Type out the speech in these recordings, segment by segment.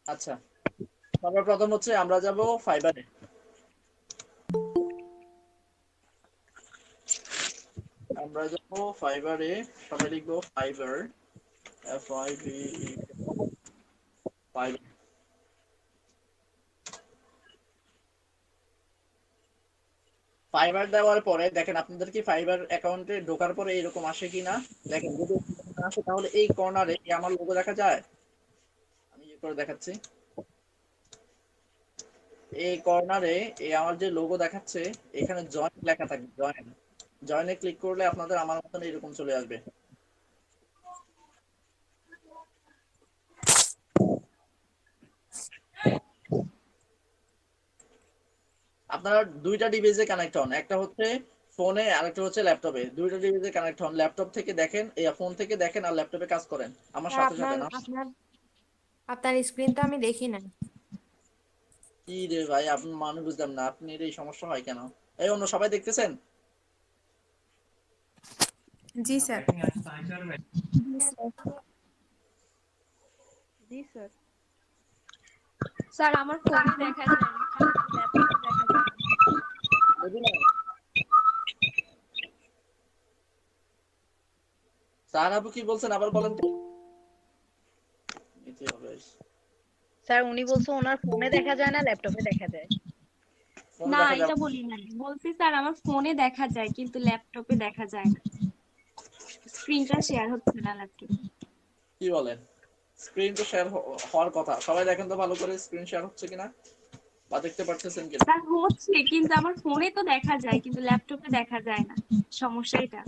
আচ্ছা, সর্বপ্রথম হচ্ছে আমরা যাব ফাইবারে। আমরা যাব ফাইবারে, সবাই লিখবো ফাইবার, FIBE, ফাইবার। ফাইবার দেওয়ার পরে দেখেন আপনাদের কি ফাইবার অ্যাকাউন্টে ঢোকার পরে এরকম আসে কিনা। দেখেন যদি এরকম না আসে তাহলে এই কর্নারে আমার লোগো দেখা যায়। আমি ইয়ে করে দেখাচ্ছি। এই কর্নারে আমার যে লোগো দেখাচ্ছে এখানে জয়েন লেখা থাকবে, জয়েন। জয়েনে ক্লিক করলে আপনাদের আমার মতন এরকম চলে আসবে। আপনারা দুইটা ডিভাইসে কানেক্ট হন, একটা হচ্ছে ফোনে আর একটা হচ্ছে ল্যাপটপে। দুইটা ডিভাইসে কানেক্ট হন, ল্যাপটপ থেকে দেখেন, এই ফোন থেকে দেখেন আর ল্যাপটপে কাজ করেন আমার স্যার সাথে আপনার সাথে না। আপনার আপনার স্ক্রিন তো আমি দেখি না। কি রে ভাই, আপনি মানে বুঝলাম না, আপনি এই সমস্যা হয় কেন? এই অন্য সবাই দেখতেছেন? জি স্যার। জি স্যার। জি স্যার। স্যার আমার ফোনে দেখা যায় না, খালি ল্যাপটপে দেখা যায়। বুঝি নাই। স্যার আপু কি বলছেন আবার বলেন তো। নিতে হবে। স্যার উনি বলছে ওনার ফোনে দেখা যায় না, ল্যাপটপে দেখা যায়। ফোনে না, দেখা এটা যাবে। বলি নাই, বলছি স্যার আমার ফোনে দেখা যায় কিন্তু ল্যাপটপে দেখা যায় না, স্ক্রিনটা শেয়ার হচ্ছে না ল্যাপটপে। কি বলেন? স্ক্রিন তো শেয়ার হওয়ার কথা, সবাই দেখেন তো ভালো করে স্ক্রিন শেয়ার হচ্ছে কিনা বা দেখতে পারতেছেন কিনা। স্যার হচ্ছে, কিন্তু আমার ফোনে তো দেখা যায় কিন্তু ল্যাপটপে দেখা যায় না, সমস্যা এটা।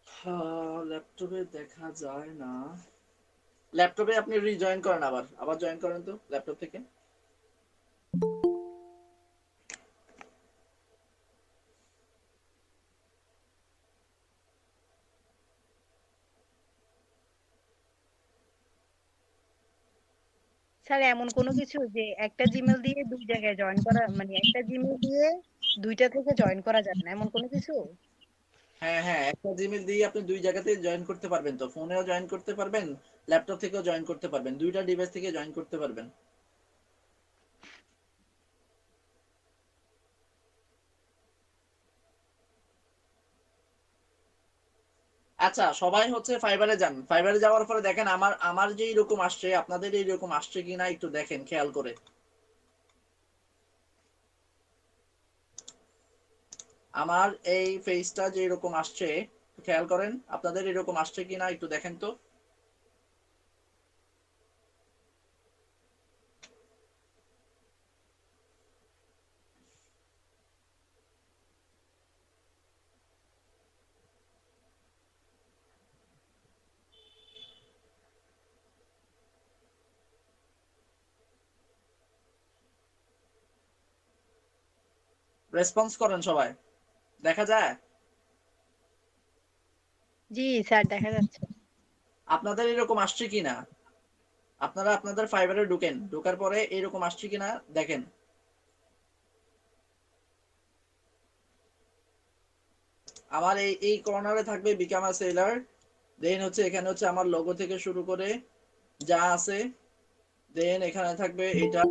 হ্যাঁ, ল্যাপটপে দেখা যায় না। ল্যাপটপে আপনি রিজয়েন করেন, আবার আবার জয়েন করেন তো ল্যাপটপ থেকে। স্যার এমন কোনো কিছু যে একটা জিমেল দিয়ে দুই জায়গায় জয়েন করা, মানে একটা জিমেল দিয়ে দুইটা থেকে জয়েন করা যাবে না, এমন কোনো কিছু? হ্যাঁ হ্যাঁ, একটা জিমেল দিয়ে আপনি দুই জায়গাতে জয়েন করতে পারবেন, তো ফোনেও জয়েন করতে পারবেন, ল্যাপটপ থেকেও জয়েন করতে পারবেন, দুইটা ডিভাইস থেকে জয়েন করতে পারবেন। আচ্ছা, সবাই হচ্ছে ফাইবারে যান। ফাইবারে যাওয়ার পরে দেখেন আমার আমার যে এরকম আসছে আপনাদের এইরকম আসছে কিনা একটু দেখেন খেয়াল করে। আমার এই ফেসটা যে এরকম আসছে খেয়াল করেন, আপনাদের এরকম আসছে কিনা একটু দেখেন তো। রেসপন্স করেন সবাই, দেখা যায়। জি স্যার, দেখা যাচ্ছে। আপনাদের এরকম আসছে কিনা, আপনারা আপনাদের ফাইবারে ঢুকেন, ঢোকার পরে এরকম আসছে কিনা দেখেন। আমার এই এই কর্নারে থাকবে বিকাম আ সেলার, দেন হচ্ছে এখানে হচ্ছে আমার লোগো থেকে শুরু করে যা আছে, দেন এখানে থাকবে এটা।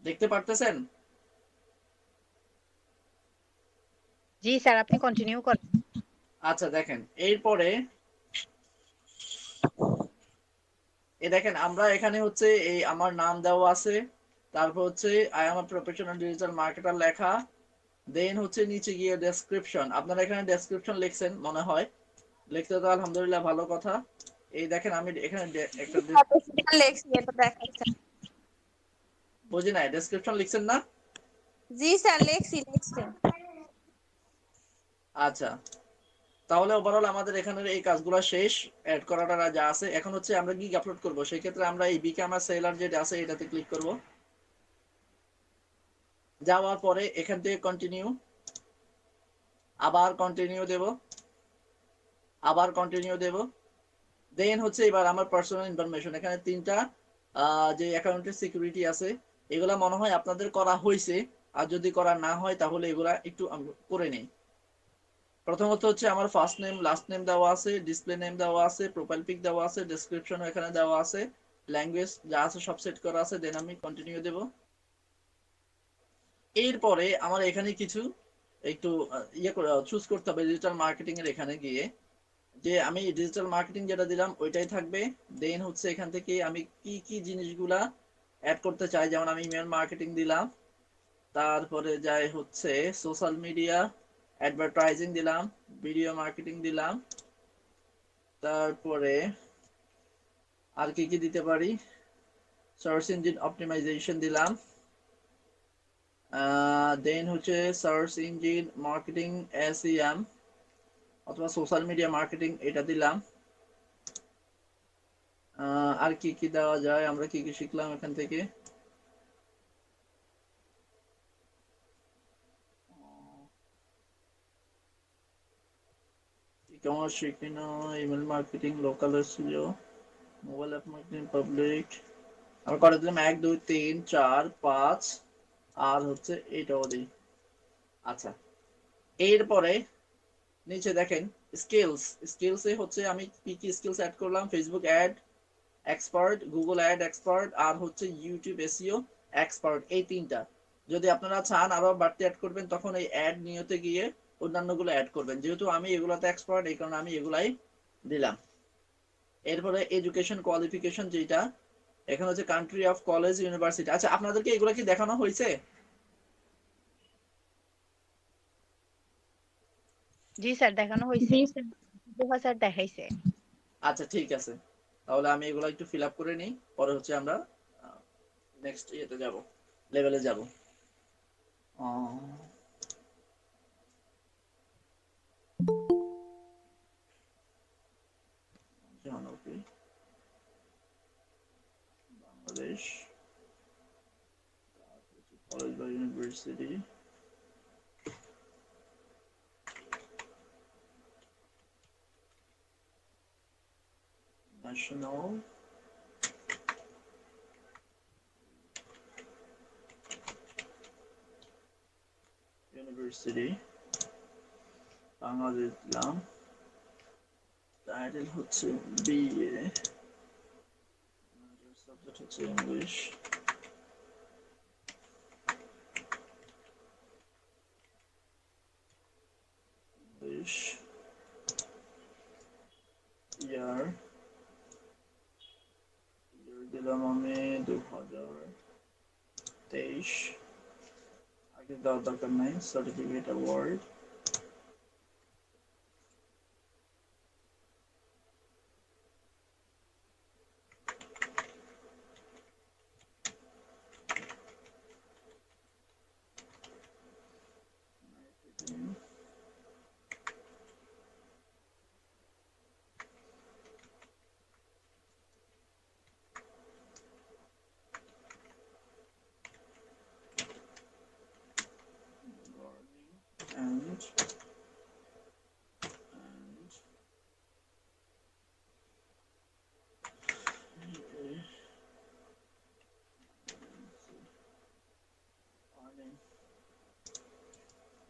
দেখতে পারতেছেন? জি স্যার, আপনি কন্টিনিউ করেন। আচ্ছা দেখেন, এরপরে দেখেন আমরা এখানে হচ্ছে এই আমার নাম দেওয়া আছে, তারপর হচ্ছে I am a professional digital marketer লেখা, দেন হচ্ছে নিচে গিয়ে ডেসক্রিপশন। আপনারা এখানে ডেসক্রিপশন লিখছেন মনে হয়, লিখতে তো আলহামদুলিল্লাহ ভালো কথা। এই দেখেন আমি এখানে একটা লেখছি, এটা দেখাচ্ছে। বুঝি নাই, ডেসক্রিপশন লিখছেন না? জি স্যার, লেখছি। আচ্ছা, তাহলে ওভারঅল আমাদের এখানের এই কাজগুলো শেষ। এড করাটা যা আছে, এখন হচ্ছে আমরা গিগ আপলোড করব, সেই ক্ষেত্রে আমরা এই বিকাম আর সেলার যেটা আছে এটাতে ক্লিক করব। যাওয়ার পরে এখান থেকে কন্টিনিউ, আবার কন্টিনিউ দেব, আবার কন্টিনিউ দেব, দেন হচ্ছে এবার আমার পার্সোনাল ইনফরমেশন, এখানে তিনটা যে অ্যাকাউন্টের সিকিউরিটি আছে, এগুলা মনে হয় আপনাদের করা হয়েছে, আর যদি করা না হয় তাহলে এগুলা একটু করে নেই। প্রথমত হচ্ছে আমার ফার্স্ট নেম লাস্ট নেম দেওয়া আছে, ডিসপ্লে নেম দেওয়া আছে, প্রোফাইল পিক দেওয়া আছে, ডেসক্রিপশন এখানে দেওয়া আছে, ল্যাঙ্গুয়েজ যা আছে সব সেট করা আছে। দেন আমি কন্টিনিউ দেব। এরপরে আমার এখানে কিছু একটু ইয়ে করে চুজ করতে হবে ডিজিটাল মার্কেটিং এর এখানে গিয়ে, যে আমি ডিজিটাল মার্কেটিং যেটা দিলাম ওইটাই থাকবে। দেন হচ্ছে এখান থেকে আমি কি কি জিনিসগুলা অ্যাড করতে চাই, যেমন আমি ইমেল মার্কেটিং দিলাম, তারপরে যাই হচ্ছে সোশ্যাল মিডিয়া অ্যাডভার্টাইজিং দিলাম, ভিডিও মার্কেটিং দিলাম, তারপরে আর কি কি দিতে পারি, সার্চ ইঞ্জিন অপটিমাইজেশন দিলাম, দেন হচ্ছে সার্চ ইঞ্জিন মার্কেটিং এসইএম অথবা সোশ্যাল মিডিয়া মার্কেটিং এটা দিলাম। আর কি কি দেওয়া যায়, আমরা কি কি শিখলাম এখান থেকে, ই-কমার্স শিখি না, email marketing local SEO, mobile app marketing public, আমরা করে দিলাম 1 2 3 4 5, আর হচ্ছে এইটাও দিই। আচ্ছা, এরপরে নিচে দেখেন স্কিলস, স্কিলসে হচ্ছে আমি কি কি স্কিলস অ্যাড করলাম, Facebook ad expert, Google ad expert, আর হচ্ছে ইউটিউব এসইও এক্সপার্ট, এই তিনটা। যদি আপনারা চান আরো বাড়তি অ্যাড করবেন তখন এই অ্যাড নিয়তে গিয়ে অন্যান্য গুলো অ্যাড করবেন, যেহেতু আমি এগুলাতে এক্সপার্ট এই কারণে আমি এগুলাই দিলাম। এরপরে এডুকেশন কোয়ালিফিকেশন যেটা এখানে হচ্ছে কান্ট্রি অফ কলেজ ইউনিভার্সিটি। আচ্ছা, আপনাদেরকে এগুলা কি দেখানো হয়েছে? জি স্যার, দেখানো হয়েছে। জি স্যার। স্যার দেখাইছে। আচ্ছা ঠিক আছে, তাহলে আমি এগুলো একটু ফিল আপ করে নিই, পরে হচ্ছে আমরা নেক্সট ইয়েতে যাব, লেভেলে যাব। জানাবি বাংলাদেশ কলেজ বা ইউনিভার্সিটি, ন্যাশনাল ইউনিভার্সিটি বাংলাদেশ দিলাম, টাইটেল হচ্ছে বিএ, সাবজেক্ট হচ্ছে ইংলিশ, ইংলিশ, ইয়ার দিলাম আমি 2023, আগে দেওয়ার দরকার নাই, সার্টিফিকেট অ্যাওয়ার্ড, and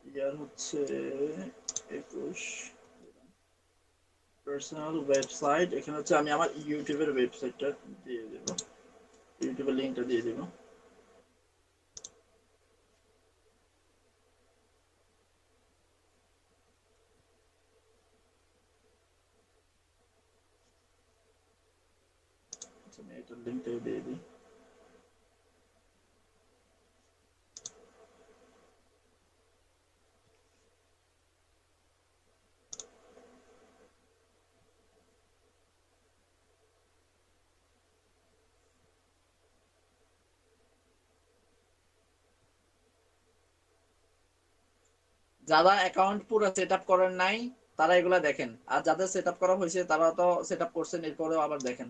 ইয়ার হচ্ছে 21, পার্সোনাল ওয়েবসাইট, এখানে হচ্ছে আমি আমার ইউটিউবের ওয়েবসাইটটা দিয়ে দেব, ইউটিউবের লিংকটা দিয়ে দেব। আচ্ছা, আমি এটার লিংকটা দিয়ে দিই। যারা অ্যাকাউন্ট পুরো সেট আপ করেন নাই তারা এগুলা দেখেন, আর যাদের সেট আপ করা হয়েছে তারা তো সেট আপ করছেন, এরপরেও আবার দেখেন।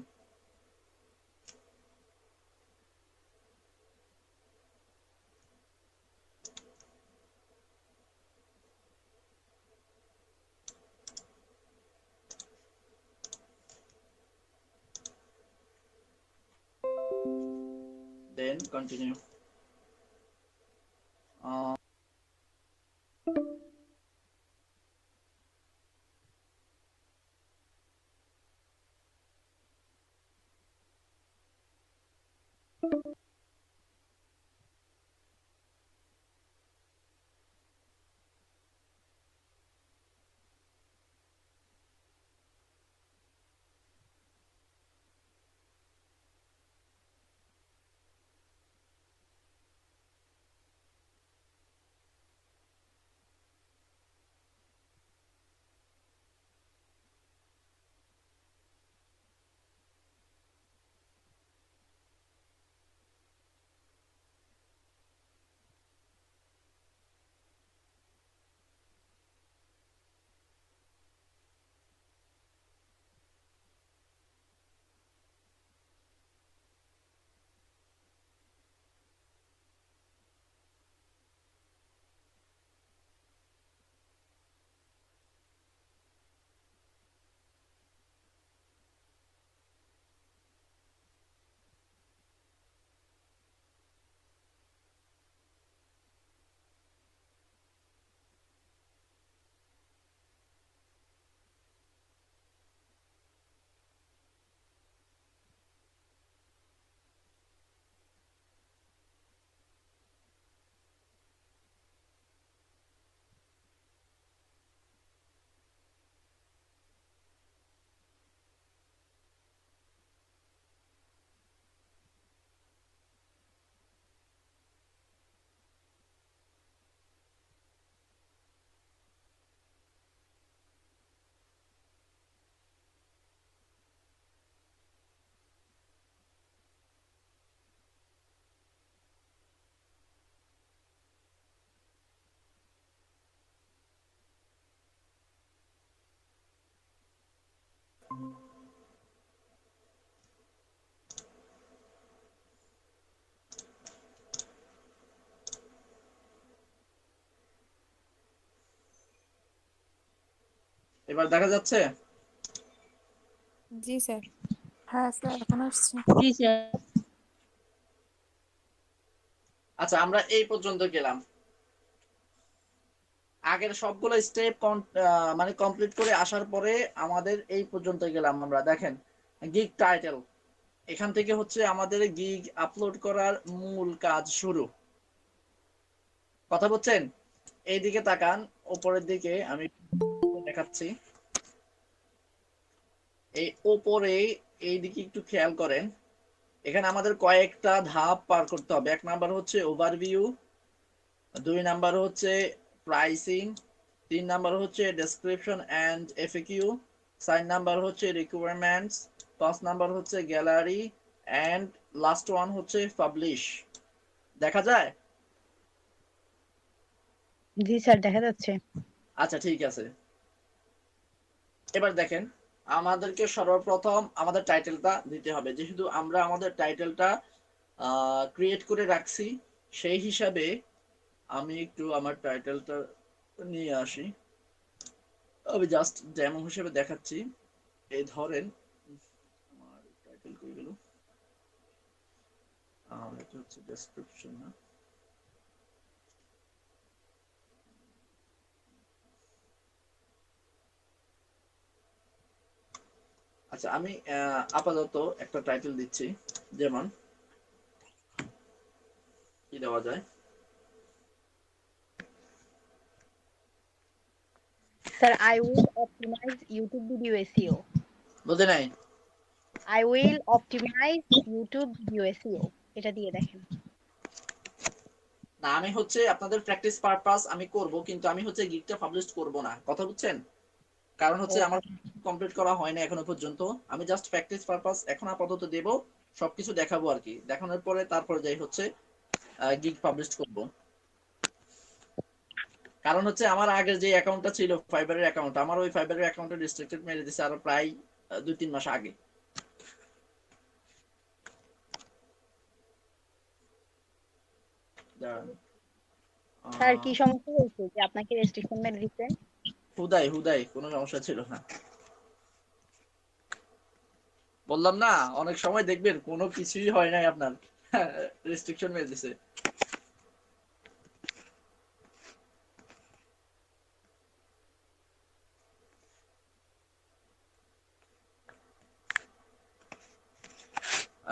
কন্টিনিউ। এবার দেখা যাচ্ছে? জি স্যার। হ্যাঁ স্যার, এখন আসছে। জি স্যার। আচ্ছা, আমরা এই পর্যন্ত গেলাম। আগের সবগুলো স্টেপ মানে কমপ্লিট করে আসার পরে আমাদের এই পর্যন্ত গেলাম আমরা। দেখেন, গিগ টাইটেল, এখান থেকে হচ্ছে আমাদের গিগ আপলোড করার মূল কাজ শুরু। কথা বলছেন? এইদিকে তাকান, উপরের দিকে আমি দেখাচ্ছি। এই উপরে এইদিকে একটু খেয়াল করেন, এখানে আমাদের কয়েকটা ধাপ পার করতে হবে। এক নাম্বার হচ্ছে ওভারভিউ, 2 নাম্বার হচ্ছে প্রাইসিং, 3 নাম্বার হচ্ছে ডেসক্রিপশন এন্ড এফএকিউ, 4 নাম্বার হচ্ছে রিকোয়ারমেন্টস, 5 নাম্বার হচ্ছে গ্যালারি এন্ড লাস্ট ওয়ান হচ্ছে পাবলিশ। দেখা যায়? জি স্যার, দেখা যাচ্ছে। আচ্ছা, ঠিক আছে। এবার দেখেন, আমাদেরকে সর্বপ্রথম আমাদের টাইটেলটা দিতে হবে। যেহেতু আমরা আমাদের টাইটেলটা ক্রিয়েট করে রাখছি, সেই হিসাবে আমি একটু আমার টাইটেলটা নিয়ে আসি। আমি জাস্ট ডেমো হিসেবে দেখাচ্ছি। এই ধরেন, আমার টাইটেল কই গেল? এটা হচ্ছে ডেসক্রিপশন না? আচ্ছা, আমি আপাতত একটা টাইটেল দিচ্ছি। যেমন কি দেওয়া যায়? Sir, I will optimise YouTube video SEO. বলতে নাই? I will optimise YouTube video SEO, এটা দিয়ে দেখেন। না, আমি হচ্ছে আপনাদের প্র্যাকটিস পারপাস আমি করব, কিন্তু আমি হচ্ছে গিগটা পাবলিশ করব না। কথা বুঝছেন? কারণ ও, হচ্ছে আমার কমপ্লিট করা হয় না এখনো পর্যন্ত। আমি জাস্ট প্র্যাকটিস পারপাস এখন আপাতত দেব, সবকিছু দেখাবো আর কি। দেখানোর পরে তারপরে যাই হচ্ছে গিগ পাবলিশ করব। কারণ হচ্ছে আমার আগের যে অ্যাকাউন্টটা ছিল ফাইবারের অ্যাকাউন্ট, আমার ওই ফাইবারের অ্যাকাউন্টে রেস্ট্রিক্টেড মেরে দিয়েছে আরো প্রায় 2-3 মাস আগে। দাঁড়ান, স্যার কি সমস্যা হয়েছে যে আপনাকে রেস্ট্রিকশন মেরে দিচ্ছে? হুদাই হুদাই কোনো সমস্যা ছিল না। বললাম না, অনেক সময় দেখবেন কোনো কিছুই হয় নাই আপনার, রেস্ট্রিকশন মেরে দিছে।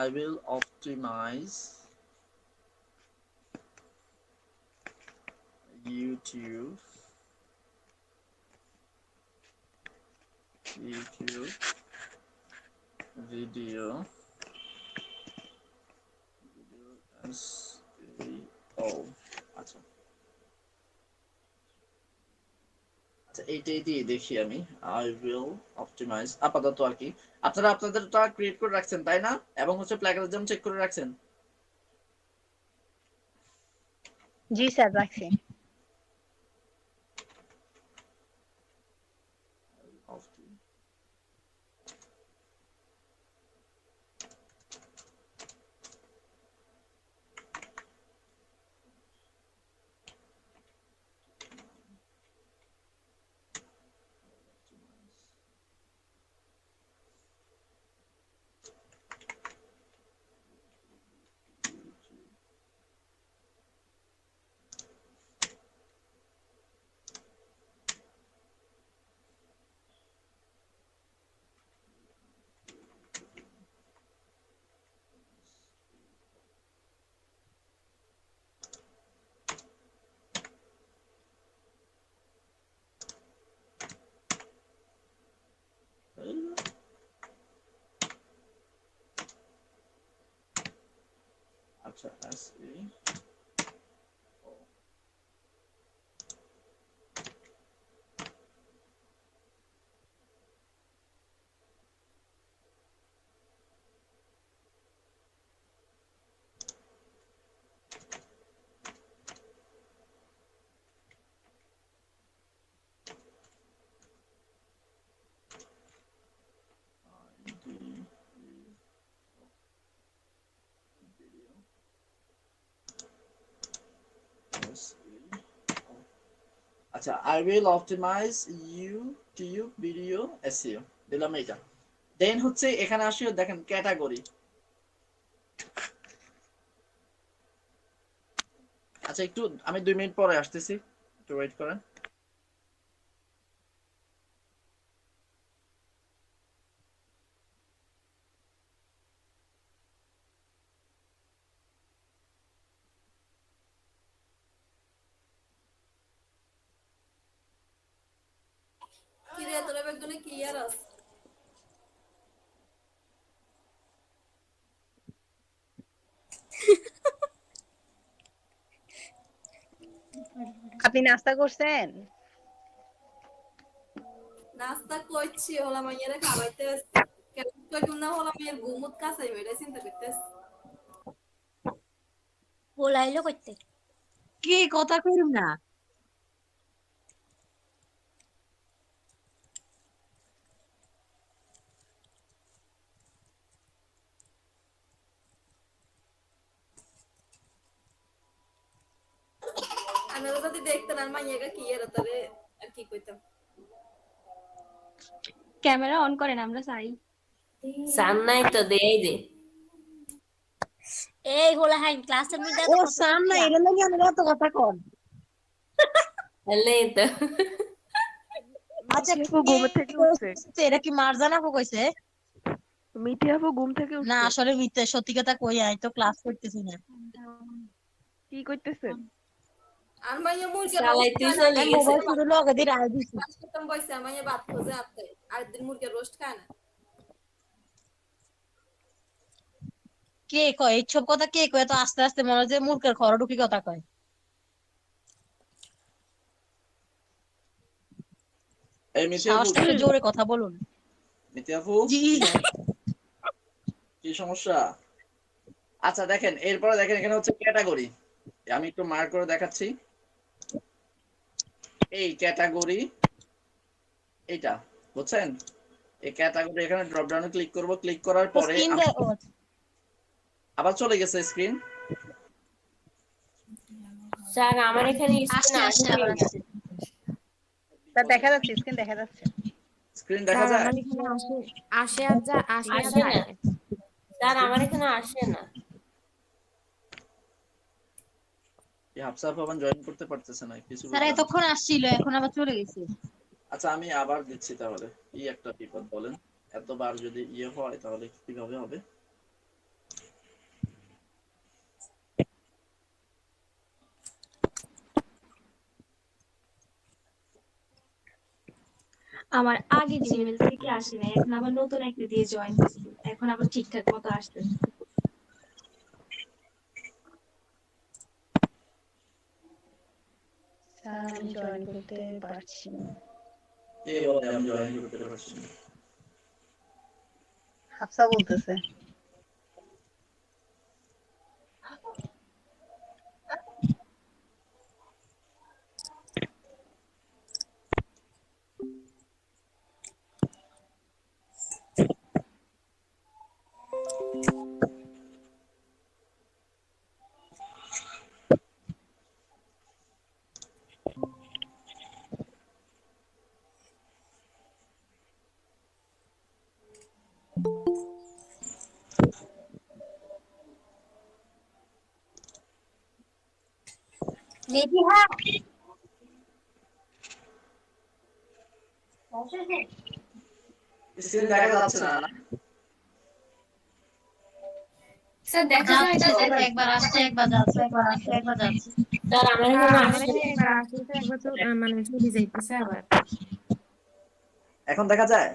I will optimize YouTube video SEO। আচ্ছা আচ্ছা, এইটাই দিয়ে দেখি আমি। I will optimize আপাতত আর কি। আপনারা আপনাদেরটা ক্রিয়েট করে রাখছেন তাই না, এবং হচ্ছে প্লাগরিজম চেক করে রাখছেন? জি স্যার রাখছি। আচ্ছা SEO। আচ্ছা I will optimize YouTube video SEO দিলাম এটা। দেন হচ্ছে এখানে আসিও দেখেন ক্যাটাগরি। আচ্ছা একটু আমি 2 মিনিট পরে আসতেছি, একটু ওয়েট করেন। কিরে তোর একজনে ক্লিয়ার আছে? আপনি নাস্তা করছেন? নাস্তা করছি, হলা মাইয়ারে খাওয়াইতে আসছি। কেন কইতুম না হলা মাইয়ার ঘুমুত কাছাই বেড়ে চিন্তা করতেছি। বলাইলো করতে কি কথা কইরুম না। আপনারা যদি দেখতেন আর মাইয়াকে কি এর তারে আর কি কইতাম। ক্যামেরা অন করেন, আমরা চাই। সান নাই তো দেই দে। এই হলা হাই ক্লাসের মধ্যে ও এত কথা সাম না, বলছিলা। এটা লাগি আমি এত কথা কন। হলে তো আচ্ছা মিঠি আপু ঘুম থেকে উঠছে। এটা কি মারজানা আপু কইছে? মিঠি আপু ঘুম থেকে না উঠছে। আসলে মিথ্যে, সত্যি কথা কই আই তো ক্লাস করতেছি না। কি করতেছেন? আর মাইয়া মুরগি শালাই তুই চলে আমি গেছে। মোবাইল শুরু লগে দিয়ে রাই দিছি। করতাম কইছে মাইয়া ভাত খোঁজে আতে আর দিন মুরগি রোস্ট খায় না। কে কয় এইসব কথা? কে কয় তো আস্তে আস্তে মনে হয় যে মূর্খের খড় ঢুকি কথা কয়। এই মিথি আপু, সাহসটা একটু জোরে কথা বলুন। মিথি আপু জি কি সমস্যা? আচ্ছা দেখেন, এরপরে দেখেন এখানে হচ্ছে ক্যাটাগরি। আমি একটু মার্ক করে দেখাচ্ছি। এই ক্যাটাগরি এটা বুঝছেন? এই ক্যাটাগরি এখানে ড্রপ ডাউনে ক্লিক করব, ক্লিক করার পরে স্ক্রিন আবার চলে গেছে স্ক্রিন। স্যার আমার এখানে আসছে স্ক্রিন আসছে আসে আবার না। আসছে। স্যার দেখা যাচ্ছে, স্ক্রিন দেখা যাচ্ছে। স্ক্রিন দেখা স্যার যায়? আমার এখানে আসে আর আসে না। স্যার আমার এখানে আসে না। এই হাফসা পাবান জয়েন করতে পারতেছে না কিছু স্যার বুঝলাম। এতক্ষণ আসছিল, এখন আবার চলে গেছে। আচ্ছা আমি আবার দিচ্ছি তাহলে, কি একটা বিপদ বলেন, এতবার যদি ইয়ে হয় তাহলে কিভাবে হবে? আমার আগে জিমেল থেকে আসে না, এখন আবার নতুন একটা দিয়ে জয়েন করছি, এখন আবার ঠিকঠাক মতো আসতেছে। স্যার আমি জয়েন করতে পারছি না। কে বলে আমি জয়েন করতে পারছি না? হাফসা বলতেছে। মেঘিহা স্ক্রিন দেখা যাচ্ছে না? স্যার দেখা যায় যাচ্ছে, তো? দেখো একবার আসছে, একবার যাচ্ছে, একবার আসছে, একবার যাচ্ছে। স্যার আমার এখানে আসছে। একবার আসতেছে, একবার মানে চলে যাইতেছে আবার। এখন দেখা যায়?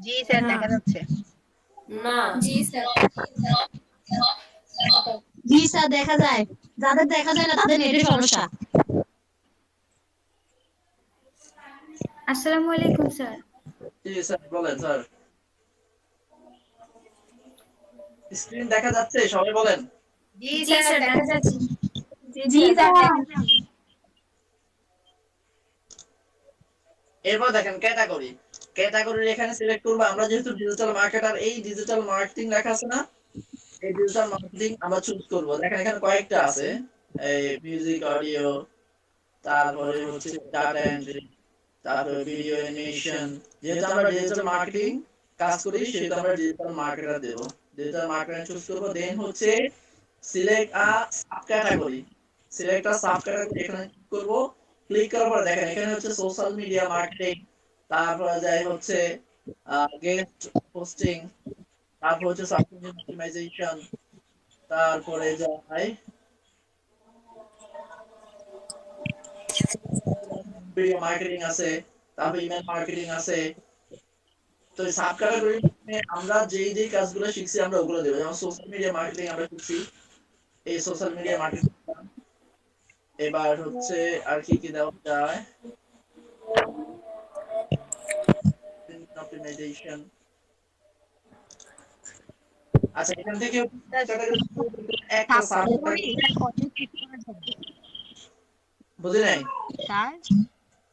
জি স্যার দেখা যাচ্ছে। না জি স্যার। জি স্যার দেখা যায়, যাদের দেখা যায় না তাদের নেটের সমস্যা। আসসালামু আলাইকুম স্যার। জি স্যার বলেন স্যার। স্ক্রিন দেখা যাচ্ছে সবাই বলেন। জি জি স্যার স্যার দেখা দেখা যাচ্ছে। যাচ্ছে। জি স্যার দেখা যাচ্ছে। এরপর দেখেন ক্যাটাগরি, ক্যাটাগরির এখানে সিলেক্ট করব আমরা, যেহেতু ডিজিটাল মার্কেটার, এই ডিজিটাল মার্কেটিং লেখা আছে না, এই ডিজিটাল মার্কেটিং আমরা চুজ করব। দেখেন এখানে কয়েকটা আছে, এই মিউজিক, অডিও, তারপরে হচ্ছে ডাটা এন্ট্রি, তারপরে ভিডিও অ্যানিমেশন। যেহেতু আমরা ডিজিটাল মার্কেটিং কাজ করি সেহেতু আমরা ডিজিটাল মার্কেটার দেব। ডিজিটাল মার্কেটার চুজ করব। দেন হচ্ছে সিলেক্ট আ সাব ক্যাটাগরি, সিলেক্ট আ সাব ক্যাটাগরি এখানে ক্লিক করব। ক্লিক করার পর দেখেন এখানে হচ্ছে সোশ্যাল মিডিয়া মার্কেটিং, তারপরে যায় হচ্ছে গেস্ট পোস্টিং, তারপর হচ্ছে সার্চ ইঞ্জিন অপটিমাইজেশন, তারপরে যায় ভিডিও মার্কেটিং আছে, তারপর ইমেল মার্কেটিং আছে। তো এই সাব ক্যাটাগরি আমরা যেই যেই কাজগুলো শিখছি আমরা ওগুলো দেব। যেমন সোশ্যাল মিডিয়া মার্কেটিং আমরা শিখছি, এই সোশ্যাল মিডিয়া মার্কেটিং। এবার হচ্ছে আর কি কি দেওয়া যায়, অপটিমাইজেশন। আচ্ছা এখান থেকে একটা সাব বুঝি নাই? স্যার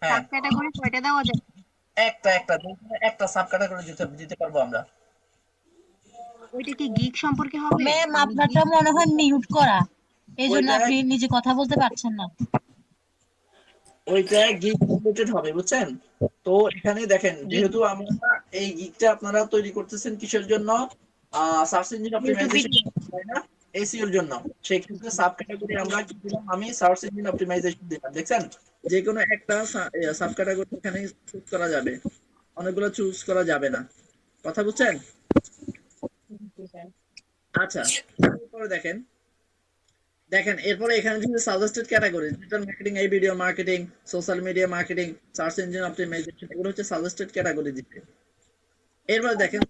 হ্যাঁ সাব ক্যাটাগরি কয়টা দেওয়া যায়? একটা সাব ক্যাটাগরি দিতে পারবো আমরা। ওইটা কি গিগ সম্পর্কে হবে? ম্যাম আপনারটা মনে হয় মিউট করা, এই জন্য আপনি নিজে কথা বলতে পারছেন না। ওইটা গিগ রিলেটেড হবে বুঝছেন? তো এখানে দেখেন যেহেতু আমরা এই গিগটা আপনারা তৈরি করতেছেন কিসের জন্য, সার্চ ইঞ্জিন অপটিমাইজেশন, তাই না? এসইও এর জন্য। সেই ক্ষেত্রে সাব ক্যাটাগরি আমরা কি দিলাম, আমি সার্চ ইঞ্জিন অপটিমাইজেশন দিলাম। দেখছেন যে কোনো একটা সাব ক্যাটাগরি এখানে চুজ করা যাবে, অনেকগুলো চুজ করা যাবে না। কথা বুঝছেন? আচ্ছা এরপরে দেখেন, এরপরে এখানে যে সাজেস্টেড ক্যাটাগরি, ডিজিটাল মার্কেটিং, এই video marketing, social media marketing, search engine optimisation, এগুলো হচ্ছে সাজেস্টেড ক্যাটাগরি দিতে। এরপরে দেখেন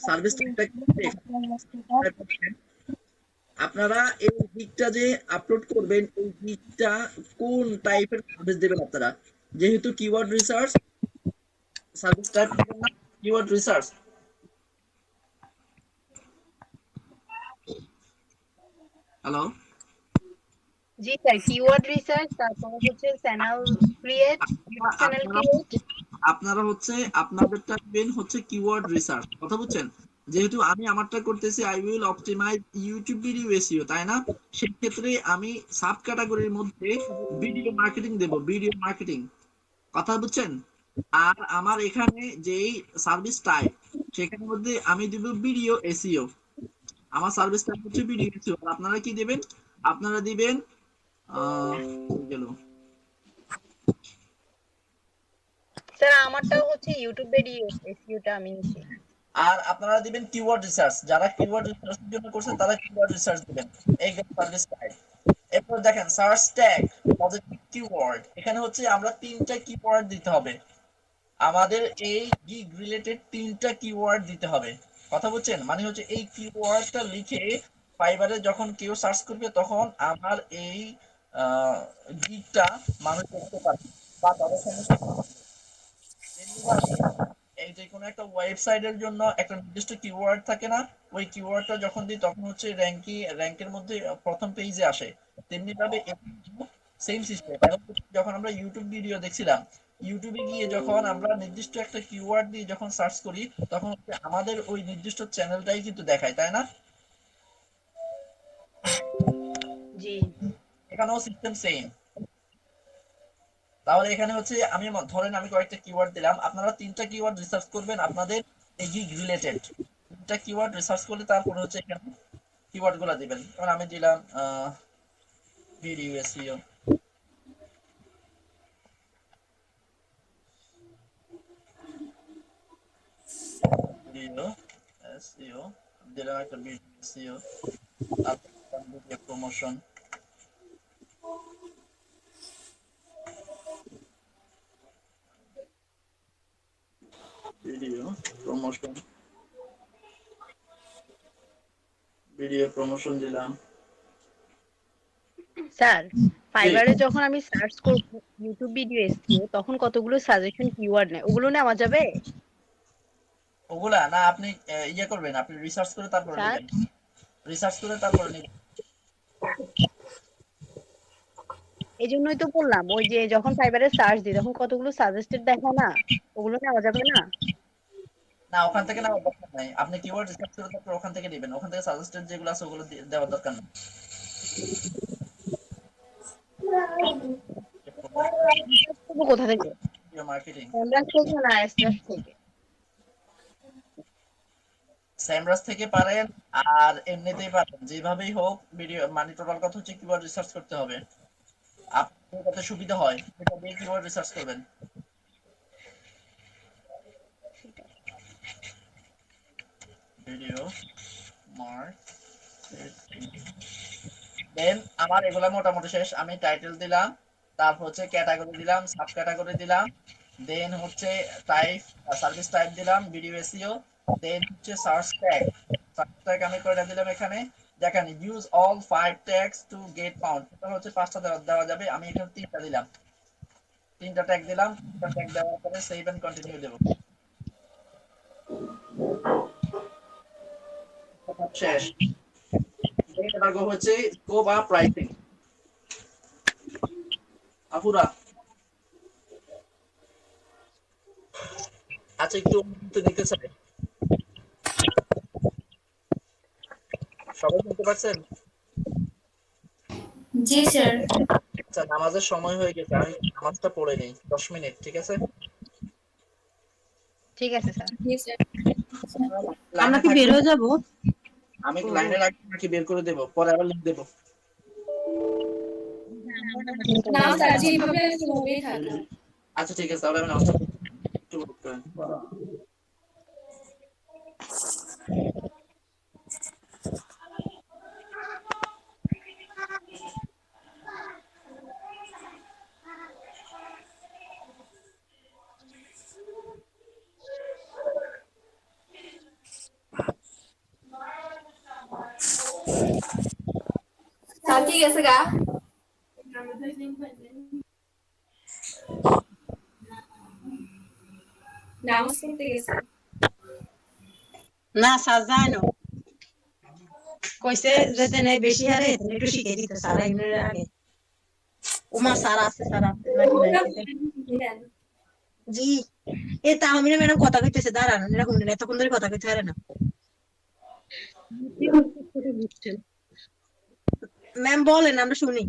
সার্ভিস টাইপটা কি, আপনারা এই গিগটা যে আপলোড করবেন এই গিগটা কোন টাইপের সার্ভিস দিবেন আপনারা। যেহেতু keyword research, service type keyword research. Hello ji sir keyword research, তারপর হচ্ছে চ্যানেল ক্রিয়েট, চ্যানেল ক্রিয়েট। আপনারা হচ্ছে আপনাদেরটা দিবেন হচ্ছে কিওয়ার্ড রিসার্চ। কথা বুঝছেন? যেহেতু আমি আমারটা করতেছি I will optimise YouTube video SEO, তাই না? সেই ক্ষেত্রে আমি সাব ক্যাটাগরির মধ্যে ভিডিও মার্কেটিং দেব, ভিডিও মার্কেটিং। কথা বুঝছেন? আর আমার এখানে যেই সার্ভিস টাইপ সেখানের মধ্যে আমি দিব ভিডিও এসইও। আমার সার্ভিস টাইপ হচ্ছে ভিডিও এসইও। আর আপনারা কি দিবেন? আপনারা দিবেন গেল। স্যার আমারটাও হচ্ছে ইউটিউব ভিডিও এসইওটা আমি নিচ্ছি। আর আপনারা দিবেন কিওয়ার্ড রিসার্চ, যারা কিওয়ার্ড রিসার্চের জন্য করছে তারা কিওয়ার্ড রিসার্চ দিবেন। এই সার্ভিস টাইপ। এরপর দেখেন সার্চ ট্যাগ, পজিটিভ কিওয়ার্ড। এখানে হচ্ছে আমরা 3টা কিওয়ার্ড দিতে হবে, আমাদের এই গিগ রিলেটেড 3টা কিওয়ার্ড দিতে হবে। কথা বুঝছেন? মানে হচ্ছে এই কিওয়ার্ডটা লিখে ফাইবারে যখন কেউ সার্চ করবে তখন আমার এই গিগটা মানুষ দেখতে পারবে বা তাদের সমস্যা এই যে কোনো একটা ওয়েবসাইটের জন্য একটা নির্দিষ্ট কিওয়ার্ড থাকে না, ওই কিওয়ার্ডটা যখন দিই তখন হচ্ছে র্যাঙ্কের মধ্যে প্রথম পেজে আসে। তেমনি ভাবে সেম সিস্টেম। যখন আমরা ইউটিউব ভিডিও দেখছিলাম, ইউটিউবে গিয়ে যখন আমরা নির্দিষ্ট একটা কিওয়ার্ড দিয়ে যখন সার্চ করি তখন আমাদের ওই নির্দিষ্ট চ্যানেলটাই কিন্তু দেখায়, তাই না? জি। এখানেও সিস্টেম সেম। তাহলে এখানে হচ্ছে আমি ধরেন আমি কয়েকটা কিওয়ার্ড দিলাম, আপনারা 3টা কিওয়ার্ড রিসার্চ করবেন আপনাদের এই গিগ রিলেটেড। 3টা কিওয়ার্ড রিসার্চ করলে তারপরে হচ্ছে এখানে কিওয়ার্ড গুলো দিবেন। যেমন আমি দিলাম ভিডিও এসইও, ভিডিও এসইও দিলাম, একটা ভিডিও এসইও, তারপর video promotion, video promotion, video promotion দিলাম। স্যার ফাইবারে যখন আমি সার্চ করব ইউটিউব ভিডিও এসইও তখন কতগুলো সাজেশন কিওয়ার্ড নেয়, ওগুলো নেওয়া যাবে? ওগুলা না, আপনি ইয়ে করবেন, আপনি রিসার্চ করে তারপরে স্যার নেবেন, রিসার্চ করে তারপরে নেবেন। এই জন্যই তো বললাম, ওই যে যখন ফাইবারে সার্চ দিই তখন কতগুলো সাজেস্টেড দেখায় না, ওগুলো নেওয়া যাবে না? না, ওখান থেকে নেওয়ার দরকার নাই, আপনি কিওয়ার্ড রিসার্চ করে তারপর ওখান থেকে নেবেন, ওখান থেকে সাজেস্টেড যেগুলো আছে ওগুলো দেওয়ার দরকার নেই। কোথা থেকে? মার্কেটিং থেকে না এসএস থেকে? স্যামরাস থেকে পারেন, আর এমনিতেই পারেন, যেভাবেই হোক ভিডিও মানে টোটাল কথা হচ্ছে কিওয়ার্ড রিসার্চ করতে হবে। আপনার যাতে সুবিধা হয় সেটা দিয়ে কিওয়ার্ড রিসার্চ করবেন। ভিডিও দেন আমার এগুলা মোটামুটি শেষ। আমি টাইটেল দিলাম, তারপর হচ্ছে ক্যাটাগরি দিলাম, সাব ক্যাটাগরি দিলাম, দেন হচ্ছে টাইপ সার্ভিস টাইপ দিলাম, ভিডিও এসইও, দেন হচ্ছে সার্চ ট্যাগ। সার্চ ট্যাগ আমি কয়টা দিলাম এখানে দেখেন, use all 5 tags to get found. এটা হচ্ছে 5টা দেওয়া যাবে, আমি এখানে 3টা দিলাম, 3টা ট্যাগ দিলাম। 3টা ট্যাগ দেওয়ার পরে সেভ এন্ড কন্টিনিউ দেব। শেষ। এবার গো হচ্ছে স্কোপ আর প্রাইসিং। আপুরা আচ্ছা একটু নিতে চাই, সবাই শুনতে পাচ্ছেন? জি স্যার। আচ্ছা নামাজের সময় হয়ে গেছে, আমি নামাজটা পড়ে নেই 10 মিনিট, ঠিক আছে? ঠিক আছে স্যার। আমরা কি বের হয়ে যাবো? আমি লাইনে রাখি নাকি বের করে দেব, পরে আবার লিখ দেব? না স্যার যেভাবে আছে ওভাবেই থাকবে। আচ্ছা ঠিক আছে, তাহলে আমি নামাজটা একটু wait করেন। স্যার ঠিক আছে গা। নামাজ পড়তে গেছে। না স্যার যায় না, কইছে যেতে নেই বেশি হারে একটু শিখে দিতে স্যার এগুলোর আগে। ওমা স্যার আছে জি। এ তাহমিনা ম্যাডাম কথা কইতেছে, দাঁড়ান এরকম এতক্ষণ ধরে কথা কইতে পারে না। ম্যাম বলেন, আমরা শুনি।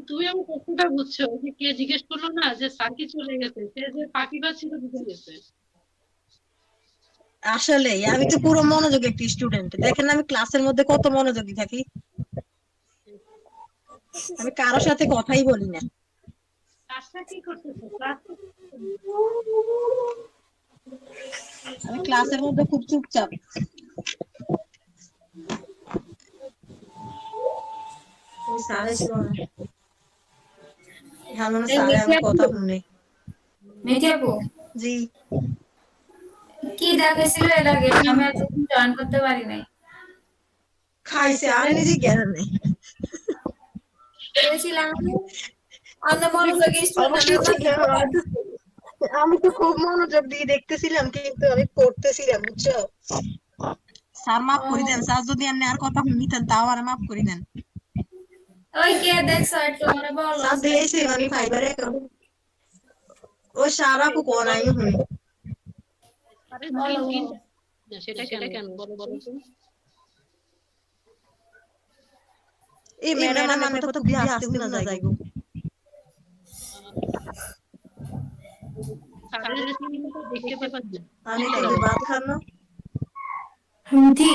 তুমি আমার প্রশ্নটা বুঝছো যে কে জিজ্ঞেস করলো না যে সাকি চলে গেছে, সে যে পাখিবা ছিল বুঝে গেছে। আসলে আমি তো পুরো মনোযোগী একটি স্টুডেন্ট, দেখেন আমি ক্লাসের মধ্যে কত মনোযোগী থাকি। আমি কারোর সাথে কথাই বলি না। ক্লাসটা কি করতেছো? ক্লাস আমি ক্লাসের মধ্যে খুব চুপচাপ। ওই স্যার ছিল না, হ্যাঁ মানে স্যার আমি কথা শুনি। মিঠি আপু জি কি দেখাইছিল এর আগে? আমি এতদিন জয়েন করতে পারি নাই। খাইছে আরে নিজে জ্ঞান নেই। পেয়েছিলাম আমরা মনোযোগী অবশ্যই ছিল না। আমি তো খুব মনোযোগ দিয়ে দেখতেছিলাম কিন্তু আমি পড়তেছিলাম বুঝছো। স্যার মাফ করে দেন, স্যার যদি আপনি আর কথা শুনিতেন তাও আর মাফ করে দেন। ওই কে দেখছো একটু মনে বলো। স্যার দিয়েছে মানে ফাইবারে ও সারা কো কোন আই হুনি। আরে দিন না সেটা কেন বলো বলো তো। এই ম্যাডাম মানে কত খুবই আসতে না যাইগো। স্যারের স্ক্রিনটা দেখতে পাচ্ছি। আমি কবে বাত খানো মিঠি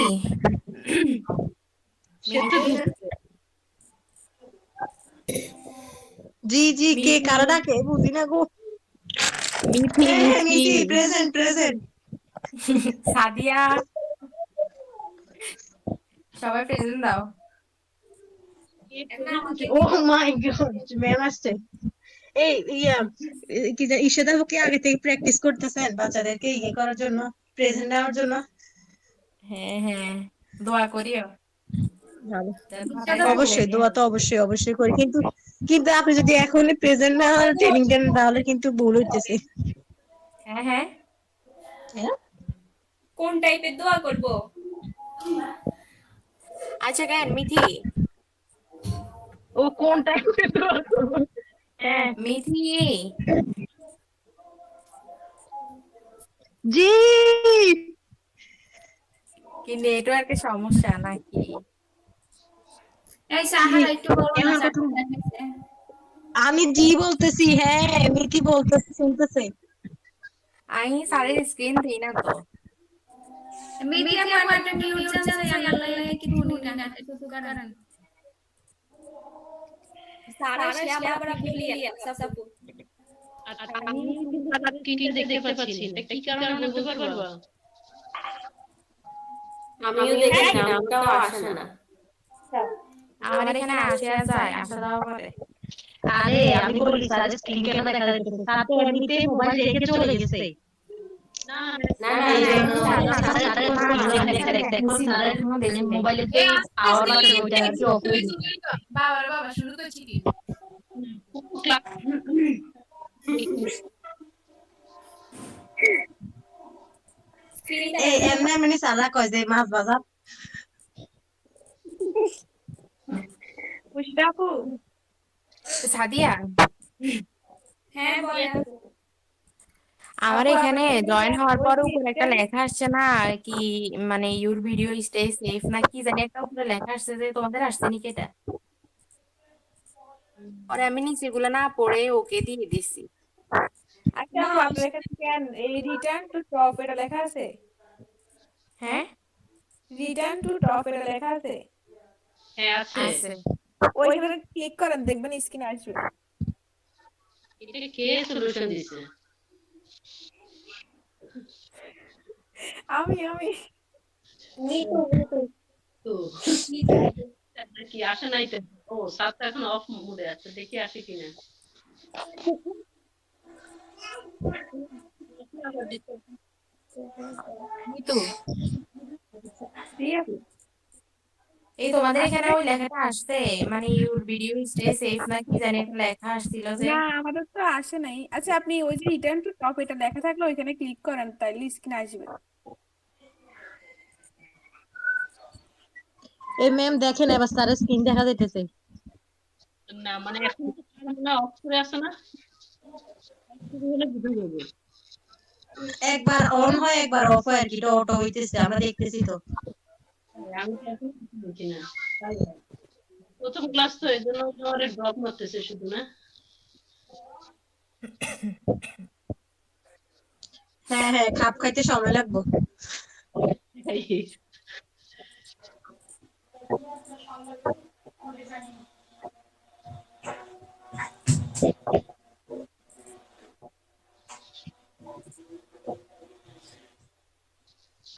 জি জি কে কারাডা কে বুঝি না গো। Mithi Mithi present present. সাদিয়া সবাই প্রেজেন্ট দাও। ও মাই গড ম্যাম আসছে। এই ইয়া কি যে ইশাদা কি আগে থেকে প্র্যাকটিস করতেছেন বাচ্চাদেরকে ইয়ে করার জন্য, প্রেজেন্ট দেওয়ার জন্য? হ্যাঁ হ্যাঁ দোয়া করিও। ভালো। অবশ্যই দোয়া তো অবশ্যই অবশ্যই করি, কিন্তু কিন্তু আপনি যদি এখন প্রেজেন্ট না হওয়ার ট্রেনিং দেন তাহলে কিন্তু ভুল হইতেছে। হ্যাঁ হ্যাঁ হ্যাঁ কোন টাইপের দোয়া করব? আচ্ছা কেন মিঠি ও কোন টাইপের দোয়া করব? হ্যাঁ মিঠি জি কি নেটওয়ার্কের সমস্যা নাকি? এই সাহারা একটু বলো না দেখাইছে। আমি জি বলতেছি, হ্যাঁ মিঠি বলতেছি, শুনতেছে। আমি সারের স্ক্রিন দিই না তো। মিঠি আপু একটা মিউট চান্স আল্লাহ কি শুনি না একটু করেন। সারা শিয়া আবার আপনি ক্লিয়ার সাপু। আচ্ছা আমি কিন্তু স্যারের স্ক্রিনটা দেখতে পাচ্ছি না। এটা কি কারণে বলতে পারবা? আমিও দেখি না, আমটাও আসে না। আমার এখানে আসে আর যায়, আসা দাওয়া করে। আরে আমি বলি স্যার স্ক্রিন কেন দেখা যাচ্ছে? স্যার তো এমনিতে মোবাইল রেখে চলে গেছে। না না না এই জন্য স্যারের মোবাইলেতে আওয়ার আছে ওইটা আর কি অফ করে দিই। বাবা শুরু করছি কি? ক্লাস এই এমনি এমনি সারা কয় যে মাছ বাজার। মুশতাকু সাদিয়া হ্যাঁ বলে আমার এখানে জয়েন হওয়ার পর উপরে একটা লেখা আসছে না কি মানে ইউর ভিডিও স্টে সেফ না কি জানি একটা উপরে লেখা আসছে, যে তোমাদের আসছে নাকি এটা? পরে আমি নিচেগুলো না পড়ে ওকে দিয়ে দিছি। আচ্ছা আপু আপনার কাছে কেন এই রিটার্ন টু টপ এটা লেখা আছে? হ্যাঁ রিটার্ন টু টপ এটা লেখা আছে? হ্যাঁ আছে। আছে। ওইখানে ক্লিক করেন দেখবেন স্ক্রিনে আসবে। এটা কে সলিউশন দিছে? আমি তো কি আসে নাই তো? ও স্যার তো এখন অফ মোডে আছে, দেখি আসে কিনা। তো এই তোমাদের এখানে ওই লেখাটা আসছে মানে ইউর ভিডিও স্টে সেফ না কি জানি একটা লেখা আসছিল যে। না আমাদের তো আসে নাই। আচ্ছা আপনি ওই যে রিটার্ন টু টপ এটা লেখা থাকলে ওইখানে ক্লিক করেন তাইলে স্ক্রিনে আসবে। এই ম্যাম দেখেন এবার স্যারের স্ক্রিন দেখা যাইতেছে। না মানে এখন না অফ করে আছে না? হলে বুঝে যাবে। একবার অন হয় একবার অফ হয় আর কি, এটা অটো হইতেছে আমরা দেখতেছি তো। আমি তো এখন বুঝি না। প্রথম ক্লাস তো এই জন্য আমার ড্রপ মারতেছে শুধু না। হ্যাঁ হ্যাঁ খাপ খাইতে সময় লাগবে।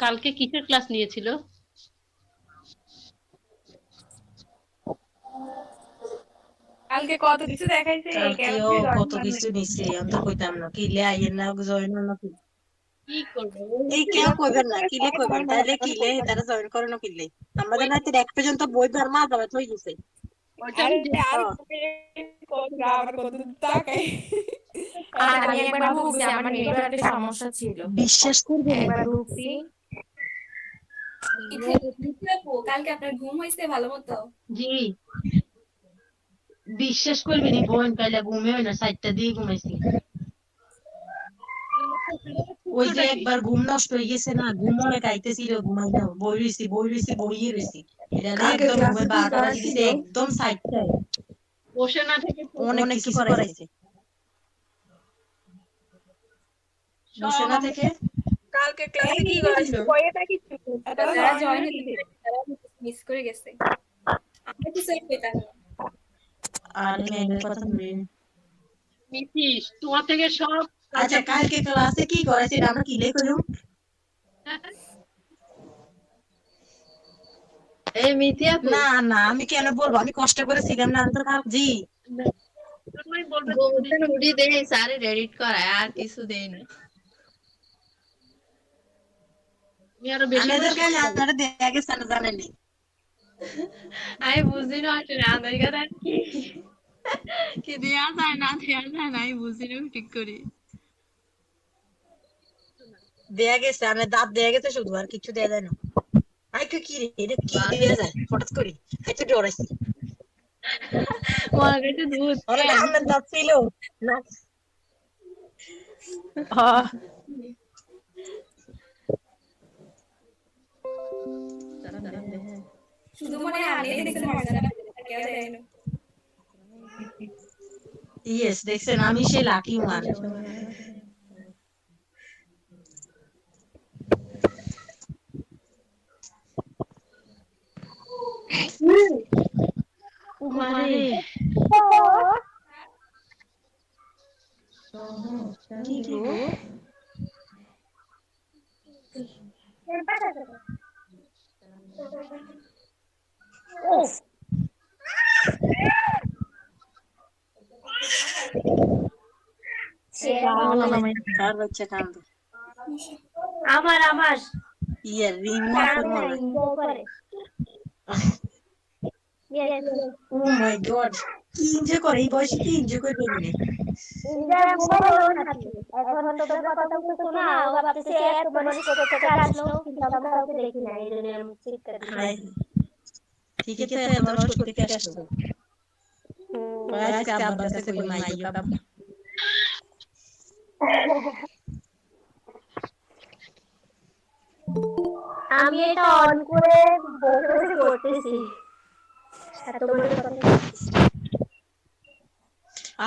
কালকে কিসের ক্লাস নিয়েছিল? কালকে কত কিছু দেখাইছে কেন কালকেও তুই জয়েন কত কর কিছু নাই? নিছে আমি তো কইতাম না কিলে আইয়ের না জয়েন না কি কি করবে? এই কেউ কইবেন না কিলে কইবেন তাইলে কিলে তারা জয়েন করে না কিলে আমাদের রাতে এক পর্যন্ত বই ধর মা দাওয়াত হয়ে গেছে ওইটা আরে আমি আর হ্যাঁ। কত আবার কত তাকাই আর আমি একবার ঢুকছি, আমার নেটওয়ার্কের সমস্যা ছিল, বিশ্বাস করবেন একবার ঢুকছি। কালকে আপনার ঘুম হয়েছে ভালো মতো? জি বিশ্বাস করবেন বোন কাইলা ঘুমে হয় না 4টা দিয়ে ঘুমাইছি ওই যে একবার ঘুম নষ্ট হয়ে গেছে না ঘুম অনেক আইতেছিল ঘুমাই না বইয়ে রইছি এটা না একদম ঘুমে 12টা বাজে দিছে একদম 4টায় বসে না থেকে অনেক কিছু করাইছে বসে না থেকে কালকে ক্লাসে কি করাইছিল কয়টা কি যারা জয়েন হয়েছে তারা মিস করে গেছে। আমরা কিছু পেতাম না। আর মেয়েদের কথা বলি মিথিস তোমার থেকে সব আচ্ছা কালকে ক্লাসে কি করাইছে এটা আমরা কি লিখলাম এই মিথি আপু না না আমি কেন বলবো আমি কষ্ট করে ছিলাম না আমি তো কাল জি তুমি বলবে গোবর্ধন নুডি দেয় স্যারে এডিট করায় আর কিছু দেয় না। তুমি আরো বেশি আমাদের কাছে আপনারা দেয়া গেছে না জানেননি আমি বুঝি না আসলে আমাদের কথা কি কি দেয়া যায় না দেয়া যায় না আমি বুঝি না ঠিক করি। দেয়া গেছে আমি দাঁত দেয়া গেছে শুধু আর কিছু দেয়া যায় না আই কি রে এটা কি দেয়া যায় হঠাৎ করে একটু ডরাইছি মনে করছে দুধ আরে আমার দাঁত ছিল না শুধু মনে হয় আপনি দেখছেন মজা না কেউ দেয় না। ইয়েস দেখছেন আমি সেই লাকি ওয়ান উমারে কি গো কার বাচ্চা কান্দে আমার ইয়ার রিমোট করে ও মাই গড কি এনজয় করে এই বয়সে কি এনজয় করে বলবি এখন তো তোমরা কথা বলছো না ও ভাবতেছে এত মানুষ কোথা থেকে আসলো কিন্তু আমরা কাউকে দেখি না এই জন্য আমি চিৎকার দিচ্ছি। ঠিক আছে আমার কষ্ট থেকে আসলো আজকে আব্বার কাছে কই মাই বাবা আমি এটা অন করে বসে করতেছি এত বড় কথা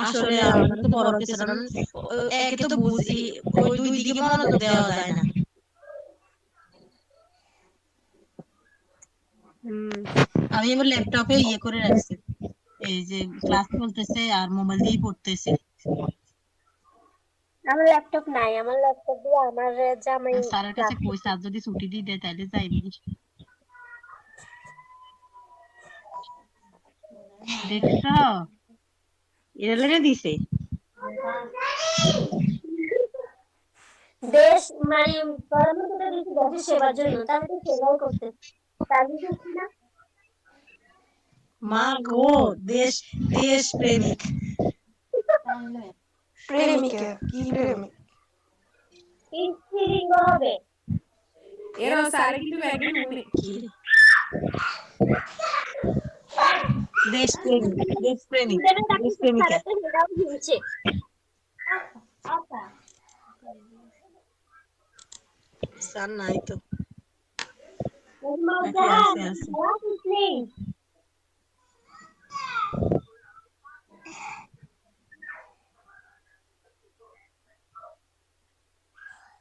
আসলে আমরা তো বড় কিছু না একে তো বুঝি ওই দুই দিকে মনোযোগ দেওয়া যায় না আমি আমার ল্যাপটপে ইয়ে করে রাখছি এই যে ক্লাস চলতেছে আর মোবাইল দিয়ে পড়তেছে আমার ল্যাপটপ নাই আমার ল্যাপটপ দিয়ে আমার জামাই স্যারের কাছে কই স্যার যদি ছুটি দিয়ে দেয় তাহলে যাইনি দেখছো এরা লেগে দিছে দেশ মানে প্রধানমন্ত্রী দিয়েছে দেশের সেবার জন্য তাহলে তো সেবাই করতে তাহলে কি না মা গো দেশ দেশ প্রেমিক প্রেমিকা কি প্রেমিক স্ত্রীলিঙ্গ হবে এরা সারে কিন্তু ব্যাগে নুনে দেশ প্রেমিক দেশ প্রেমিক দেশ প্রেমিকা সেটাও হচ্ছে স্যার নাই তো মজা নেই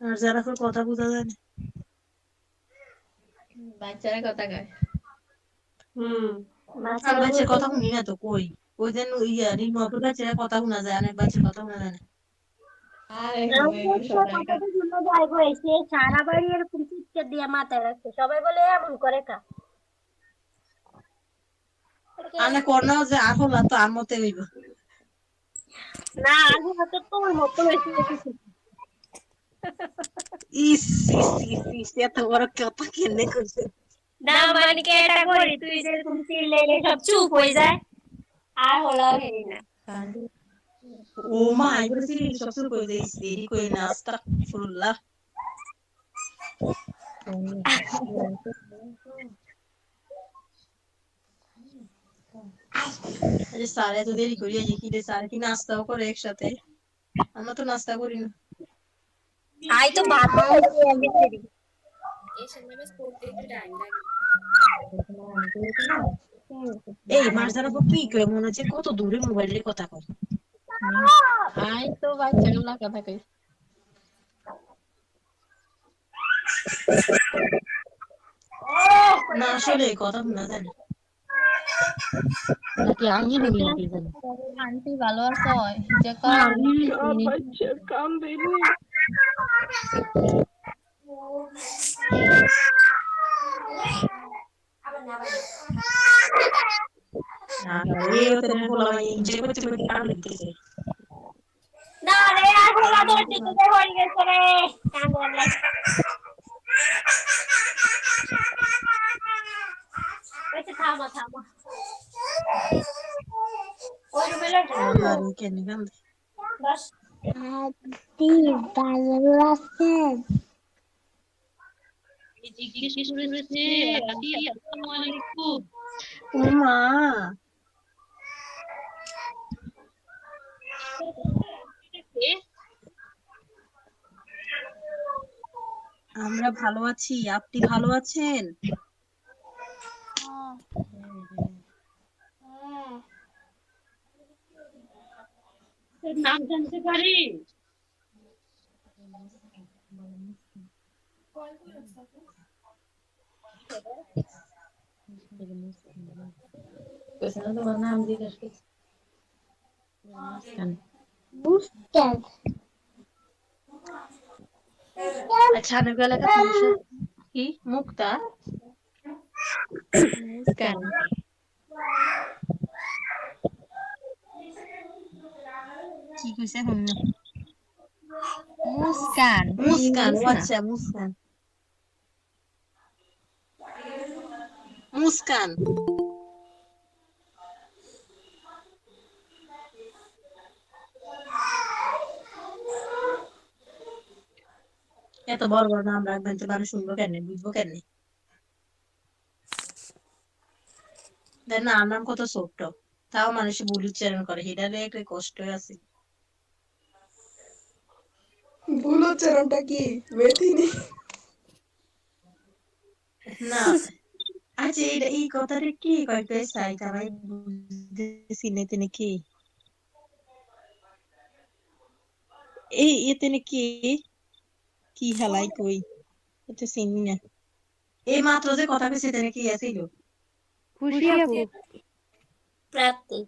আর যারা কথা বোঝা যায় না বাচ্চারা কথা কয় আর বাচ্চার কথা শুনি না তো কই ওই দিন ইয়া রিমোটের বাচ্চারা কথা শোনা যায় না বাচ্চার কথা শোনা যায় না আরে যাইব এসে সারা বাড়ি এরকম চিৎকার দিয়ে মাথায় রাখছে, সবাই বলে এমন করে কা। আনে করনাও যে আহলা তো আর মতে হইব। না আগে হয়তো তোর মতো বেশি বেশি ইস ইস ইস ইস এত বড় কথা কেনে কইছে। না মানে ক্যাটাগরি তুই যেরকম চিল্লাইলে সব চুপ হয়ে যায় আর হলো হেরি না। ও মা এগুলো সিরি সব শুরু করে দিয়েছি দেরি কই না আস্তাগফিরুল্লাহ। আরে সারে তো দেরি করি আজ কি রে সারে কি নাস্তাও করে একসাথে, আমরা তো নাস্তা করি না। আই তো ভাত খাইছি আমি দেরি। এই মারজারা কি কয় মনে হচ্ছে কত দূরে মোবাইলে কথা কয়। আই তো বাচ্চাগুলা কথা কই। না আসলে কথা না জানি নাকি আঙ্গি নিবি নাকি জানি। আন্টি ভালো আছো? যে না এই তো বলা মানে যে করতে করতে কাম লিখতেছে। না রে আর হলো তোর দিকে হয়ে গেছে রে কাম বলে। ওইটা থামা থামা। ওই রুমেলা আরে কেন গাম বাস আদি ভালো আছেন? জিজ্ঞেস করেছে আন্টি আসসালামু আলাইকুম। ও মা আমরা ভালো আছি, আপনি ভালো আছেন? তোর নাম জানতে পারি? তোমার নাম জিজ্ঞেস করছি। মুস্কান আচ্ছা আমি গেলে কথা কি মুক্তা মুস্কান কি কইছে হুন মুস্কান মুস্কান আচ্ছা মুস্কান মুস্কান এত বড় বড় নাম রাখবেন তো মানুষ শুনবো কেন বুঝবো কেন দেখ না নাম কত ছোট্ট তাও মানুষ ভুল উচ্চারণ করে এটারে একটা কষ্ট আছে ভুল উচ্চারণটা কি মেথিনি? না আচ্ছা এই কথাটা কি কয়েকটা চাই তারাই বুঝতেছি না তিনি কি এই এতে কি কি হালাই কই এটা চিনি না এই মাত্র যে কথা কইছে তেনে কি আছিল খুশি আপু প্রাপ্তি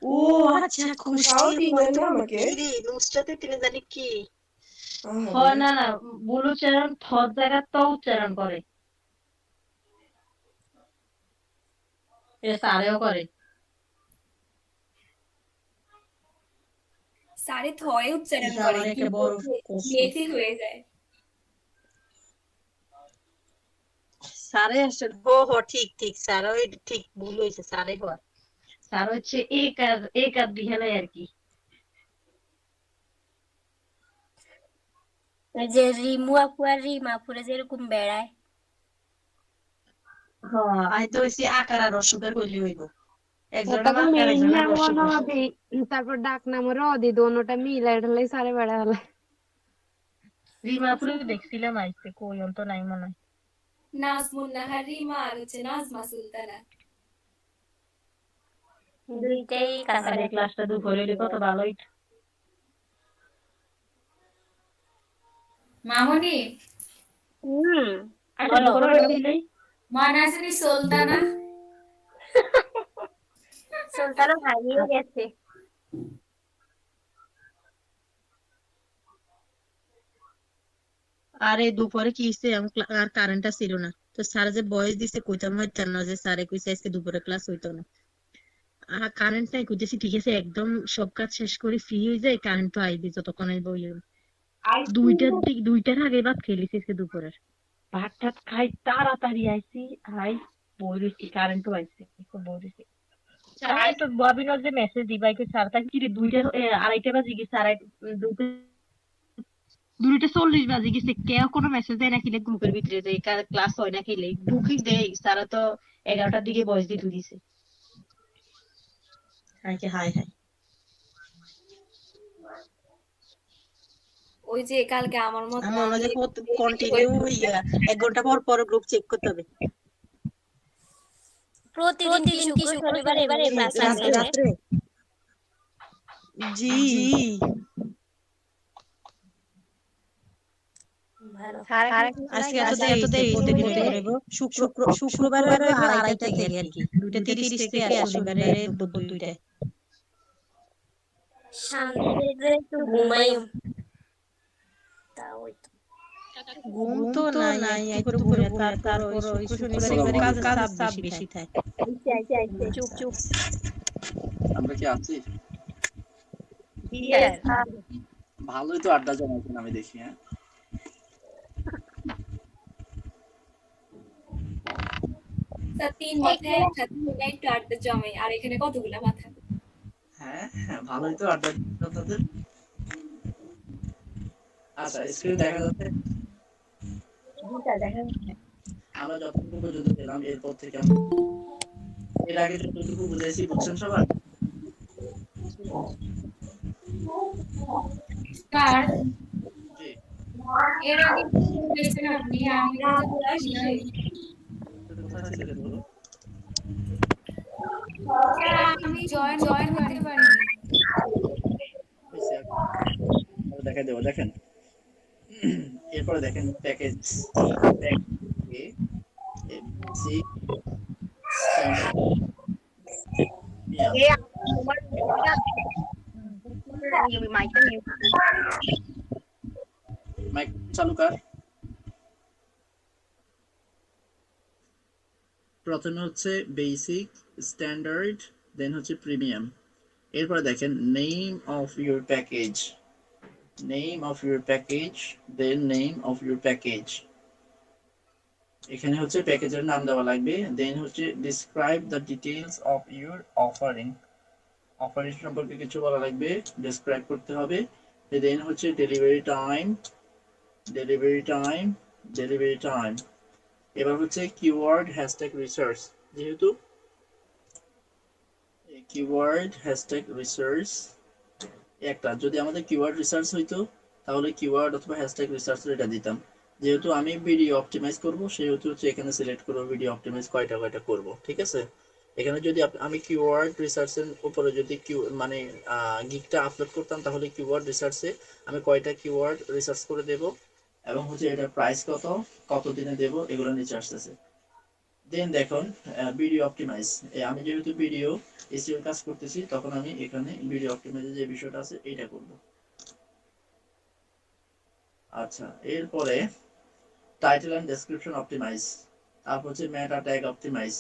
ও আচ্ছা খুশি তাও কি জানি আমাকে রে নুসরাতে তিনি জানি কি আহারে। হয় না না ভুল উচ্চারণ থর জায়গা তো উচ্চারণ করে এটা সারেও করে সারে থয়ে উচ্চারণ এটা করে আমার একটা বড় কষ্ট মেথি হয়ে যায়। সারে আসলে হো ঠিক ঠিক সারে ঠিক ভুল হয়েছে সারে হওয়ার সার হচ্ছে এক আর বিহালে আর কি ওই যে রিমু আপু আর রিমা আপুরে যেরকম বেড়ায় হ্যাঁ আই তো হইছে আকার আর রসুকের কইলি হইব একজনের ওটাকে আকার মেইন একজনের নাম রসুক অনদি তারপর ডাক নাম রদি দোনোটা মিলাই ঢালাই সারে বেড়া হলে রিমা পুরো দেখছিলাম আইছে কই অন্ত নাই মনে হয় নাজমুন নাহার রিমা আর হচ্ছে নাজমা সুলতানা। দুইটাই কাছে আরে ক্লাসটা দুপুরে হইলে কত ভালো হইতো মামনি আচ্ছা দুপুরে হইলেই মানাসিনী সুলতানা সুলতানা হারিয়ে গেছে। আরে দুপুরে কি হইছে আর কারেন্টটা ছিল না, তো স্যার যে ভয়েস দিছে কইতাম হইতাম না যে স্যারে কইছে আজকে দুপুরে ক্লাস হইতো না। কারেন্ট নাই কইতেছি ঠিক আছে, একদম সব কাজ শেষ করে ফ্রি হয়ে যায়, কারেন্ট তো আইবে, যতক্ষণ আইবে ওই দুইটার আগে ভাত খেয়ে লিছি আজকে দুপুরের। ভাত টাত খাই তাড়াতাড়ি আইছি, আই বই রইছি, কারেন্টও আইছে, খুব বই রইছি। স্যার তো ভাবিল যে মেসেজ দিবাই, কই স্যার তা কি রে 2টা 2:30 বাজে গেছে, 2:40 বাজে গেছে, কেউ কোনো মেসেজ দেয় না কিলে গ্রুপের ভিতরে যে ক্লাস হয় না খেলে ঢুকি দেয়, স্যারা তো 11টার দিকে ভয়েস দিতে দিছে। High high high. ওই যে কালকে আমার মত আমার মনে হয় কন্টিনিউ 1 ঘন্টা পর পর গ্রুপ চেক করতে হবে। প্রতিদিন কি শুক্র শনিবার এবারে ক্লাস আছে? রাত্রে জি আজকে এত দেরি প্রতিদিন হইব, শুক্রবারে 2:30 থেকে আর কি, 2:30 থেকে আর শনিবারে দুপুর 2টায়। শান্তিতে একটু ঘুমাই। তাও ঘুম তো নাই, একটু ঘুরে তারপর ওই শুক্র শনিবারে কাজের চাপ বেশি থাকে। চুপ চুপ। আমরা কি আছি? ভালোই তো আড্ডা জমাইছেন আমি দেখি। হ্যাঁ, তা 3 মাথায় একসাথে মিলে একটু আড্ডা জমে, আর এখানে কতগুলা মাথা? হ্যাঁ, ভালোই তো আড্ডা আপনাদের। আচ্ছা, স্ক্রিন দেখা যাচ্ছে? আমরা যতটুকু পর্যন্ত পেলাম, এরপর থেকে এর আগে যতটুকু বুঝেছি বুঝছেন সবাই? স্যার, জি, এর আগে কি বলেছেন আপনি? আমি তো বুঝি নাই। কোথায় ছিলেন বলো? স্যার, আমি জয়েন করতে পারিনি। দেখাই দেবো, দেখেন। এরপরে দেখেন প্যাকেজ মাইক চালু কর। প্রথমে হচ্ছে বেসিক, স্ট্যান্ডার্ড, দেন হচ্ছে প্রিমিয়াম। এরপরে দেখেন name of your package, name of your package, then name of your package. এখানে হচ্ছে প্যাকেজের নাম দেওয়া লাগবে। দেন হচ্ছে describe the details of your offering, offering সম্পর্কে কিছু বলা লাগবে, ডিসক্রাইব করতে হবে। দেন হচ্ছে delivery time, delivery time, delivery time. এবার হচ্ছে কিওয়ার্ড হ্যাশট্যাগ রিসার্চ, যেহেতু কিওয়ার্ড হ্যাশট্যাগ রিসার্চ একটা, যদি আমাদের কিওয়ার্ড রিসার্চ হইতো তাহলে কিওয়ার্ড অথবা হ্যাশট্যাগ রিসার্চ এটা দিতাম। যেহেতু আমি ভিডিও অপটিমাইজ করব, সেহেতু হচ্ছে এখানে সিলেক্ট করব ভিডিও অপটিমাইজ কয়টা করব। ঠিক আছে, এখানে যদি আমি কিওয়ার্ড রিসার্চের উপরে যদি মানে গিগটা আপলোড করতাম, তাহলে কিওয়ার্ড রিসার্চে আমি কয়টা কিওয়ার্ড রিসার্চ করে দেব এবং হচ্ছে এটা প্রাইস কত দিনে দেব, এগুলো নিচে আসতেছে। দেন দেখুন ভিডিও অপটিমাইজ, আমি যেহেতু ভিডিও এসইও কাজ করতেছি, তখন আমি এখানে ভিডিও অপটিমাইজের যে বিষয়টা আছে এটা করব। আচ্ছা, এরপরে টাইটেল এন্ড ডেসক্রিপশন অপটিমাইজ, তারপর হচ্ছে মেটা ট্যাগ অপটিমাইজ,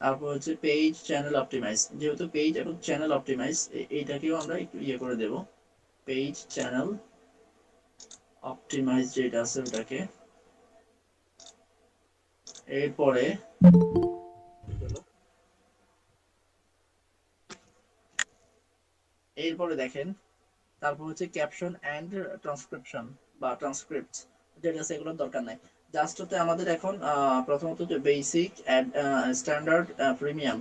তারপর হচ্ছে পেজ চ্যানেল অপটিমাইজ। যেহেতু পেজ এবং চ্যানেল অপটিমাইজ, এইটাকেও আমরা একটু করে দেব, পেজ চ্যানেল অপটিমাইজ যেটা আছে ওটাকে। এরপরে দেখেন, তারপর হচ্ছে ক্যাপশন এন্ড ট্রান্সক্রিপশন বা ট্রান্সক্রিপ্ট, যেটা আছে এগুলোর দরকার নাই। জাস্ট হচ্ছে আমাদের এখন প্রথমত যে বেসিক, স্ট্যান্ডার্ড, প্রিমিয়াম,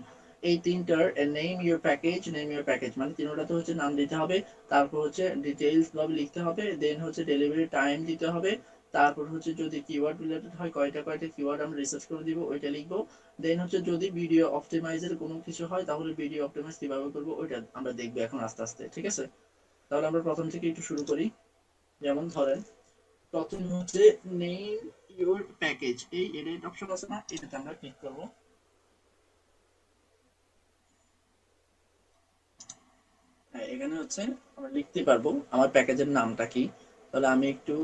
এই তিনটার name your package, name your package মানে তিনটাতে হচ্ছে নাম দিতে হবে, তারপর হচ্ছে ডিটেইলস ভাবে লিখতে হবে, দেন হচ্ছে ডেলিভারি টাইম দিতে হবে, তারপর হচ্ছে যদি কিওয়ার্ড রিলেটেড হয় কয়টা কিওয়ার্ড আমরা রিসার্চ করে দিব ওইটা লিখবো। দেন হচ্ছে যদি ভিডিও অপটিমাইজের কোনো কিছু হয় তাহলে ভিডিও অপটিমাইজ কিভাবে করবো ওইটা আমরা দেখবো এখন আস্তে আস্তে। ঠিক আছে, তাহলে আমরা প্রথম থেকে একটু শুরু করি। যেমন ধরেন প্রথম হচ্ছে নেম ইউর প্যাকেজ, এই এডিট অপশন আছে না, এটাতে আমরা ক্লিক করব। এখানে হচ্ছে আমরা লিখতে পারবো আমার প্যাকেজের নামটা কি, তাহলে আমি একটু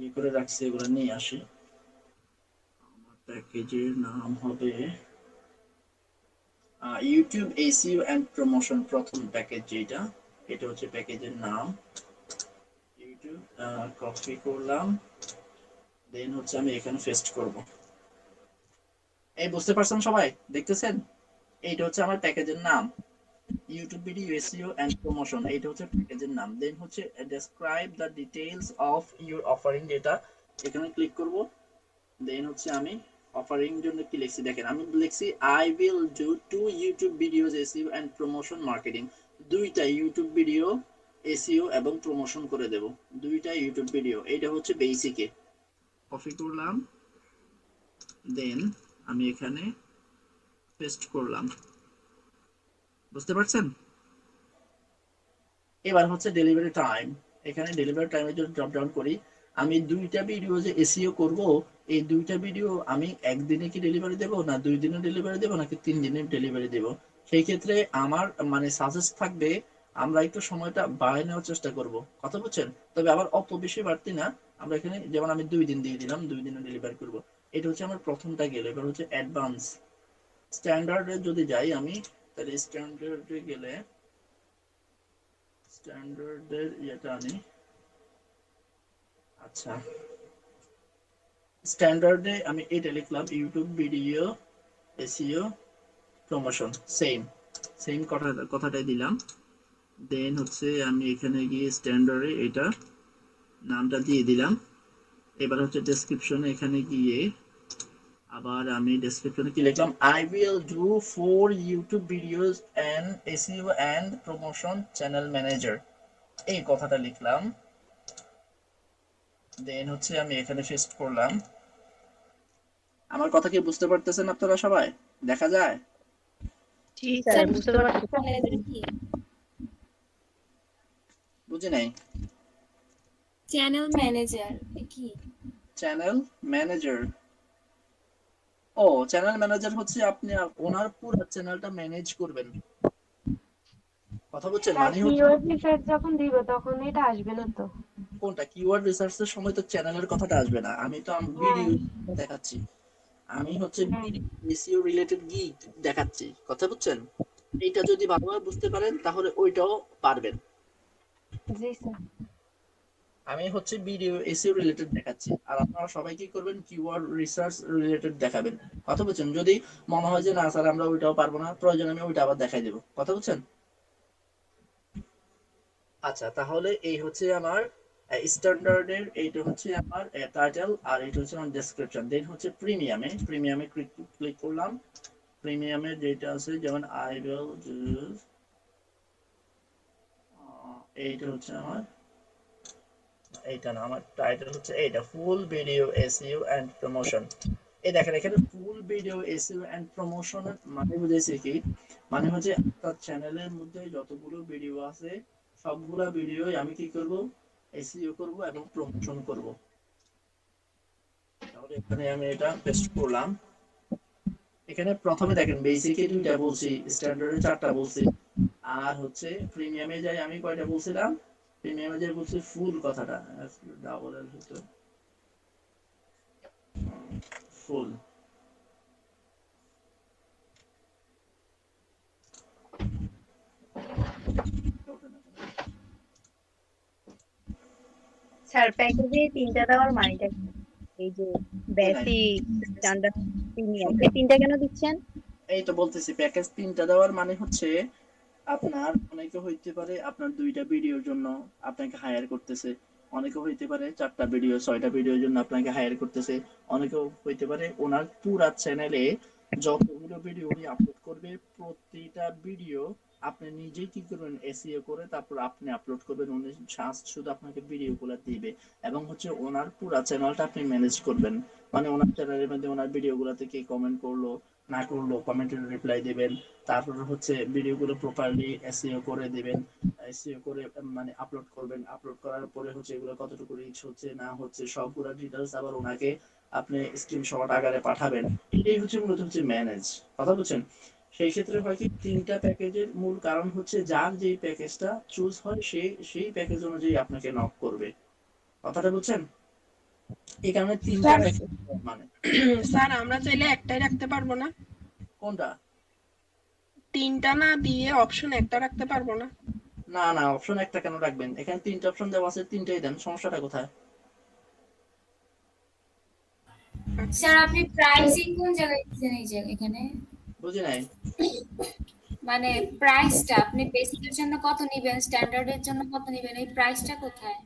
ইয়ে করে রাখছি, এগুলো নিয়ে আসি। আমার প্যাকেজের নাম হবে ইউটিউব এসইও এন্ড প্রমোশন, প্রথম প্যাকেজ যেটা, এটা হচ্ছে প্যাকেজের নাম। ইউটিউব কপি করলাম, দেন হচ্ছে আমি এখানে পেস্ট করব। এই বুঝতে পারছেন সবাই, দেখতেছেন? এইটা হচ্ছে আমার প্যাকেজের নাম, YouTube video SEO and promotion, এইটা হচ্ছে প্যাকেজের নাম। দেন হচ্ছে describe the details of your offering, যেটা এখানে ক্লিক করব। দেন হচ্ছে আমি অফারিং জন্য কি লিখছি দেখেন, আমি লিখছি I will do 2 YouTube videos SEO and promotion marketing, দুইটা ইউটিউব ভিডিও এসইও এবং প্রমোশন করে দেব, দুইটা ইউটিউব ভিডিও। এটা হচ্ছে বেসিকে, কপি করলাম, দেন আমি এখানে পেস্ট করলাম। বুঝতে পারছেন? এবার হচ্ছে ডেলিভারি টাইম, এখানে ডেলিভারি টাইমের জন্য ড্রপ ডাউন করি। আমি দুইটা ভিডিও যে এসইও করব, এই দুইটা ভিডিও আমি একদিনে কি ডেলিভারি দেব, না 2 দিনে ডেলিভারি দেব, নাকি 3 দিনে ডেলিভারি দেব? সেই ক্ষেত্রে আমার মানে সাজেস্ট থাকবে আমরা একটু সময়টা বাড়িয়ে নেওয়ার চেষ্টা করব, কথা বুঝছেন? তবে আবার অত বেশি বাড়তি না। আমরা এখানে যেমন আমি 2 দিন দিয়ে দিলাম, 2 দিনে ডেলিভারি করব। এটা হচ্ছে আমার প্রথমটা গেল। এবার হচ্ছে অ্যাডভান্স। স্ট্যান্ডার্ডে যদি যাই আমি, তাহলে স্ট্যান্ডার্ডে গেলে স্ট্যান্ডার্ডের ইয়েটা আনি। আচ্ছা, স্ট্যান্ডার্ডে আমি এটা লিখলাম YouTube video SEO promotion, same কথাটাই দিলাম। দেন হচ্ছে আমি এখানে গিয়ে স্ট্যান্ডার্ডে এটা নামটা দিয়ে দিলাম। এবার হচ্ছে ডেসক্রিপশনে এখানে গিয়ে আবার আমি ডেসক্রিপশনে কি লিখলাম, I will do 4 YouTube videos and SEO and promotion channel manager, এই কথাটা লিখলাম। দেন হচ্ছে আমি এখানে পেস্ট করলাম। আমার কথা কি বুঝতে পারতেছেন আপনারা সবাই? দেখা যায়? জি স্যার, বুঝতে পারছি। বুঝি নাই। চ্যানেল ম্যানেজার কি? চ্যানেল ম্যানেজার, ও চ্যানেল ম্যানেজার হচ্ছে আপনি ওনার পুরো চ্যানেলটা ম্যানেজ করবেন, কথা বুঝছেন? মানে কিওয়ার্ড রিসার্চ যখন দিব তখন এটা আসবে না তো? কোনটা? কিওয়ার্ড রিসার্চের সময় তো চ্যানেলের কথাটা আসবে না, আমি তো ভিডিও দেখাচ্ছি, আমি হচ্ছে এসইও রিলেটেড গিগ দেখাচ্ছি, কথা বুঝছেন? এইটা যদি ভালোভাবে বুঝতে পারেন তাহলে ওইটাও পারবেন। জি স্যার। আমি হচ্ছে ভিডিও এসইও রিলেটেড দেখাচ্ছি, আর আপনারা সবাই কি করবেন, কিওয়ার্ড রিসার্চ রিলেটেড দেখাবেন, কথা বুঝছেন? যদি মনে হয় যে না স্যার আমরা ওইটাও পারবো না, প্রয়োজন আমি ওইটা আবার দেখাই দেব, কথা বুঝছেন? আচ্ছা, তাহলে এই হচ্ছে আমার স্ট্যান্ডার্ডের, এইটা হচ্ছে আমার টাইটেল, আর এটা হচ্ছে আমার ডেসক্রিপশন। দেন হচ্ছে প্রিমিয়ামে ক্লিক করলাম। প্রিমিয়ামের যেটা আছে, যেমন আই উইল চুজ, এইটা হচ্ছে আমার, এইটা না, আমার টাইটেল হচ্ছে এইটা, full video SEO and promotion. এই দেখেন এখানে full video SEO and promotion মানে বুঝেছি কি, মানে হচ্ছে আপনার চ্যানেলের মধ্যে যতগুলো ভিডিও আছে সবগুলা ভিডিও আমি কি করব, এসইও করব এবং প্রমোশন করব। তাহলে এখানে আমি এটা পেস্ট করলাম। এখানে প্রথমে দেখেন বেসিকে 2টা বলছি, স্ট্যান্ডার্ডে 4টা বলছি, আর হচ্ছে প্রিমিয়ামে যাই আমি কয়টা বলছিলাম, প্রিমিয়ামে যাই বলছি ফুল কথাটা, ডাবল এল হতো ফুল। স্যার প্যাকেজে 3টা দেওয়ার মানেটা কি? এই যে বেসিক, স্ট্যান্ডার্ড, প্রিমিয়াম, এই 3টা কেন দিচ্ছেন? এই তো বলতেছি, প্যাকেজ 3টা দেওয়ার মানে হচ্ছে আপনার অনেকে হইতে পারে আপনার 2টা ভিডিওর জন্য আপনাকে হায়ার করতেছে, অনেকে হইতে পারে 4টা ভিডিও 6টা ভিডিওর জন্য আপনাকে হায়ার করতেছে, অনেকে হইতে পারে ওনার পুরা চ্যানেলে যতগুলো ভিডিও উনি আপলোড করবে প্রতিটা ভিডিও আপনি নিজেই কি করবেন, এসইও করে তারপর আপনি আপলোড করবেন, উনি জাস্ট শুধু আপনাকে ভিডিওগুলো দিবে এবং হচ্ছে ওনার পুরা চ্যানেলটা আপনি ম্যানেজ করবেন। মানে ওনার চ্যানেলের মধ্যে ওনার ভিডিওগুলোতে কে কমেন্ট করলো না করলো কমেন্টের রিপ্লাই দিবেন, তারপর হচ্ছে ভিডিওগুলো প্রপারলি এসইও করে দিবেন, এসইও করে মানে আপলোড করবেন, আপলোড করার পরে হচ্ছে এগুলো কতটুকু রিচ হচ্ছে না হচ্ছে সবগুলো ডিটেইলস আবার ওনাকে আপনি স্ক্রিনশট আকারে পাঠাবেন। এটাই হচ্ছে মূলত হচ্ছে ম্যানেজ, কথা বলছেন? সেই ক্ষেত্রে হয় কি 3টা প্যাকেজের মূল কারণ হচ্ছে যার যেই প্যাকেজটা চুজ হয় সেই প্যাকেজ অনুযায়ী আপনাকে নক করবে, কথাটা বুঝছেন? এই কারণে তিনটা স্যার দেখেন মানে স্যার আমরা চাইলে একটাই রাখতে পারবো না? কোনটা? তিনটা না দিয়ে অপশন একটা রাখতে পারবো না? না না, অপশন একটা কেন রাখবেন? এখানে তিনটা অপশন দেওয়া আছে, তিনটাই দেন, সমস্যাটা কোথায়? স্যার আপনি প্রাইসিং কোন জায়গায় দিয়েছেন এই জায়গায় এখানে? বুঝি নাই। মানে প্রাইসটা আপনি বেসিকের জন্য কত নেবেন, স্ট্যান্ডার্ডের জন্য কত নেবেন, এই প্রাইসটা কোথায়?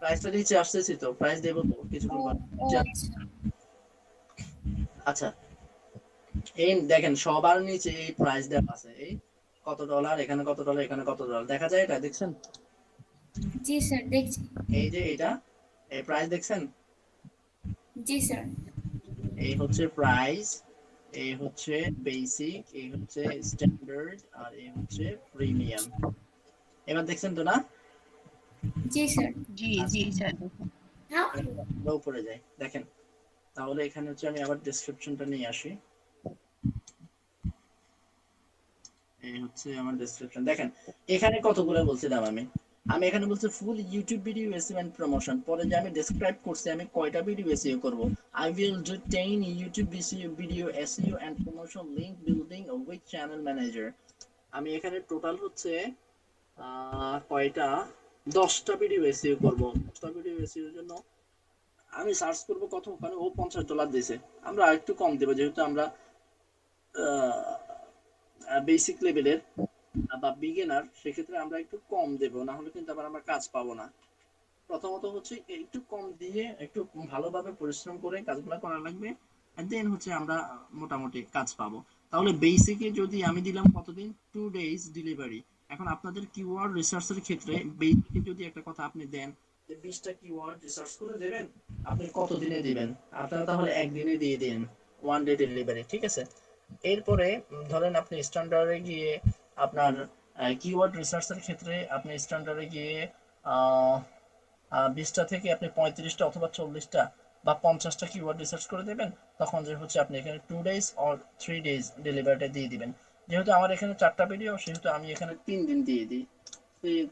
প্রাইসটা নিচে আসতেছি তো, প্রাইস দেবো তো কিছুক্ষণ ও পর। ও নিচে আচ্ছা। আচ্ছা, এই দেখেন সবার নিচে এই প্রাইস দেওয়া আছে, এই কত ডলার, এখানে কত ডলার, এখানে কত ডলার দেখা যায়, এটা দেখছেন? জি স্যার দেখছি। এই যে এটা, এই প্রাইস দেখছেন? জি স্যার। এই হচ্ছে প্রাইস, এই হচ্ছে বেসিক, এই হচ্ছে স্ট্যান্ডার্ড, আর এই হচ্ছে প্রিমিয়াম। এবার দেখছেন তো না? জি স্যার। জি জি স্যার। আমরা উপরে যাই, দেখেন তাহলে এখানে হচ্ছে আমি আবার ডেসক্রিপশনটা নিয়ে আসি। এই হচ্ছে আমার ডেসক্রিপশন, দেখেন এখানে কতগুলো বলছিলাম আমি আমি এখানে বলছি full YouTube video SEO and promotion, পরে যে আমি ডেসক্রাইব করছি আমি কয়টা ভিডিও এসইও করব। I will do 10 YouTube video SEO and promotion link building with channel manager. আমি এখানে টোটাল হচ্ছে কয়টা 10টা ভিডিও এসইও করব। 10টা ভিডিও এসইও এর জন্য আমি সার্চ করব কত, ওখানে ও $50 দিয়েছে, আমরা আরেকটু কম দেব যেহেতু আমরা বেসিক লেভেলের বা বিগিনার, সেক্ষেত্রে আমরা একটু কম দেব, না হলে কিন্তু আবার আমরা কাজ পাবো না। প্রথমত হচ্ছে একটু কম দিয়ে একটু ভালোভাবে পরিশ্রম করে কাজগুলো করা লাগবে, দেন হচ্ছে আমরা মোটামুটি কাজ পাবো। তাহলে বেসিকে যদি আমি দিলাম কতদিন, 2 days ডেলিভারি। এখন আপনাদের কিওয়ার্ড রিসার্চের ক্ষেত্রে বেসিকে যদি একটা কথা আপনি দেন যে 20টা কিওয়ার্ড রিসার্চ করে দেবেন, আপনি কত দিনে দিবেন? আপনারা তাহলে একদিনে দিয়ে দিন, 1 day ডেলিভারি, ঠিক আছে? এরপরে ধরেন আপনি স্ট্যান্ডার্ডে গিয়ে আপনার কিওয়ার্ড রিসার্চের ক্ষেত্রে আপনি স্ট্যান্ডার্ডে গিয়ে 20টা থেকে আপনি 35টা অথবা 40টা বা 50টা কিওয়ার্ড রিসার্চ করে দেবেন, তখন যে হচ্ছে আপনি এখানে 2 days or 3 days ডেলিভারিটা দিয়ে দিবেন। যেহেতু আমার এখানে 4টা ভিডিও, সেহেতু আমি এখানে 3 দিন দিয়ে দিই,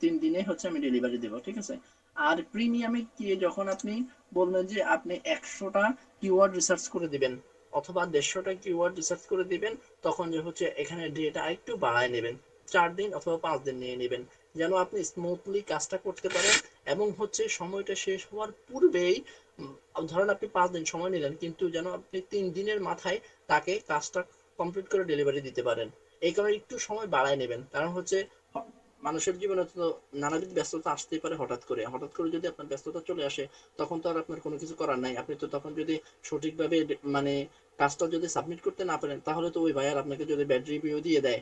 3 দিনে হচ্ছে আমি ডেলিভারি দেবো, ঠিক আছে? আর প্রিমিয়ামে গিয়ে যখন আপনি বলবেন যে আপনি 100টা কিওয়ার্ড রিসার্চ করে দিবেন অথবা 150টা কিওয়ার্ড রিসার্চ করে দিবেন, তখন যে হচ্ছে এখানে ডেটা একটু বাড়ায় নেবেন, 4 দিন অথবা 5 দিন নিয়ে নেবেন, যেন আপনি স্মুথলি কাজটা করতে পারেন এবং হচ্ছে সময়টা শেষ হওয়ার পূর্বেই ধরেন আপনি 5 দিন সময় নিলেন, কিন্তু যেন আপনি 3 দিনের মাথায় তাকে কাজটা কমপ্লিট করে ডেলিভারি দিতে পারেন। এই কারণে একটু সময় বাড়ায় নেবেন, কারণ হচ্ছে মানুষের জীবনে তো নানাবিধ ব্যস্ততা আসতেই পারে, হঠাৎ করে যদি আপনার ব্যস্ততা চলে আসে, তখন তো আর আপনার কোনো কিছু করার নাই। আপনি তো তখন যদি সঠিকভাবে মানে কাজটা যদি সাবমিট করতে না পারেন, তাহলে তো ওই ভাইয়ার আপনাকে যদি ব্যাড রিভিউ দিয়ে দেয়,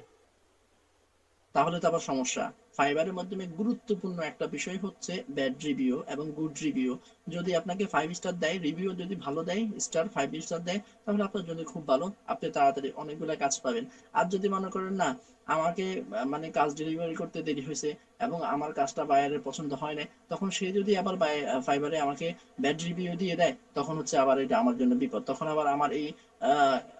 তাহলে তো আবার সমস্যা। ফাইবারের মাধ্যমে গুরুত্বপূর্ণ একটা বিষয় হচ্ছে ব্যাড রিভিউ এবং গুড রিভিউ। যদি আপনাকে 5 স্টার দেয়, রিভিউ যদি ভালো দেয়, স্টার 5 স্টার দেয়, তাহলে আপনার জন্য খুব ভালো, আপনি তাড়াতাড়ি অনেকগুলো কাজ পাবেন। আর যদি মনে করেন না আমাকে মানে কাজ ডেলিভারি করতে দেরি হয়েছে এবং আমার কাজটা বায়ারের পছন্দ হয় না, তখন সে যদি আবার ফাইবারে আমাকে ব্যাড রিভিউ দিয়ে দেয়, তখন হচ্ছে আবার এটা আমার জন্য বিপদ। তখন আবার আমার এই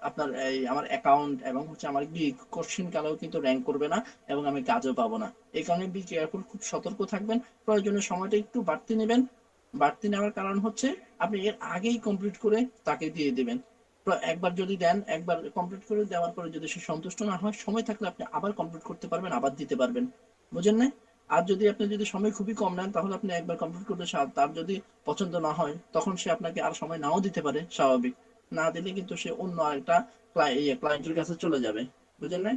আপনার এই আমার অ্যাকাউন্ট এবং হচ্ছে আমার গিগ কোশ্চিন কালেও কিন্তু র্যাঙ্ক করবে না এবং আমি কাজও পাবো না। এই কারণে বি কেয়ারফুল, খুব সতর্ক থাকবেন। প্রয়োজনীয় সময়টা একটু বাড়তি নেবেন। বাড়তি নেওয়ার কারণ হচ্ছে আপনি এর আগেই কমপ্লিট করে তাকে দিয়ে দেবেন। একবার যদি দেন, একবার কমপ্লিট করে দেওয়ার পরে যদি সে সন্তুষ্ট না হয়, সময় থাকলে আপনি আবার কমপ্লিট করতে পারবেন, আবার দিতে পারবেন, বুঝেন না? আর যদি আপনি যদি সময় খুবই কম নেন, তাহলে আপনি একবার কমপ্লিট করতে তার যদি পছন্দ না হয়, তখন সে আপনাকে আর সময় নাও দিতে পারে, স্বাভাবিক। না দিলে কিন্তু সে অন্য আরেকটা ক্লায়েন্টের কাছে চলে যাবে, বুঝেন না?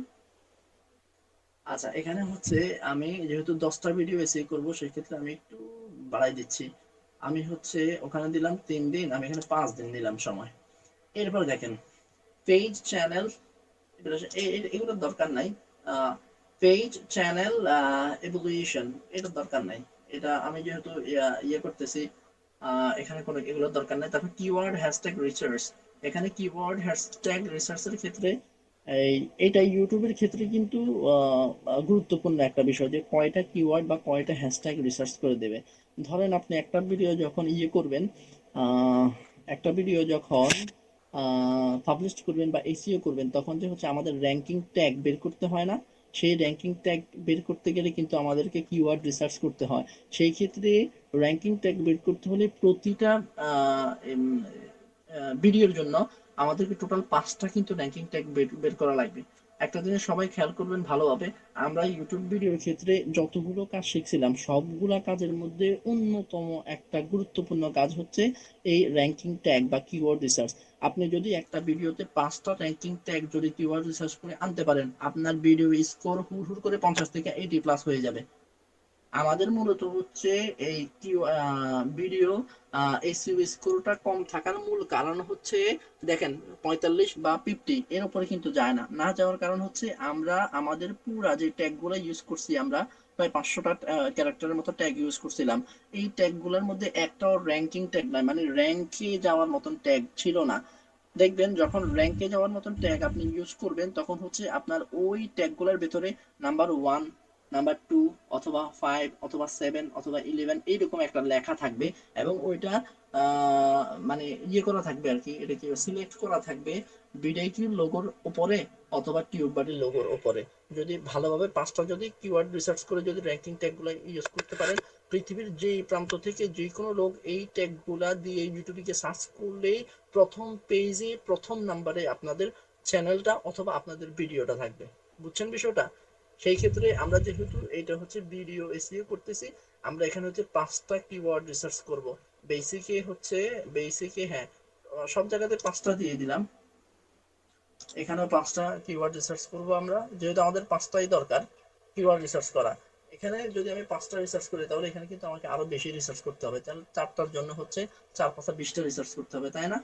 আচ্ছা, এখানে হচ্ছে আমি যেহেতু 10টা ভিডিও এসে করব, সেক্ষেত্রে আমি একটু বাড়াই দিচ্ছি। আমি হচ্ছে ওখানে দিলাম 3 দিন, আমি এখানে 5 দিন দিলাম সময়। এরপর দেখেন পেজ চ্যানেল, এগুলোর দরকার নাই। পেজ চ্যানেল এভলিউশন, এটা দরকার নাই, এটা আমি যেহেতু ইয়ে করতেছি, এখানে কোনো এগুলোর দরকার নাই। তারপর কিওয়ার্ড হ্যাশট্যাগ রিসার্চ, এখানে কিওয়ার্ড হ্যাশট্যাগ রিসার্চের ক্ষেত্রে এটা ইউটিউবের ক্ষেত্রে কিন্তু গুরুত্বপূর্ণ একটা বিষয় যে কয়টা কিওয়ার্ড বা কয়টা হ্যাশট্যাগ রিসার্চ করে দেবে। ধরেন আপনি একটা ভিডিও যখন ইয়ে করবেন, একটা ভিডিও যখন পাবলিশ করবেন বা এসইও করবেন, তখন যে হচ্ছে আমাদের র্যাঙ্কিং ট্যাগ বের করতে হয় না, সেই র্যাঙ্কিং ট্যাগ বের করতে গেলে কিন্তু আমাদেরকে কিওয়ার্ড রিসার্চ করতে হয়। সেই ক্ষেত্রে র্যাঙ্কিং ট্যাগ বের করতে হলে প্রতিটা ভিডিওর জন্য আমাদেরকে টোটাল 5টা কিন্তু র্যাঙ্কিং ট্যাগ বের করা লাগবে। একটা জিনিস সবাই খেয়াল করবেন ভালোভাবে, আমরা ইউটিউব ভিডিওর ক্ষেত্রে যতগুলো কাজ শিখছিলাম সবগুলা কাজের মধ্যে অন্যতম একটা গুরুত্বপূর্ণ কাজ হচ্ছে এই র্যাঙ্কিং ট্যাগ বা কিওয়ার্ড রিসার্চ। আপনি যদি একটা ভিডিওতে 5টা র্যাঙ্কিং ট্যাগ যদি কিওয়ার্ড রিসার্চ করে আনতে পারেন, আপনার ভিডিও স্কোর হুড় করে 50 থেকে 80+ হয়ে যাবে। আমাদের মূলত হচ্ছে এই ভিডিও এসইও স্কোরটা কম থাকার মূল কারণ হচ্ছে দেখেন 45 বা 50 এর উপরে কিন্তু যায় না। না যাওয়ার কারণ হচ্ছে আমরা আমাদের পুরা যে ট্যাগগুলো ইউজ করছি, আমরা প্রায় 500টা ক্যারেক্টারের মতো ট্যাগ ইউজ করছিলাম। এই ট্যাগগুলোর মধ্যে একটাও র্যাঙ্কিং ট্যাগ নাই, মানে র্যাঙ্কে যাওয়ার মতন ট্যাগ ছিল না। দেখবেন যখন র্যাঙ্কে যাওয়ার মতন ট্যাগ আপনি ইউজ করবেন তখন হচ্ছে আপনার ওই ট্যাগগুলোর ভেতরে নাম্বার 1, নাম্বার 2 অথবা 5 অথবা 7 অথবা 11 এইরকম একটা লেখা থাকবে এবং ওইটা মানে ইয়ে করা থাকবে আর কি, এটা কি সিলেক্ট করা থাকবে ভিডিওটির লোগোর উপরে অথবা টিউব বাড়ির লোগোর উপরে। যদি ভালোভাবে 5টা যদি কিওয়ার্ড রিসার্চ করে যদি র্যাঙ্কিং ট্যাগগুলো ইউজ করতে পারেন, পৃথিবীর যেই প্রান্ত থেকে যে কোনো লোক এই ট্যাগগুলা দিয়ে ইউটিউবে সার্চ করলেই প্রথম পেজে প্রথম নাম্বারে আপনাদের চ্যানেলটা অথবা আপনাদের ভিডিওটা থাকবে। বুঝছেন বিষয়টা? সেই ক্ষেত্রে আমরা যেহেতু এটা হচ্ছে ভিডিও এসইও করতেছি, আমরা এখানে হচ্ছে 5টা কিওয়ার্ড রিসার্চ করব। বেসিকে হ্যাঁ সব জায়গাতে 5টা দিয়ে দিলাম, এখানেও 5টা কিওয়ার্ড রিসার্চ করব আমরা, যেহেতু আমাদের 5টাই দরকার কিওয়ার্ড রিসার্চ করা। এখানে যদি আমি 5টা রিসার্চ করি তাহলে এখানে কিন্তু আমাকে আরো বেশি রিসার্চ করতে হবে, তাহলে 4টার জন্য হচ্ছে 4×5 20টা রিসার্চ করতে হবে, তাই না?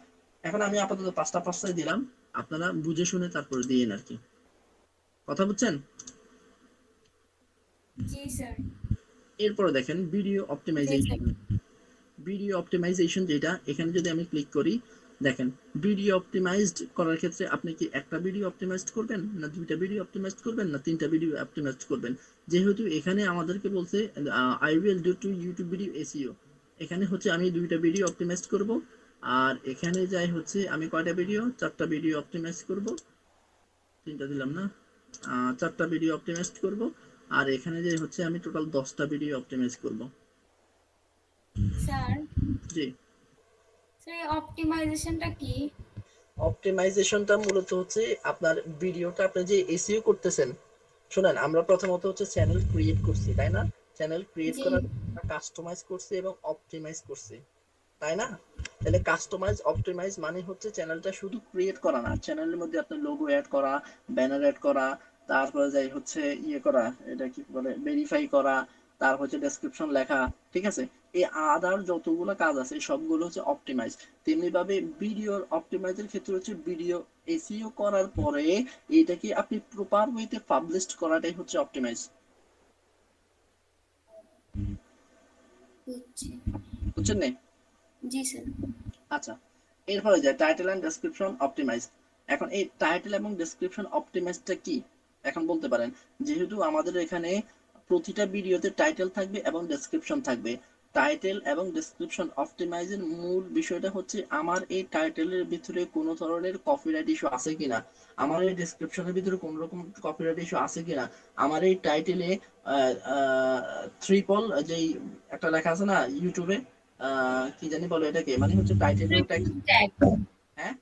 এখন আমি আপাতত 5টাই দিলাম, আপনারা বুঝে শুনে তারপরে দিয়েন আর কি। কথা বুঝছেন? জি স্যার। এরপরে দেখেন ভিডিও অপটিমাইজেশন যেটা, এখানে যদি আমি ক্লিক করি দেখেন ভিডিও অপটিমাইজড করার ক্ষেত্রে আপনি কি একটা ভিডিও অপটিমাইজড করবেন, না 2টা ভিডিও অপটিমাইজড করবেন, না 3টা ভিডিও অপটিমাইজড করবেন? যেহেতু এখানে আমাদেরকে বলছে I will do to YouTube video SEO, এখানে হচ্ছে আমি 2টা ভিডিও অপটিমাইজড করব। আর এখানে যাই হচ্ছে আমি কয়টা ভিডিও, 4টা ভিডিও অপটিমাইজ করব, 3টা দিলাম না, 4টা ভিডিও অপটিমাইজ করব। আর এখানে যে হচ্ছে আমি টোটাল 10টা ভিডিও অপটিমাইজ করব। স্যার জি স্যার অপটিমাইজেশনটা কি? অপটিমাইজেশনটা মূলত হচ্ছে আপনার ভিডিওটা আপনি যে এসইও করতেছেন, শুনেন আমরা প্রথমত হচ্ছে চ্যানেল ক্রিয়েট করছি, তাই না? চ্যানেল ক্রিয়েট করার কাস্টমাইজ করছি এবং অপটিমাইজ করছি, তাই না? তাহলে কাস্টমাইজ অপটিমাইজ মানে হচ্ছে চ্যানেলটা শুধু ক্রিয়েট করা না, চ্যানেলের মধ্যে আপনার লোগো অ্যাড করা, ব্যানার অ্যাড করা, তারপরে যাই হচ্ছে ইয়ে করা, এটা কি বলে ভেরিফাই করা, তারপর হচ্ছে ডেসক্রিপশন লেখা, ঠিক আছে? এই আদার যতগুলো কাজ আছে সবগুলো হচ্ছে অপটিমাইজ। তেমনি ভাবে ভিডিওর অপটিমাইজের ক্ষেত্রে হচ্ছে ভিডিও এসইও করার পরে এটাকে আপনি প্রপার ওয়েতে পাবলিশ করাটাই হচ্ছে অপটিমাইজ। বুঝছেন না? জি স্যার। আচ্ছা, এরপরে যায় টাইটেল এন্ড ডেসক্রিপশন অপটিমাইজ। এখন এই টাইটেল এবং ডেসক্রিপশন অপটিমাইজটা কি এখন বলতে পারেন, যেহেতু আমাদের এখানে প্রতিটা ভিডিওতে টাইটেল থাকবে এবং ডেসক্রিপশন থাকবে। টাইটেল এবং ডেসক্রিপশন অপটিমাইজের মূল বিষয়টা হচ্ছে আমার এই টাইটেলের ভিতরে কোনো ধরনের কপিরাইট ইস্যু আছে কিনা, আমার এই ডেসক্রিপশনের ভিতরে কোন রকম কপিরাইট ইস্যু আছে কিনা, আমার এই টাইটেলে ট্রিপল যেই একটা লেখা আছে না ইউটিউবে, কি জানি বলে এটাকে, মানে হচ্ছে টাইটেলেও ট্যাগ, হ্যাঁ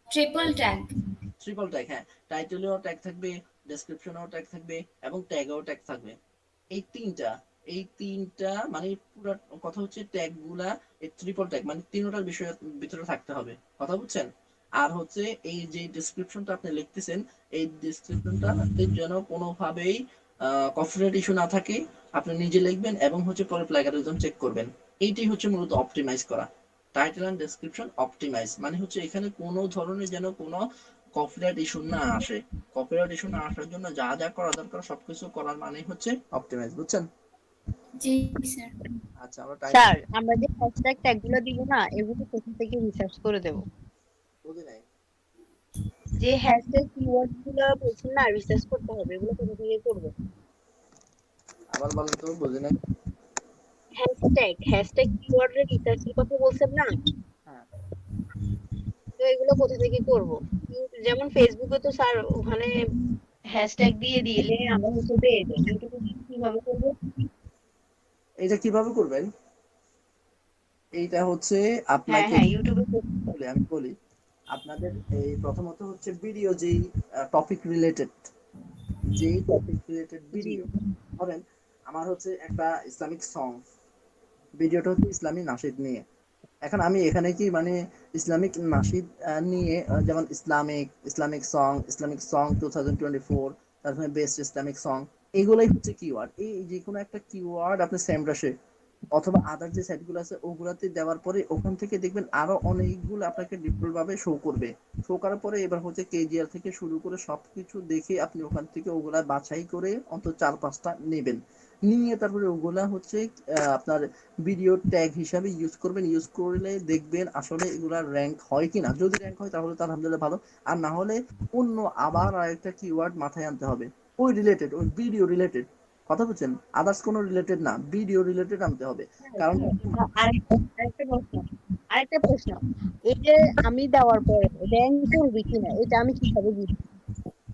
ট্রিপল ট্যাগ, হ্যাঁ টাইটেলেও ট্যাগ থাকবে, ডেসক্রিপশনেও ট্যাগ থাকবে এবং ট্যাগেও ট্যাগ থাকবে। এই তিনটা মানে পুরো কথা হচ্ছে ট্যাগ গুলা এই ট্রিপল ট্যাগ মানে তিনটার বিষয়ের ভিতরে থাকতে হবে, কথা বুঝছেন? আর হচ্ছে এই যে ডেসক্রিপশনটা আপনি লিখতেছেন এই ডেসক্রিপশনটা যেন কোনোভাবেই কপিরাইট ইস্যু না থাকে, আপনি নিজে লিখবেন এবং হচ্ছে পরে প্লাগারিজম চেক করবেন। এইটাই হচ্ছে মূলত অপটিমাইজ করা। টাইটেল এন্ড ডেসক্রিপশন অপটিমাইজ মানে হচ্ছে এখানে কোনো ধরনের যেন কোনো কপিরাইট ইস্যু না আসে। কপিরাইট ইস্যু না আসার জন্য যা যা করা দরকার সবকিছু করার মানেই হচ্ছে অপটিমাইজ। বুঝছেন? জি স্যার। আচ্ছা আমরা স্যার আমরা যে হ্যাশট্যাগ ট্যাগগুলো দিব না এগুলো কোথা থেকে রিসার্চ করে দেব? বুঝি নাই। যে হ্যাশট্যাগ কিওয়ার্ড গুলো বলছেন না রিসার্চ করতে হবে, এগুলো কোথা থেকে করব? আবার বলেন তো, বুঝি নাই। হ্যাশট্যাগ কিওয়ার্ড এর রিসার্চের কথা বলছেন না, হ্যাঁ তো এগুলো কোথা থেকে করব? যেমন ফেসবুকে তো স্যার ওখানে হ্যাশট্যাগ দিয়ে দিলে আমরা হচ্ছে পেয়ে যাই। ইউটিউবে কিভাবে করবো? এটা কিভাবে করবেন? এইটা হচ্ছে হ্যাঁ আপনাকে হ্যাঁ ইউটিউবে আমি বলি আপনাদের এই প্রথমত হচ্ছে ভিডিও যেই টপিক রিলেটেড জি ভিডিও ধরেন আমার হচ্ছে একটা ইসলামিক সং, ভিডিওটা হচ্ছে ইসলামী নাশিদ নিয়ে। এখন আমি এখানে কি মানে ইসলামিক নাশিদ নিয়ে যেমন ইসলামিক সং 2024, তারপরে বেস্ট ইসলামিক সং, এগুলাই হচ্ছে কিওয়ার্ড। এই যে কোনো একটা কিওয়ার্ড আপনি সেমরাশে অথবা আদার যে সাইটগুলো আছে ওগুলাতে দেওয়ার পরে ওখান থেকে দেখবেন আরো অনেকগুলো আপনাকে ডিফল্ট ভাবে শো করবে। শো করার পরে এবার হচ্ছে কেজিআর থেকে শুরু করে সবকিছু দেখে আপনি ওখান থেকে ওগুলা বাছাই করে অন্তত 4-5টা নেবেন। নিয়ে তারপরে ওগুলা হচ্ছে আপনার ভিডিও ট্যাগ হিসাবে ইউজ করবেন। ইউজ করলে দেখবেন আসলে এগুলা র্যাঙ্ক হয় কিনা। যদি র্যাঙ্ক হয় তাহলে তো আলহামদুলিল্লাহ ভালো, আর না হলে অন্য আবার আরেকটা কিওয়ার্ড মাথায় আনতে হবে ওই রিলেটেড, ওই ভিডিও রিলেটেড, কথা বলছেন, আদার্স কোনো রিলেটেড না, ভিডিও রিলেটেড আনতে হবে। কারণ আরেকটা প্রশ্ন, এই যে আমি দেওয়ার পরে র্যাঙ্ক করবে কিনা এটা আমি কিভাবে বুঝবো?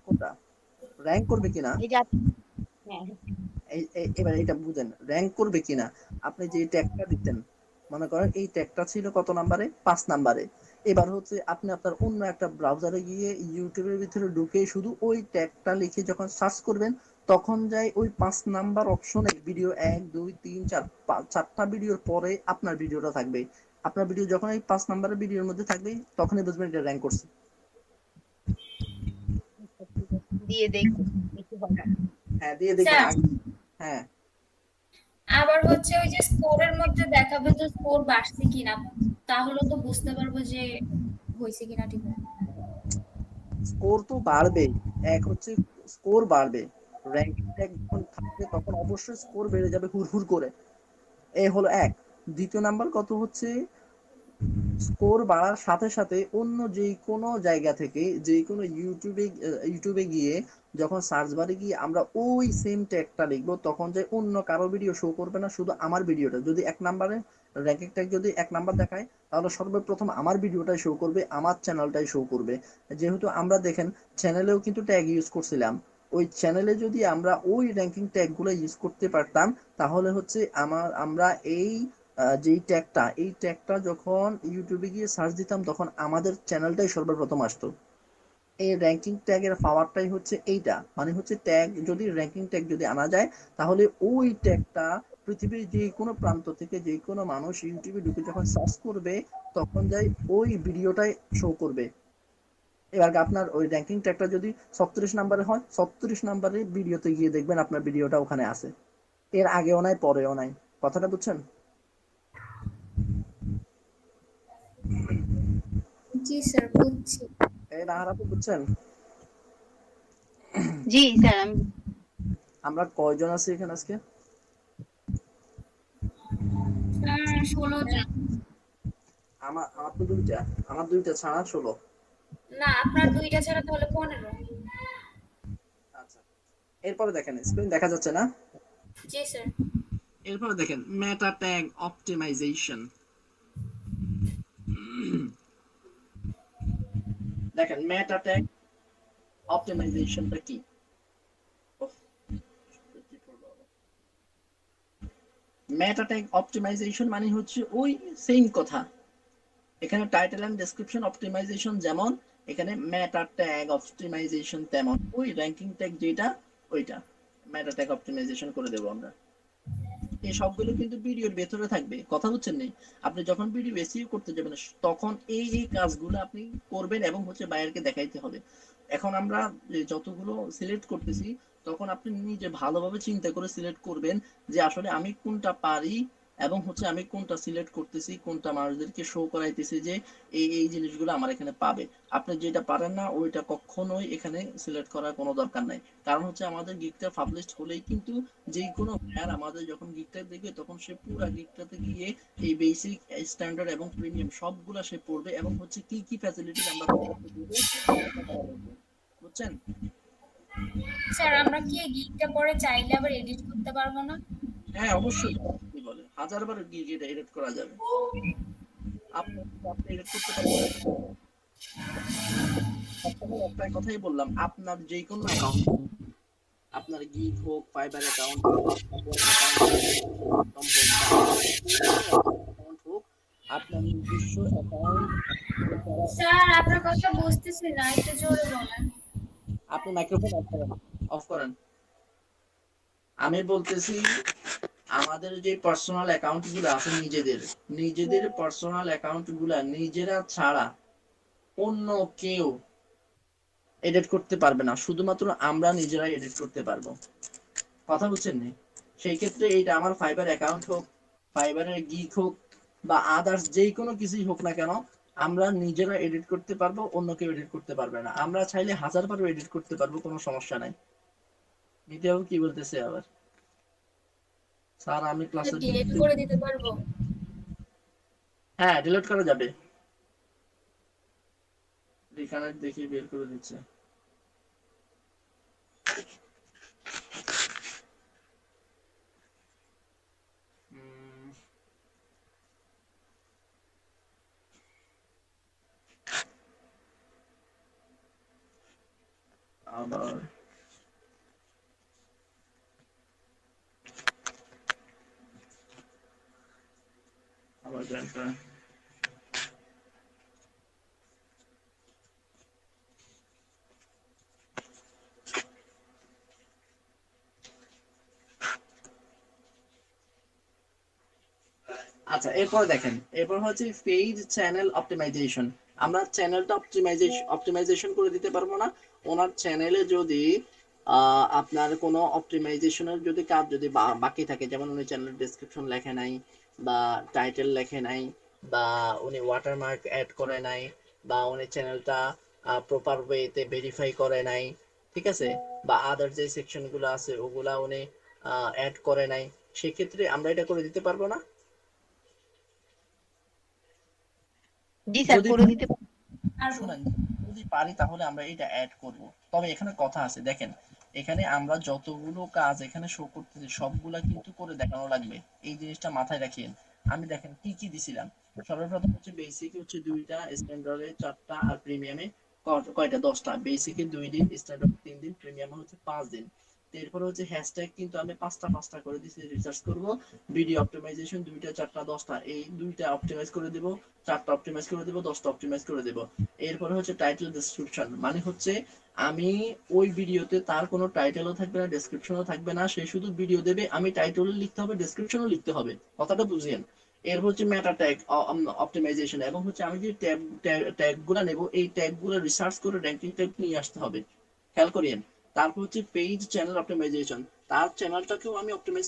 কোনটা র্যাঙ্ক করবে কিনা, এই যে হ্যাঁ এবার এটা বুঝেন র্যাঙ্ক করবে কিনা। আপনি যে ট্যাগটা দিতেন, মনে করেন এই ট্যাগটা ছিল কত নাম্বারে, 5 নাম্বারে। এবার হচ্ছে আপনি আপনার অন্য একটা ব্রাউজারে গিয়ে ইউটিউবের ভিতরে ঢুকে শুধু ওই ট্যাগটা লিখে যখন সার্চ করবেন তখন যাই ওই 5 নাম্বার অপশনে ভিডিও 1 2 3 4 4টা ভিডিওর পরে আপনার ভিডিওটা থাকবে। আপনার ভিডিও যখন এই 5 নাম্বারের ভিডিওর মধ্যে থাকবে তখনই বুঝবেন এটা র্যাঙ্ক করছে। দিয়ে দেখবো কিছু হবে। হ্যাঁ দিয়ে দেখবেন হ্যাঁ। আবার হচ্ছে ওই যে স্কোরের মধ্যে দেখাবে তো স্কোর বাড়ছে কিনা, তাহলে তো বুঝতে পারবো যে হয়েছে কিনা ঠিক আছে। স্কোর তো বাড়বে, এক হচ্ছে স্কোর বাড়বে, র্যাঙ্কিং ট্যাগ যখন থাকবে তখন অবশ্যই স্কোর বেড়ে যাবে হুড়হুড় করে। এই হলো এক। দ্বিতীয় নাম্বার কত হচ্ছে, স্কোর বাড়ার সাথে সাথে অন্য যে কোনো জায়গা থেকে যে কোনো ইউটিউবে গিয়ে যখন সার্চ বারে গিয়ে আমরা ওই সেম ট্যাগটা লিখবো তখন যে অন্য কারো ভিডিও শো করবে না, শুধু আমার ভিডিওটা যদি 1 নাম্বারে র্যাঙ্কিং ট্যাগ যদি 1 নাম্বার দেখায় তাহলে সর্বপ্রথম আমার ভিডিওটাই শো করবে, আমার চ্যানেলটাই শো করবে। যেহেতু আমরা দেখেন চ্যানেলেও কিন্তু ট্যাগ ইউজ করছিলাম, ওই চ্যানেলে যদি আমরা ওই র্যাঙ্কিং ট্যাগ গুলো ইউজ করতে পারতাম তাহলে হচ্ছে আমরা এই যেই ট্যাগটা এই ট্যাগটা যখন ইউটিউবে গিয়ে সার্চ দিতাম তখন আমাদের চ্যানেলটাই সর্বপ্রথম আসতো। এই র্যাঙ্কিং ট্যাগের পাওয়ারটাই হচ্ছে এইটা, মানে হচ্ছে ট্যাগ যদি র্যাঙ্কিং ট্যাগ যদি আনা যায় তাহলে ওই ট্যাগটা পৃথিবীর যে কোনো প্রান্ত থেকে যে কোনো মানুষ ইউটিউবে ঢুকে যখন সার্চ করবে তখন যাই ওই ভিডিওটাই শো করবে। এবার আপনার ওই র্যাঙ্কিং ট্যাগটা যদি 37 নাম্বারে হয় 37 নাম্বারের ভিডিওতে গিয়ে দেখবেন আপনার ভিডিওটা ওখানে আছে, এর আগেও নাই পরেও নাই। কথাটা বুঝছেন? জি স্যার বুঝছি। এই নাহার আপু বুঝছেন? জি স্যার। আমরা কয়জন আছি এখানে আজকে? 16 জন। আমার তো দুইটা, আমার দুইটা ছাড়া 16। না আপনার দুইটা ছাড়া তাহলে 15। আচ্ছা এরপরে দেখেন স্ক্রিন দেখা যাচ্ছে না? জি স্যার। এরপরে দেখেন মেটা ট্যাগ অপটিমাইজেশন। দেখেন মেটা ট্যাগ অপটিমাইজেশনটা কি। মেটা ট্যাগ অপটিমাইজেশন মানে হচ্ছে ওই সেম কথা, এখানে টাইটেল এন্ড ডেসক্রিপশন অপটিমাইজেশন যেমন, এখানে মেটা ট্যাগ অপটিমাইজেশন তেমন, ওই র্যাঙ্কিং ট্যাগ যেটা ওইটা মেটা ট্যাগ অপটিমাইজেশন করে দেব আমরা। এই সবগুলো কিন্তু ভিডিওর ভেতরে থাকবে, কথা বুঝছেন নেই? আপনি যখন ভিডিও এসইও করতে যাবেন তখন এই কাজগুলো আপনি করবেন এবং হচ্ছে বায়ারকে দেখাইতে হবে। এখন আমরা যতগুলো সিলেক্ট করতেছি তখন আপনি নিজে ভালোভাবে চিন্তা করে সিলেক্ট করবেন যে আসলে আমি কোনটা পারি এবং হচ্ছে আমি কোনটা সিলেক্ট করতেছি, কোনটা মানুষদেরকে শো করাইতেছি যে এই জিনিসগুলো আমার এখানে পাবে। আপনি যেটা পারেন না ওইটা কখনোই এখানে সিলেক্ট করার কোনো দরকার নাই। কারণ হচ্ছে আমাদের গিগটা পাবলিশড হলেই কিন্তু যে কোনো বায়ার আমাদের যখন গিগটা দেখবে তখন সে পুরো গিগটাতে গিয়ে এই বেসিক, স্ট্যান্ডার্ড এবং প্রিমিয়াম সবগুলা সে পড়বে এবং হচ্ছে কি কি ফ্যাসিলিটি আমরা বুঝছেন? স্যার আমরা কি গিগটা পরে চাইলে আবার এডিট করতে পারবো না? হ্যাঁ অবশ্যই, কি বলে 1000বার গিগ এটা এডিট করা যাবে। আপনি এডিট করতে পারবেন। সবসময় একটাই কথাই বললাম, আপনার যে কোনো অ্যাকাউন্ট, আপনার গিগ হোক, ফাইবার অ্যাকাউন্ট হোক, আপওয়ার্ক অ্যাকাউন্ট হোক, আপনার নিজস্ব অ্যাকাউন্ট। স্যার আপনার কথা বুঝতেছি না, একটু জোরে বলেন। আপনি মাইক্রোফোন অফ করেন। আমি বলতেছি আমাদের যে পার্সোনাল অ্যাকাউন্ট গুলো আছে নিজেদের পার্সোনাল অ্যাকাউন্ট গুলা নিজেরা ছাড়া অন্য কেউ এডিট করতে পারবে না, শুধুমাত্র আমরা নিজেরাই এডিট করতে পারবো। কথা বুঝছেন নি? সেই ক্ষেত্রে এইটা আমার ফাইবার অ্যাকাউন্ট হোক, ফাইবারের গিগ হোক, বা আদার্স যেই কোনো কিছুই হোক না কেন, আমরা নিজেরা এডিট করতে পারবো, অন্য কেউ এডিট করতে পারবে না। আমরা চাইলে 1000 বারও এডিট করতে পারবো, কোনো সমস্যা নাই। নিতেও কি বলতেছে আবার? স্যার আমি ক্লাসে ডিলিট করে দিতে পারবো? হ্যাঁ, ডিলিট করা যাবে। রিকানেক্ট দেখি বের করে দিচ্ছে। আবার জানটা আচ্ছা, এরপর দেখেন, এরপর হচ্ছে পেজ চ্যানেল অপটিমাইজেশন। আমরা চ্যানেলটা অপটিমাইজেশন করে দিতে পারবো না। ওনার চ্যানেলে যদি আপনার কোনো অপটিমাইজেশনের যদি কাজ যদি বাকি থাকে, যেমন উনি চ্যানেল ডেসক্রিপশন লেখে নাই, বা টাইটেল লেখে নাই, বা উনি ওয়াটারমার্ক অ্যাড করে নাই, বা উনি চ্যানেলটা প্রপার ওয়েতে ভেরিফাই করে নাই, ঠিক আছে, বা আদার যে সেকশনগুলো আছে ওগুলা উনি অ্যাড করে নাই, সেক্ষেত্রে আমরা এটা করে দিতে পারবো না? জি স্যার, করে দিতে শুনেন, যদি পারি তাহলে আমরা এটা অ্যাড করব। তবে এখানে কথা আছে, দেখেন এখানে আমরা যতগুলো কাজ এখানে শো করতেছি সবগুলা কিন্তু করে দেখানো লাগবে, এই জিনিসটা মাথায় রাখিয়েন। আমি দেখেন কি কি দিছিলাম। সর্বপ্রথম হচ্ছে বেসিক হচ্ছে 2টা, স্ট্যান্ডার্ডে 4টা, আর প্রিমিয়ামে কয়টা 10টা। বেসিকে 2 দিন, স্ট্যান্ডার্ড 3 দিন, প্রিমিয়ামে হচ্ছে 5 দিন। এরপরে হচ্ছে হ্যাশট্যাগ কিন্তু আমি 5টা করে দিছি, রিসার্চ করব। ভিডিও অপটিমাইজেশন 2টা, 4টা, 10টা, এই 2টা অপটিমাইজ করে দেব, 4টা অপটিমাইজ করে দেব, 10টা অপটিমাইজ করে দেব। এরপরে হচ্ছে টাইটেল ডেসক্রিপশন, মানে হচ্ছে আমি ওই ভিডিওতে তার কোনো টাইটেলও থাকবে না, ডেসক্রিপশনও থাকবে না, সে শুধু ভিডিও দেবে, আমি টাইটেলও লিখতে হবে, ডেসক্রিপশনও লিখতে হবে। কথাটা বুঝিয়েন। এর হচ্ছে মেটা ট্যাগ অপটিমাইজেশন, এবং হচ্ছে আমি যে ট্যাগগুলো নেব এই ট্যাগগুলো রিসার্চ করে র্যাঙ্কিং ট্যাগ নিয়ে আসতে হবে, খেয়াল করিয়েন। তারপর হচ্ছে পেজ চ্যানেল অপটিমাইজেশন, তার চ্যানেলটাকেও আমি অপটিমাইজ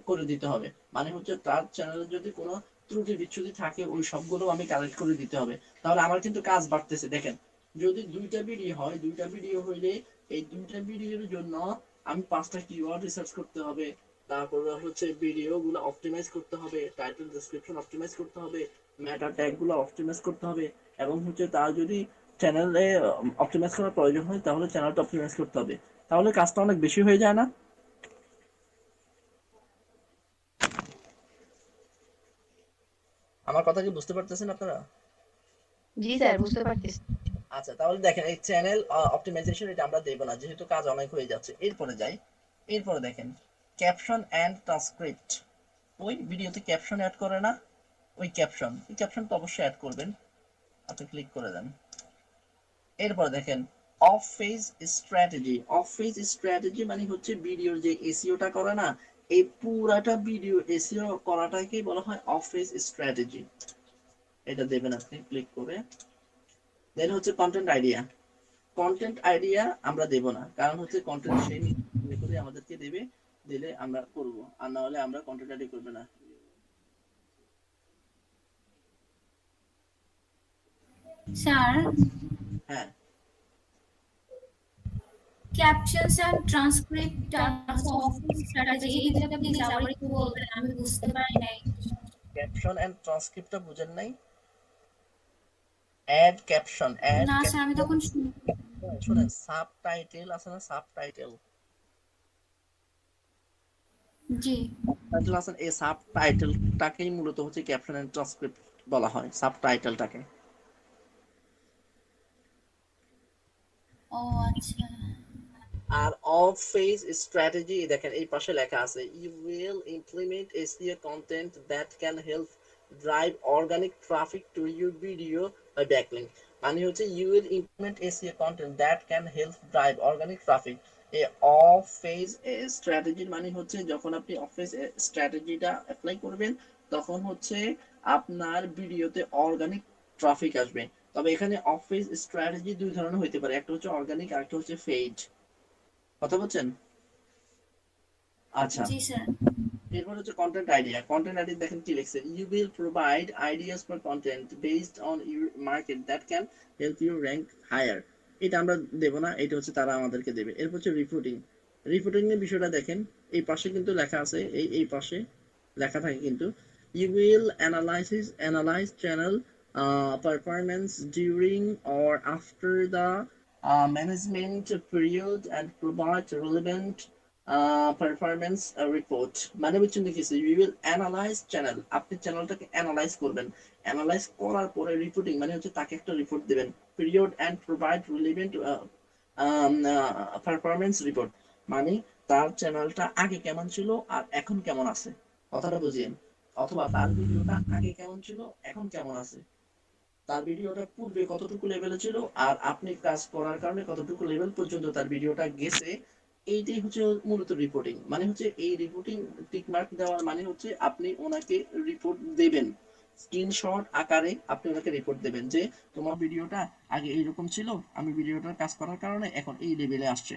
করে দিতে হবে, মানে হচ্ছে তার চ্যানেলে যদি কোনো ত্রুটি বিচ্ছুতি থাকে ওই সবগুলো আমি কালেক্ট করে দিতে হবে। তাহলে আমার কিন্তু কাজ বাড়তেছে। দেখেন, যদি 2টা ভিডিও হয়, 2টা ভিডিও হইলে এই 2টা ভিডিওর জন্য আমি 5টা কিওয়ার্ড রিসার্চ করতে হবে, তারপরে হচ্ছে ভিডিও গুলো অপটিমাইজ করতে হবে, টাইটেল ডেসক্রিপশন অপটিমাইজ করতে হবে, মেটা ট্যাগ গুলো অপটিমাইজ করতে হবে, এবং হচ্ছে তার যদি চ্যানেলে অপটিমাইজ করার প্রয়োজন হয় তাহলে চ্যানেলটা অপটিমাইজ করতে হবে। তাহলে কাজটা অনেক বেশি হয়ে যায় না? আমার কথা কি বুঝতে পারতেছেন আপনারা? জি স্যার, বুঝতে পারতেছি। আচ্ছা, তাহলে দেখেন এই চ্যানেল অপটিমাইজেশন এটা আমরা দেব না, যেহেতু কাজ অনেক হয়ে যাচ্ছে। এরপরে যাই, এরপরে দেখেন ক্যাপশন এন্ড ট্রান্সক্রিপ্ট। ওই ভিডিওতে ক্যাপশন অ্যাড করে না, ওই ক্যাপশন তো অবশ্যই অ্যাড করবেন। আপনি ক্লিক করে দেন। এরপর দেখেন অফ পেজ স্ট্র্যাটেজি, মানে হচ্ছে ভিডিওর যে এসইওটা করে না, এই পুরাটা ভিডিও এসইও করাটাকে বলা হয় অফ পেজ স্ট্র্যাটেজি। এটা দেবেন আপনি ক্লিক করে। দেন হচ্ছে কন্টেন্ট আইডিয়া আমরা দেব না, কারণ হচ্ছে কন্টেন্ট সেই করে আমাদেরকে দেবে, দিলে আমরা করব, আর না হলে আমরা কন্টেন্ট আইডি করবে না। স্যার, হ্যাঁ, ক্যাপশনস এন্ড ট্রান্সক্রিপ্ট স্ট্র্যাটেজি, এইটা প্লিজ আবার একটু বলবেন, আমি বুঝতে পারি নাই। ক্যাপশন এন্ড ট্রান্সক্রিপ্টটা বুঝেন নাই? অ্যাড ক্যাপশন, না স্যার, আমি তখন শুনেন, সাবটাইটেল আছে না, সাবটাইটেল জি টাইটেল আছে, এই সাবটাইটেলটাকেই মূলত হচ্ছে ক্যাপশন এন্ড ট্রান্সক্রিপ্ট বলা হয়, সাবটাইটেলটাকে। ও আচ্ছা। আর অফ পেজ স্ট্র্যাটেজি দেখেন এই পাশে লেখা আছে you will implement SEO content that can help drive organic traffic to your video by backlink. মানে হচ্ছে you will implement SEO content that can help drive organic traffic. এই অফ পেজ স্ট্র্যাটেজি মানে হচ্ছে যখন আপনি অফ পেজ স্ট্র্যাটেজিটা অ্যাপ্লাই করবেন তখন হচ্ছে আপনার ভিডিওতে অর্গানিক ট্রাফিক আসবে। তবে এখানে অফ পেজ স্ট্র্যাটেজি দুই ধরনের হইতে পারে, একটা হচ্ছে অর্গানিক আর একটা হচ্ছে পেইড। কথা বলছেন? আচ্ছা, জি স্যার। এরপর হচ্ছে কন্টেন্ট আইডিয়া। কন্টেন্ট আইডিয়া দেখেন কি লিখছে, you will provide ideas for content based on your market that can help you rank higher. এটা আমরা দেব না, এটা হচ্ছে তারা আমাদেরকে দেবে। এরপর হচ্ছে রিপোর্টিং। রিপোর্টিং এর বিষয়টা দেখেন এই পাশে কিন্তু লেখা আছে, এই পাশে লেখা থাকে কিন্তু you will analyse channel performance during or after the management period and provide relevant performance report। মানে বুঝছেন দেখেছি we will analyze channel, আপনি চ্যানেলটাকে অ্যানালাইজ করবেন, অ্যানালাইজ করার পরে রিপোর্টিং মানে হচ্ছে তাকে একটা রিপোর্ট দিবেন, period and provide relevant performance report। মানে তার চ্যানেলটা আগে কেমন ছিল আর এখন কেমন আছে, কথাটা বুঝিয়েন। অথবা তার ভিডিওটা আগে কেমন ছিল এখন কেমন আছে, তার ভিডিওটা পূর্বে কতটুকু লেভেলে ছিল আর আপনি কাজ করার কারণে কতটুকু লেভেল পর্যন্ত তার ভিডিওটা গেছে। এইটাই হচ্ছে মূলত রিপোর্টিং। মানে হচ্ছে এই রিপোর্টিং টিক মার্ক দেওয়ার মানে হচ্ছে আপনি ওনাকে রিপোর্ট দেবেন, স্ক্রিনশট আকারে আপনি ওনাকে রিপোর্ট দেবেন যে তোমার ভিডিওটা আগে এইরকম ছিল, আমি ভিডিওটার কাজ করার কারণে এখন এই লেভেলে আসছে।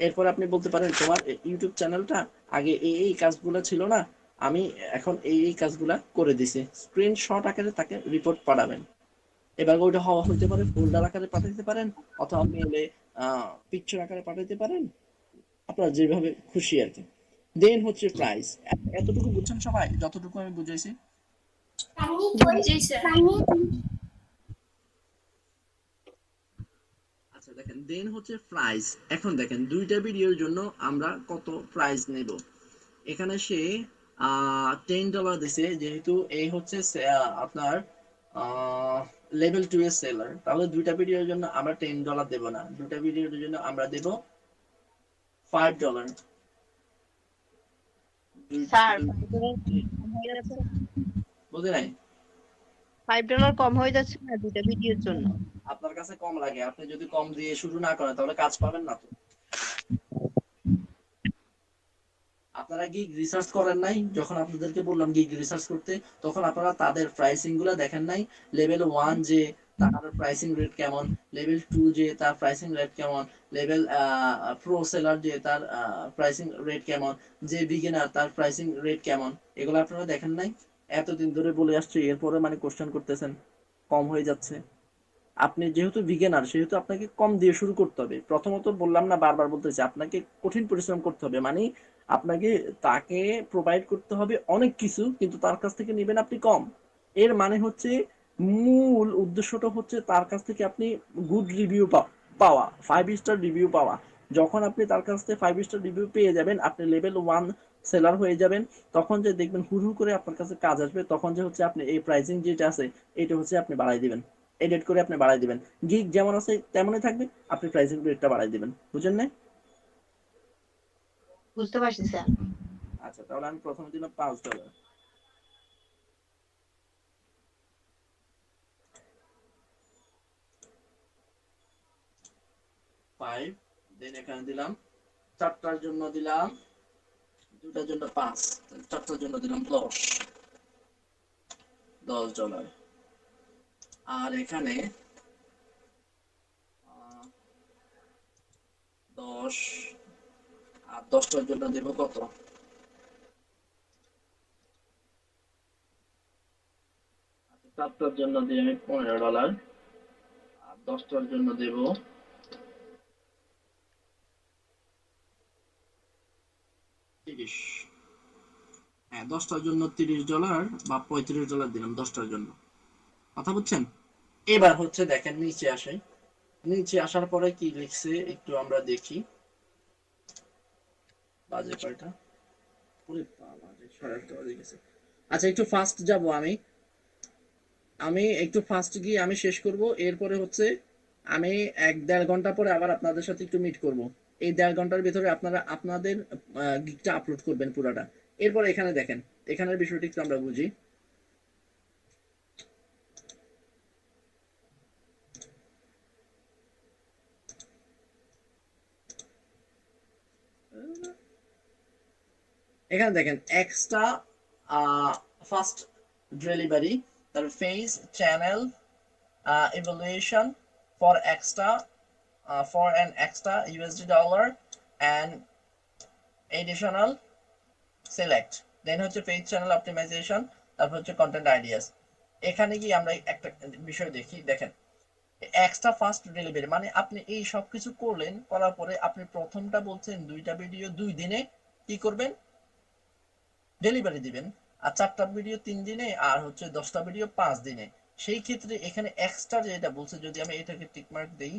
এরপর আপনি বলতে পারেন তোমার ইউটিউব চ্যানেলটা আগে এই কাজগুলো ছিল না, আমি এখন এই কাজগুলা করে দিছি, স্ক্রিনশট আকারে তাকে রিপোর্ট পাঠাবেন। এবার ওইটা হওয়া হইতে পারে ফোল্ডার আকারে পাঠাইতে পারেন অথবা মেলে পিকচার আকারে পাঠাইতে পারেন, আপনার যেভাবে খুশি আর কি। দেন হচ্ছে প্রাইস। এতটুকু বুঝছেন সবাই যতটুকু আমি বুঝাইছি? জি স্যার। আচ্ছা দেখেন দেন হচ্ছে প্রাইস। এখন দেখেন দুইটা ভিডিওর জন্য আমরা কত প্রাইস নেব। এখানে সে $10 দিছে, যেহেতু এই হচ্ছে আপনার লেভেল 2 এর সেলার, তাহলে দুইটা ভিডিওর জন্য আমরা $10 দেব না, দুইটা ভিডিওর জন্য আমরা দেব $5। স্যার বুঝে নাই? $5 কম হয়ে যাচ্ছে না দুইটা ভিডিওর জন্য? আপনার কাছে কম লাগে, আপনি যদি কম দিয়ে শুরু না করেন তাহলে কাজ পাবেন না তো। আপনারা গিগ রিসার্চ করেন নাই? যখন আপনাদেরকে বললাম গিগ রিসার্চ করতে তখন আপনারা তাদের প্রাইসিং গুলো দেখেন নাই? লেভেল 1 যে তার প্রাইসিং রেট কেমন, লেভেল 2 যে তার প্রাইসিং রেট কেমন, লেভেল প্রো সেলার যে তার প্রাইসিং রেট কেমন, যে বিগিনার তার প্রাইসিং রেট কেমন, এগুলো আপনারা দেখেন নাই? এতদিন ধরে বলে আসছি এরপরে মানে কোশ্চেন করতেছেন কম হয়ে যাচ্ছে। আপনি যেহেতু বিগিনার সেহেতু আপনাকে কম দিয়ে শুরু করতে হবে। প্রথমত বললাম না, বারবার বলতেছি আপনাকে কঠিন পরিশ্রম করতে হবে, মানে আপনাকে তাকে প্রোভাইড করতে হবে অনেক কিছু কিন্তু তার কাছ থেকে নেবেন আপনি কম। এর মানে হচ্ছে মূল উদ্দেশ্যটা হচ্ছে তার কাছ থেকে আপনি গুড রিভিউ পাওয়া, 5 স্টার রিভিউ পাওয়া। যখন আপনি তার কাছ থেকে 5 স্টার রিভিউ পেয়ে যাবেন, আপনি লেভেল 1 সেলার হয়ে যাবেন, তখন যে দেখবেন হুড় করে আপনার কাছে কাজ আসবে, তখন যে হচ্ছে আপনি এই প্রাইসিং যেটা আছে এটা হচ্ছে আপনি বাড়াই দিবেন, এডিট করে আপনি বাড়াই দিবেন। গিগ যেমন আছে তেমনই থাকবে, আপনি প্রাইসিং রেটটা বাড়াই দিবেন। বুঝেন না? বুঝতে পারছি স্যার। আচ্ছা তাহলে আমি প্রথমে দিলাম $5। দেন এখানে দিলাম 4টার জন্য দিলাম, 2টার জন্য 5, 4টার জন্য দিলাম $10। আর এখানে 10 আর 10টার জন্য দেব কত? 4টার জন্য দিই আমি $15 আর 10টার জন্য দেব 30। হ্যাঁ 10টার জন্য $30 বা $35 দিলাম 10টার জন্য। কথা বুঝছেন? এবার হচ্ছে দেখেন নিচে আসে, নিচে আসার পরে কি লিখছে একটু আমরা দেখি। বাজে কয়টা? ওরে বাবা রে 8:30 বাজে গেছে। আচ্ছা একটু ফাস্ট যাব আমি একটু ফাস্ট গিয়ে আমি শেষ করব। এরপরে হচ্ছে আমি 1-1.5 ঘন্টা পরে আবার আপনাদের সাথে একটু মিট করব। এই 1.5 ঘন্টার ভিতরে আপনারা আপনাদের গিগটা আপলোড করবেন পুরাটা। এরপর এখানে দেখেন, এখানের বিষয়টি একটু আমরা বুঝি। এখানে দেখেন এক্সট্রা ফার্স্ট ডেলিভারি, তারপর phase channel evaluation for an extra USD dollar and additional select, then হচ্ছে page channel optimization, তারপর হচ্ছে content ideas। এখানে কি আমরা একটা বিষয় দেখি, দেখেন এক্সট্রা ফাস্ট ডেলিভারি মানে আপনি এই সব কিছু করলেন, করার পরে আপনি প্রথমটা বলছেন 2টা ভিডিও 2 দিনে কি করবেন, ডেলিভারি দিবেন, আর 4টা ভিডিও 3 দিনে, আর হচ্ছে 10টা ভিডিও 5 দিনে। সেই ক্ষেত্রে এখানে এক্সট্রা যেটা বলছে, যদি আমি এটাকে টিকমার্ক দেই,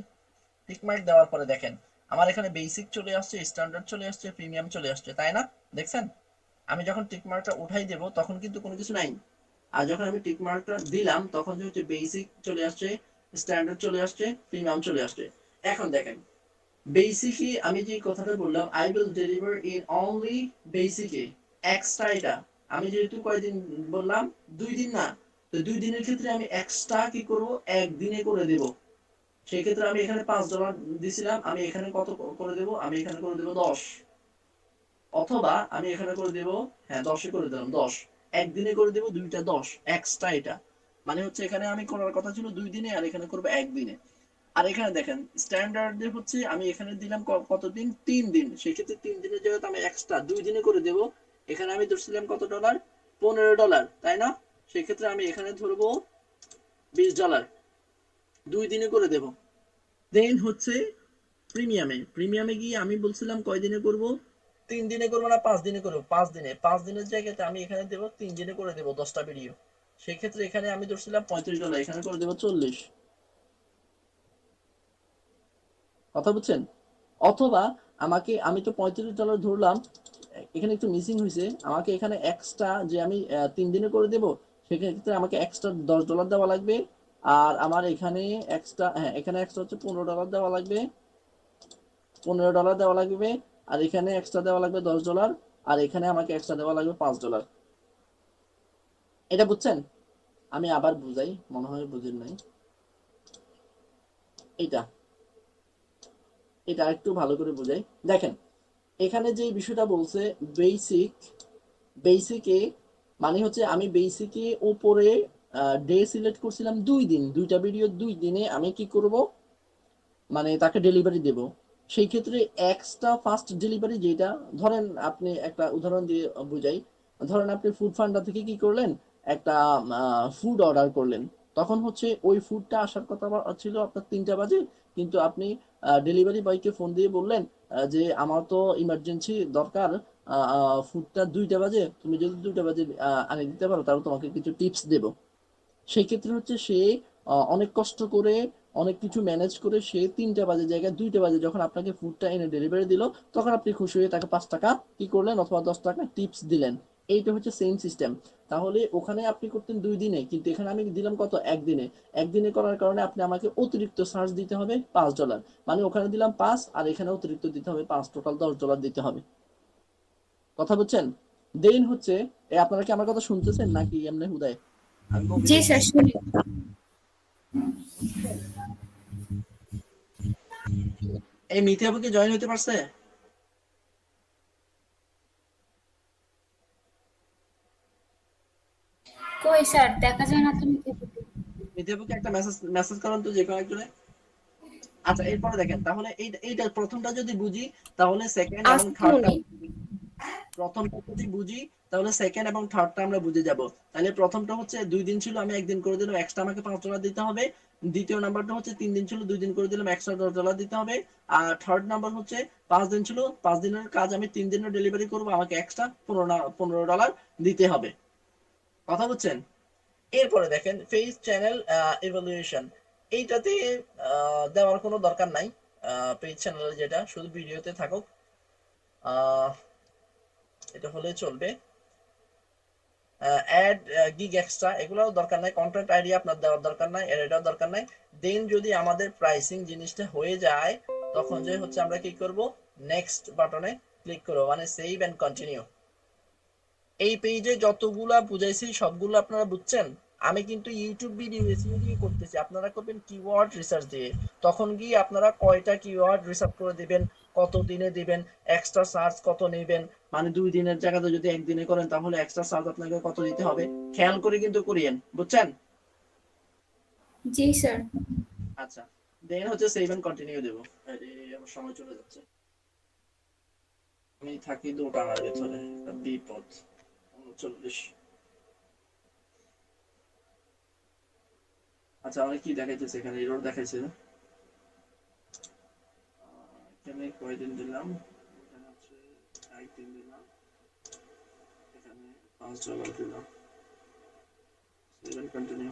টিকমার্ক দেওয়ার পরে দেখেন আমার এখানে বেসিক চলে আসছে, স্ট্যান্ডার্ড চলে আসছে, প্রিমিয়াম চলে আসছে, তাই না? দেখছেন আমি যখন টিকমার্কটা উঠাই দেব তখন কিন্তু কোনো কিছু নাই, আর যখন আমি টিকমার্কটা দিলাম তখন হচ্ছে বেসিক চলে আসছে, স্ট্যান্ডার্ড চলে আসছে, প্রিমিয়াম চলে আসছে। এখন দেখেন বেসিকে আমি যে কথাটা বললাম, I will deliver in only বেসিকে, এক্সট্রা এটা আমি যেহেতু কয়দিন বললাম 2 দিন না, তো 2 দিনের ক্ষেত্রে আমি এক্সট্রা কি করব, 1 দিনে করে দেব। সেই ক্ষেত্রে আমি এখানে $5 দিছিলাম, আমি এখানে কত করে দেব, আমি এখানে করে দেব 10, অথবা আমি এখানে করে দেব, হ্যাঁ 10 করে দিলাম, 10 একদিনে করে দেব, 2টা 10 এক্সট্রা এটা মানে হচ্ছে এখানে আমি করার কথা ছিল 2 দিনে, আর এখানে করব 1 দিনে। আর এখানে দেখেন স্ট্যান্ডার্ড হচ্ছে আমি এখানে দিলাম কতদিন, 3 দিন, সেই ক্ষেত্রে 3 দিনের জায়গায় আমি এক্সট্রা 2 দিনে করে দেব। এখানে আমি ধরছিলাম কত ডলার, $15, তাই না? সেই ক্ষেত্রে আমি এখানে ধরবো $20, 2 দিনে করে দেব। দেন হচ্ছে প্রিমিয়ামে গিয়ে আমি বলছিলাম কয় দিনে করব, 3 দিনে করবো না 5 দিনে করবো, 5 দিনের জায়গাতে আমি এখানে দেব 3 দিনে করে দেব 10টা ভিডিও। সেই ক্ষেত্রে এখানে আমি ধরছিলাম $35, এখানে করে দেব 40। কথা বুঝছেন? অথবা আমি তো $35 ধরলাম, এখানে একটু মিসিং হয়েছে, আমাকে এখানে এক্সট্রা যে আমি 3 দিনে করে দেব, সেক্ষেত্রে আমাকে এক্সট্রা $10 দেওয়া লাগবে, আর আমার এখানে এক্সট্রা, হ্যাঁ এখানে এক্সট্রা হচ্ছে $15 দেওয়া লাগবে, $15 দেওয়া লাগবে, আর এখানে এক্সট্রা দেওয়া লাগবে $10, আর এখানে আমাকে এক্সট্রা দেওয়া লাগবে $5। এটা বুঝছেন? আমি আবার বুঝাই, মনে হয় বুঝেন নাই। এটা একটু ভালো করে বুঝাই, দেখেন এখানে যে বিষয়টা বলছে বেসিকে মানে হচ্ছে আমি বেসিকে উপরে ডে সিলেক্ট করছিলাম 2 দিন, 2টা ভিডিও 2 দিনে আমি কি করব, মানে তাকে ডেলিভারি দেব। সেই ক্ষেত্রে এক্সট্রা ফাস্ট ডেলিভারি যেটা, ধরেন আপনি একটা উদাহরণ দিয়ে বুঝাই, ধরেন আপনি ফুড পান্ডা থেকে কি করলেন, একটা ফুড অর্ডার করলেন, তখন হচ্ছে ওই ফুডটা আসার কথা ছিল আপনার 3টা বাজে, কিন্তু আপনি ডেলিভারি বয়কে ফোন দিয়ে বললেন যে আমার তো ইমার্জেন্সি দরকার, ফুডটা 2টা বাজে, তুমি যদি 2টা বাজে আনে দিতে পারো তাহলে তোমাকে কিছু টিপস দেব। সেই ক্ষেত্রে হচ্ছে সে অনেক কষ্ট করে অনেক কিছু ম্যানেজ করে সে 3টা বাজে জায়গায় 2টা বাজে যখন আপনাকে ফুডটা এনে ডেলিভারি দিল, তখন আপনি খুশি হয়ে তাকে $5 কি করলেন, অথবা $10 টিপস দিলেন। এইটা হচ্ছে সেম সিস্টেম। তাহলে ওখানে আপনি করতেন 2 দিনে, কিন্তু এখানে আমি দিলাম কত, 1 দিনে। 1 দিনে করার কারণে আপনি আমাকে অতিরিক্ত চার্জ দিতে হবে $5, মানে ওখানে দিলাম 5 আর এখানে অতিরিক্ত দিতে হবে 5, টোটাল $10 দিতে হবে। কথা বুঝছেন? দেন হচ্ছে আপনারা কি আমার কথা শুনতেছেন নাকি এমনি হুদায়? জি স্যার শুনি। এই মিথিয়াবু কি জয়েন হতে পারছে? কই স্যার দেখা যায় না তো মিথিয়াবুকে একটা মেসেজ করেন তো যে কোনো একজনে। আচ্ছা এরপরে দেখেন, তাহলে এইটা প্রথমটা যদি বুঝি তাহলে সেকেন্ড এবং থার্ডটা, প্রথমটা যদি বুঝি তাহলে সেকেন্ড এবং থার্ডটা আমরা বুঝে যাব। তাহলে প্রথমটা হচ্ছে 2 দিন ছিল, আমি 1 দিন করে দিলাম, এক্সট্রা আমাকে $5 দিতে হবে। দ্বিতীয় নাম্বারটা হচ্ছে 3 দিন ছিল, 2 দিন করে দিলাম, এক্সট্রা $10 দিতে হবে। আর থার্ড নাম্বার হচ্ছে 5 দিন ছিল, 5 দিনের কাজ আমি 3 দিনে ডেলিভারি করব, আমাকে এক্সট্রা $15 দিতে হবে। কথা বুঝছেন? এরপরে দেখেন ফেস চ্যানেল ইভালুয়েশন, এইটাতে দেওয়ার কোনো দরকার নাই, পেজ চ্যানেল যেটা শুধু ভিডিওতে থাকুক, এটা হলে চলবে। অ্যাড গিগ এক্সট্রা এগুলোও দরকার নাই, কন্টেন্ট আইডি আপনার দেওয়ার দরকার নাই, এটাও দরকার নাই। দেন যদি আমাদের প্রাইসিং জিনিসটা হয়ে যায় তখন যে হচ্ছে আমরা কি করব, নেক্সট বাটনে ক্লিক করব, মানে সেভ এন্ড কন্টিনিউ। এই পেজে যতগুলা বুঝাইছি সবগুলো আপনারা বুঝছেন। আমি কিন্তু ইউটিউব ভিডিও এসিও দিয়ে করতেছি, আপনারা করবেন কিওয়ার্ড রিসার্চ দিয়ে। তখন গিয়ে আপনারা কয়টা কিওয়ার্ড রিসার্চ করে দিবেন, কত দিনে দিবেন, এক্সট্রা চার্জ কত নেবেন, মানে 2 দিনের জায়গাতে যদি 1 দিনে করেন তাহলে এক্সট্রা চার্জ আপনাকে কত দিতে হবে খেয়াল করে কিন্তু করিয়েন, বুঝছেন? জি স্যার। আচ্ছা, দেন হচ্ছে সেভ এন্ড কন্টিনিউ দেব। আরে আমার সময় চলে যাচ্ছে, আমি থাকি দোটানার ভিতরে, বিপদ 39। আচ্ছা আমি কি দেখাইতেছে এখানে, এরর দেখাইছে না? এখানে কয়দিন দিলাম, এখানে হচ্ছে 1 দিন দিলাম, এখানে $5 দিলাম, সেভ এন্ড কন্টিনিউ।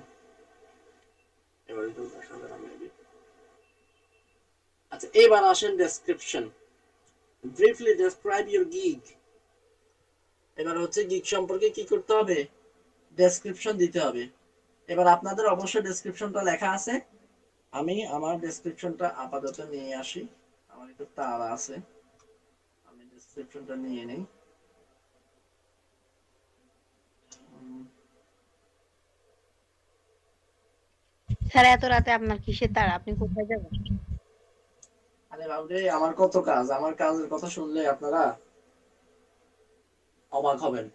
এবার এটা দেখাবে না মেবি। আচ্ছা এবার আসেন description. Briefly describe your gig. এবার হচ্ছে গিগ সম্পর্কে কি করতে হবে, ডেসক্রিপশন দিতে হবে। এবার আপনাদের অবশ্যই ডেসক্রিপশনটা লেখা আছে, আমি আমার ডেসক্রিপশনটা আপাতত নিয়ে আসি, আমার একটু তাড়া আছে, আমি ডেসক্রিপশনটা নিয়ে নেই। স্যার এত রাতে আপনার কিসের তাড়া, আপনি কোথায় যাবেন? আরে বাবরে আমার কত কাজ, আমার কাজের কথা শুনলে আপনারা অবাক হবেন।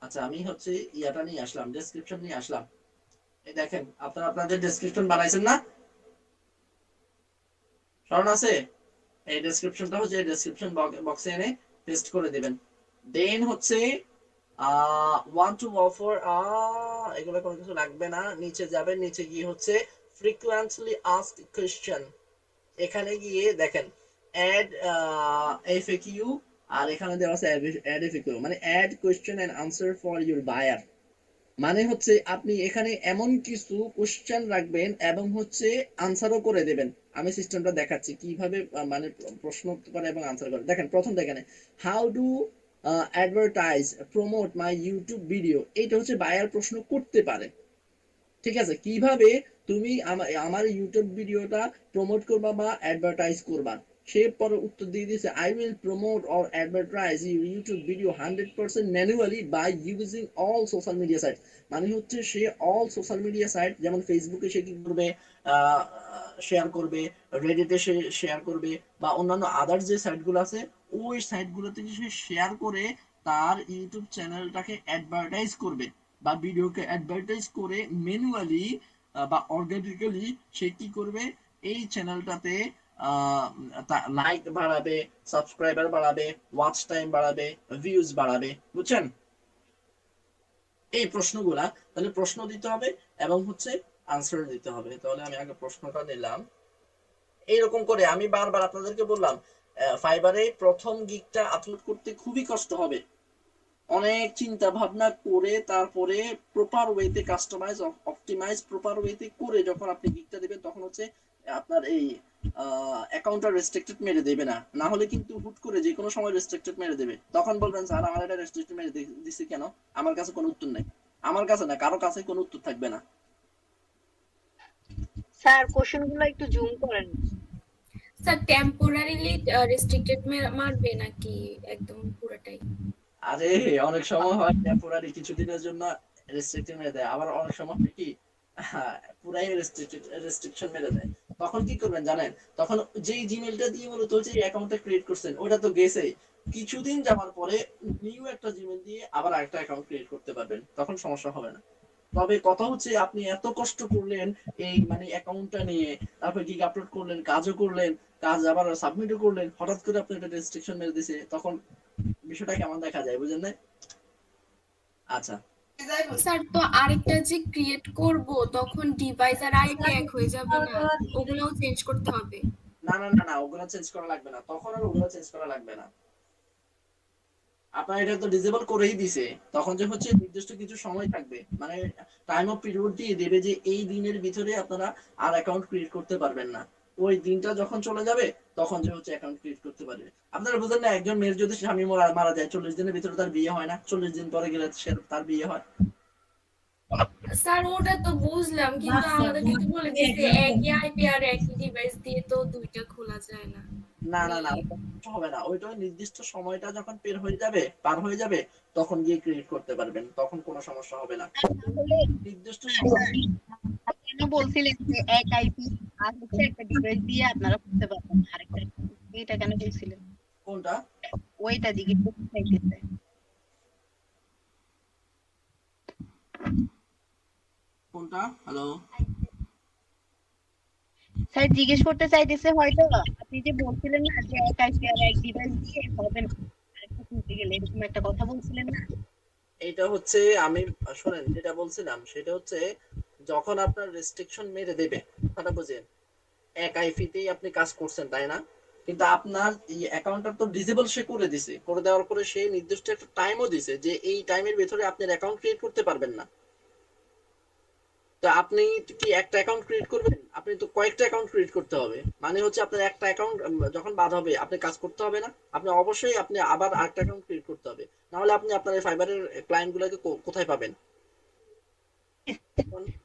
আচ্ছা আমি হচ্ছে ইয়াটা নিয়ে আসলাম, ডেসক্রিপশন নিয়ে আসলাম। এই দেখেন আপনারা আপনাদের ডেসক্রিপশন বানাইছেন না, স্মরণ আছে? এই ডেসক্রিপশনটা হচ্ছে ডেসক্রিপশন বক্সে এনে পেস্ট করে দিবেন। দেন হচ্ছে want to offer এগুলো কোনো কিছু লাগবে না, নিচে যাবেন, নিচে গিয়ে হচ্ছে frequently asked question, এখানে গিয়ে দেখেন add FAQ, আর এখানে দেওয়া আছে add FAQ, মানে add question and answer for your buyer। মানে হচ্ছে আপনি এখানে এমন কিছু কোশ্চেন রাখবেন এবং হচ্ছে আনসারও করে দেবেন। আমি সিস্টেমটা দেখাচ্ছি কিভাবে মানে প্রশ্ন করে এবং আনসার করে। দেখেন প্রথম দেখেন how do advertise promote my YouTube video, এইটা হচ্ছে বায়ার প্রশ্ন করতে পারে, ঠিক আছে? কিভাবে তুমি আমার ইউটিউব ভিডিওটা প্রমোট করবা বা অ্যাডভার্টাইজ করবা, সে পরে উত্তর দিয়ে দিয়েছে I will promote or advertise your YouTube video 100% manually by using all social media site. মানে হচ্ছে সে অল সোশ্যাল মিডিয়া সাইট, যেমন ফেসবুকে সে কি করবে, শেয়ার করবে, রেডিটে সে শেয়ার করবে, বা অন্যান্য আদার যে সাইটগুলো আছে ওই সাইটগুলোতে সে শেয়ার করে তার ইউটিউব চ্যানেলটাকে অ্যাডভার্টাইজ করবে বা ভিডিওকে অ্যাডভার্টাইজ করে ম্যানুয়ালি বা অর্গানিক্যালি সে কি করবে, এই চ্যানেলটাতে লাইক বাড়াবে, সাবস্ক্রাইবার বাড়াবে, ওয়াচ টাইম বাড়াবে, ভিউজ বাড়াবে, বুঝছেন? এই প্রশ্নগুলা তাহলে প্রশ্ন দিতে হবে এবং হচ্ছে আনসার দিতে হবে। তাহলে আমি আগে প্রশ্নটা নিলাম, এইরকম করে আমি বারবার আপনাদেরকে বললাম ফাইবারে প্রথম গিগটা আপলোড করতে খুবই কষ্ট হবে, অনেক চিন্তা ভাবনা করে তারপরে প্রপার ওয়েতে কাস্টমাইজ অপটিমাইজ প্রপার ওয়েতে করে যখন আপনি গিগটা দিবেন তখন হচ্ছে আপনার এই অ্যাকাউন্টটা রেস্ট্রিক্টেড মেরে দেবে না, না হলে কিন্তু হুট করে যে কোনো সময় রেস্ট্রিক্টেড মেরে দেবে। তখন বলবেন স্যার আমার এটা রেস্ট্রিক্টেড মেরে দিছি কেন, আমার কাছে কোনো উত্তর নেই। আমার কাছে না, কারো কাছে কোনো উত্তর থাকবে না। স্যার কোশ্চেনগুলো একটু জুম করেন। স্যার টেম্পোরারিলি রেস্ট্রিক্টেড মারবে নাকি একদম পুরোটাই? আরে অনেক সময় হয় টেম্পোরারি কিছুদিনের জন্য রেস্ট্রিকশন মেরে দেয়, আবার অনেক সময় হয় কি পুরাই রেস্ট্রিকশন মেরে দেয়। তখন কি করবেন জানেন, তখন যেই জিমেলটা দিয়ে মূলত হচ্ছে অ্যাকাউন্টটা ক্রিয়েট করছেন ওটা তো গেছেই, কিছুদিন যাওয়ার পরে নিউ একটা জিমেল দিয়ে আবার আরেকটা অ্যাকাউন্ট ক্রিয়েট করতে পারবেন, তখন সমস্যা হবে না। তবে কথা হচ্ছে আপনি এত কষ্ট করলেন এই মানে অ্যাকাউন্টটা নিয়ে, তারপর গিগ আপলোড করলেন, কাজও করলেন, কাজ আবার সাবমিটও করলেন, হঠাৎ করে আপনি একটা রেস্ট্রিকশন মেরে দিয়েছে, তখন বিষয়টা কেমন দেখা যায় বুঝেন না? আচ্ছা স্যার তো আরেকটা যে ক্রিয়েট করব তখন ডিভাইস আর আইপি এক হয়ে যাবে না, ওগুলোও চেঞ্জ করতে হবে? না না না না, ওগুলো চেঞ্জ করা লাগবে না, তখন আর ওগুলো চেঞ্জ করা লাগবে না। আপনার এটা তো ডিসেবল করেই দিছে, তখন যে হচ্ছে নির্দিষ্ট কিছু সময় থাকবে, মানে টাইম অফ পিরিয়ড দিয়ে দেবে যে এই দিনের ভিতরে আপনারা আর অ্যাকাউন্ট ক্রিয়েট করতে পারবেন না। ওই দিনটা যখন চলে যাবে তখন যে হচ্ছে অ্যাকাউন্ট ক্রিয়েট করতে পারবে। আপনারা বুঝেন না, একজন মেয়ের যদি স্বামী মারা যায় 40 দিনের ভিতরে তার বিয়ে হয় না, 40 দিন পরে গেলে তার বিয়ে হয়। স্যার ওটা তো বুঝলাম, কিন্তু আমাদেরকে তো বলে দিয়েছে একই আইপি আর একই ডিভাইস দিয়ে তো দুইটা খোলা যায় না। না না না, ওটা হবে না। ওইটা নির্দিষ্ট সময়টা যখন পার হয়ে যাবে তখন গিয়ে ক্রিয়েট করতে পারবেন, তখন কোনো সমস্যা হবে না। তাহলে নির্দিষ্ট সময় কেন বলছিলেন যে এক আইপি আর হচ্ছে একটা ডিভাইস দিয়ে আপনারা করতে পারবেন আরেকটা, এটা কেন বলছিলেন? কোনটা? ওইটা জিজ্ঞেস করতে চাইতেছে। কোনটা? হ্যালো স্যার জিজ্ঞেস করতে চাইতেছে হয়তো আপনি যে বলছিলেন না যে এক আইপি আর এক ডিভাইস দিয়ে হবে না আরেকটা খুলতে গেলে, এরকম একটা কথা বলছিলেন না? এটা হচ্ছে আমি শোনেন যেটা বলছিলাম সেটা হচ্ছে যখন আপনার রেস্ট্রিকশন মেরে দেবে, কথাটা বুঝেন, এক আইপিতেই আপনি কাজ করছেন তাই না, কিন্তু আপনার এই অ্যাকাউন্টটা তো ডিসেবল সে করে দিছে, করে দেওয়ার পরে সে নির্দিষ্ট একটা টাইমও দিছে যে এই টাইমের ভিতরে আপনার অ্যাকাউন্ট ক্রিয়েট করতে পারবেন না। তো আপনি কি একটা অ্যাকাউন্ট ক্রিয়েট করবেন? আপনি তো কয়েকটা অ্যাকাউন্ট ক্রিয়েট করতে হবে, মানে হচ্ছে আপনার একটা অ্যাকাউন্ট যখন বাদ হবে আপনি কাজ করতে হবে না, আপনি অবশ্যই আপনি আবার আরেকটা অ্যাকাউন্ট ক্রিয়েট করতে হবে, না হলে আপনি আপনার এই ফাইবারের ক্লায়েন্ট গুলোকে কোথায় পাবেন?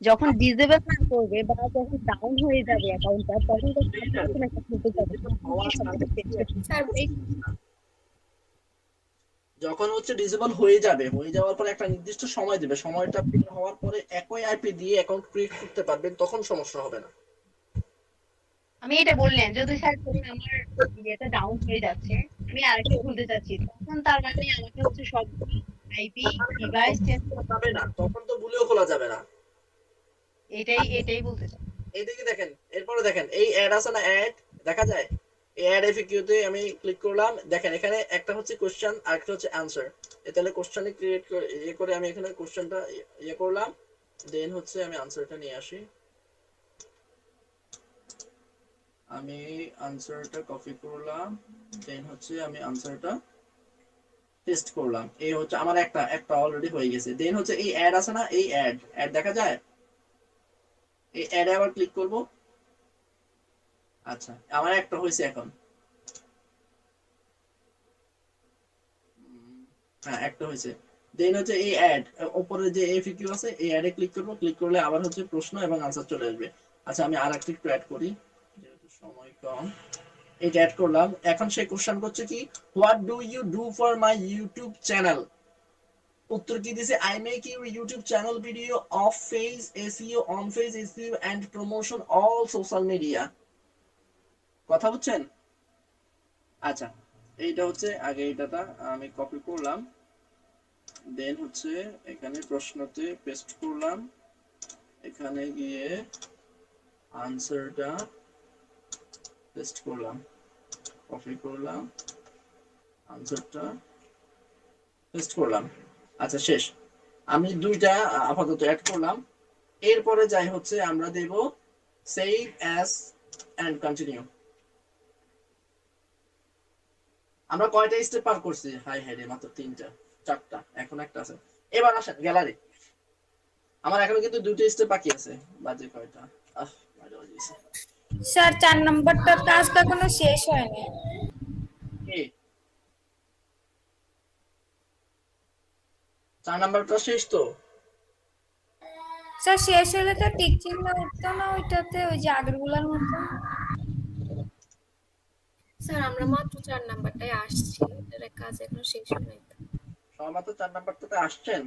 যখন ডিসেবল না করবে বা যখন ডাউন হয়ে যাবে অ্যাকাউন্টটা তখন তো নতুন একটা খুলতে যাবে। স্যার যখন হচ্ছে ডিসেবল হয়ে যাওয়ার পরে একটা নির্দিষ্ট সময় দেবে, সময়টা পের হওয়ার পরে একই আইপি দিয়ে অ্যাকাউন্ট ক্রিয়েট করতে পারবেন, তখন সমস্যা হবে না। আমি এটা বললেন যদি স্যার ধরুন আমার ইয়েটা ডাউন হয়ে যাচ্ছে, আমি আরেকটা খুলতে চাচ্ছি, তখন তার মানে আমাকে হচ্ছে সব আইপি ডিভাইস চেঞ্জ করতে যাবে না, তখন তো ভুলেও খোলা যাবে না। এটাই বলতে চাই। এইদিকে দেখেন, এরপরে দেখেন এই অ্যাড আছে না, অ্যাড দেখা যায়, এই অ্যাড এফএকিউতে আমি ক্লিক করলাম, দেখেন এখানে একটা হচ্ছে কোশ্চেন আর একটা হচ্ছে অ্যানসার। তাহলে কোশ্চেনে ক্রিয়েট করে আমি এখানে কোশ্চেনটা করলাম, দেন হচ্ছে আমি আনসারটা নিয়ে আসি, আমি আনসারটা কপি করলাম, দেন হচ্ছে আমি আনসারটা পেস্ট করলাম। এই হচ্ছে আমার একটা অলরেডি হয়ে গেছে। দেন হচ্ছে এই অ্যাড আছে না, এই অ্যাড দেখা যায়, এই অ্যাডে আবার ক্লিক করব। আচ্ছা আমার একটা হয়েছে এখন, হ্যাঁ একটা হয়েছে। দেন হচ্ছে এই অ্যাড উপরে যে এফএকিউ আছে এই অ্যাডে ক্লিক করব, ক্লিক করলে আবার হচ্ছে প্রশ্ন এবং আনসার চলে আসবে। আচ্ছা আমি আরেকটা একটু অ্যাড করি যেহেতু সময় কম, এটা অ্যাড করলাম। এখন সে কোশ্চেন করছে কি, what do you do for my YouTube channel? উত্তর কি দিছে, I make your YouTube channel video off page SEO, on page SEO and promotion all social media. কথা বুঝছেন? আচ্ছা এইটা হচ্ছে আগে এইটাটা আমি কপি করলাম, দেন হচ্ছে এখানে প্রশ্নতে পেস্ট করলাম, এখানে গিয়ে আনসারটা পেস্ট করলাম, কপি করলাম, আনসারটা পেস্ট করলাম। আচ্ছা শেষ, আমি দুইটা আপাতত অ্যাড করলাম। এরপরে যাই হচ্ছে আমরা দেব সেভ অ্যাজ এন্ড কন্টিনিউ। আমরা কয়টা স্টেপ পার করছি? হাই হাই রে, মাত্র 4টা, এখন একটা আছে। এবার আসেন গ্যালারি, আমার এখনো কিন্তু 2টা স্টেপ বাকি আছে। বাজে কয়টা? স্যার 4 নাম্বারটার কাজটা এখনো শেষ হয়নি। কি 4 নাম্বারটা শেষ তো? স্যার শেষ হলে তো টিক চিহ্ন উঠতো না ওইটাতে, ওই যে আগেরগুলোর মতো? স্যার আমরা মাত্র 4 নাম্বারটায় আসছি, এটার কাজ এখনো শেষ হয়নি। সবেমাত্র 4 নাম্বারটাতে আসছেন?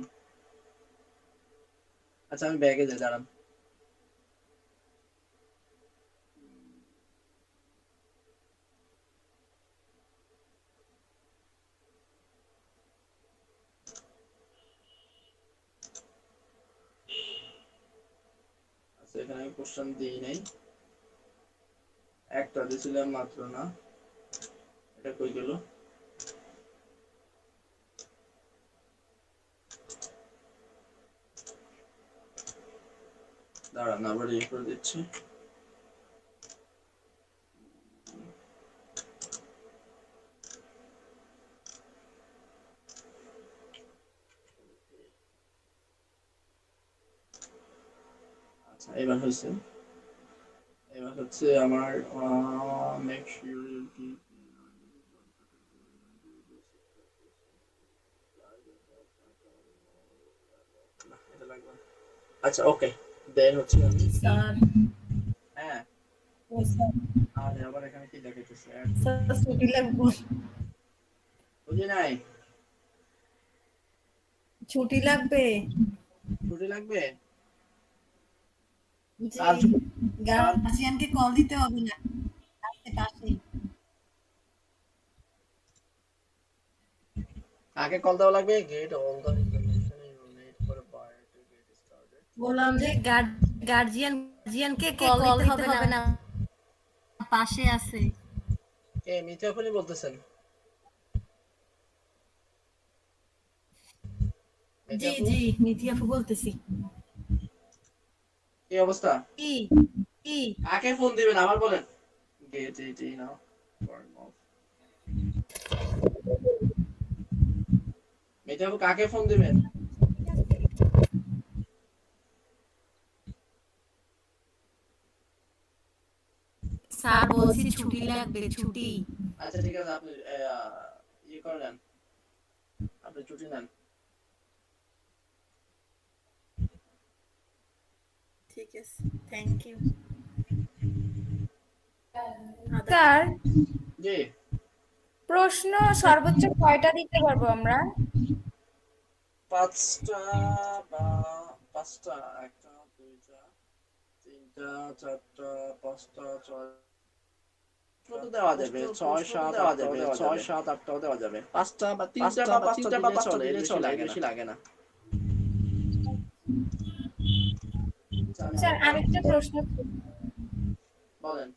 আচ্ছা আমি ব্যাগে যাই, দাঁড়ান। আচ্ছা এখানে আমি কোশ্চেন দিই নাই, একটা দিয়েছিলাম মাত্র, না এটা কই গেল? দাঁড়ান আবার ইয়ে করে দিচ্ছি। আচ্ছা এবার হয়েছে, এবার হচ্ছে হচ্ছে আমার মেক শিওর কি এটা লাগবে। আচ্ছা ওকে, দেন হচ্ছে আমি স্যার হ্যাঁ আর আবার এখানে কি দেখাইতেছে স্যার ছুটি লাগবে, বুঝি নাই। ছুটি লাগবে। ছুটি লাগবে? জি, কার ছুটি? গার্জিয়ানকে কল দিতে হবে না, আসতে পাশে। কাকে কল দেওয়া লাগবে? Get all the information you need for a buyer to get started. বললাম যে গার্জিয়ানকে কল দিতে হবে না, পাশে আছে। কে মিথ্যা আপনি বলতেছেন? মিথ্যা জি আপু? জি নিধি আপু বলতেছি। কি অবস্থা? কি কি কাকে ফোন দিবেন আবার বলেন? Get it now for of. মিথ্যা আপু কাকে ফোন দিবেন? স্যার বলছি ছুটি লাগবে, ছুটি। আচ্ছা ঠিক আছে, আপনি ইয়ে করেন, আপনি ছুটি নেন। ঠিক আছে, থ্যাংক ইউ। স্যার জি প্রশ্ন সর্বোচ্চ কয়টা দিতে পারবো আমরা? 5টা বা 5টা, 1টা 2টা 3টা 4টা 5টা 6 কত দেওয়া যাবে? 6 7 দেওয়া যাবে, 6 7 8টাও দেওয়া যাবে। 5টা বা 3টা বা 5টা দিলে চলে, বেশি লাগে না। স্যার আমি একটা প্রশ্ন করি। বলেন।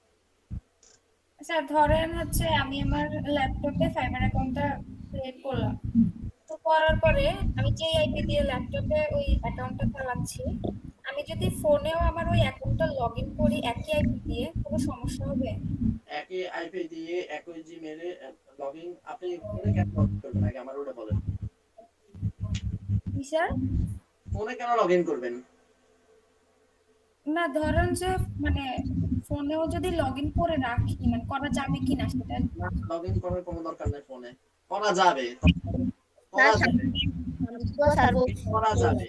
স্যার ধরেন হচ্ছে আমি আমার ল্যাপটপে ফাইবার অ্যাকাউন্টটা ক্রিয়েট করলাম, তো করার পরে আমি যে আইপি দিয়ে ল্যাপটপে ওই অ্যাকাউন্টটা চালাচ্ছি, আমি যদি ফোনেও আমার ওই অ্যাকাউন্টটা লগ ইন করি একই আইপি দিয়ে, কোনো সমস্যা হবে? একই আইপি দিয়ে একই জিমেইলে লগইন আপনি ফোনে কেন লগইন করবেন আগে আমার ওটা বলেন। কি স্যার? ফোনে কেন লগইন করবেন? না ধরেন যে মানে ফোনেও যদি লগ ইন করে রাখি, মানে করা যাবে কিনা সেটা। লগইন করার কোনো দরকার নেই, ফোনে করা যাবে, করা যাবে, করা যাবে।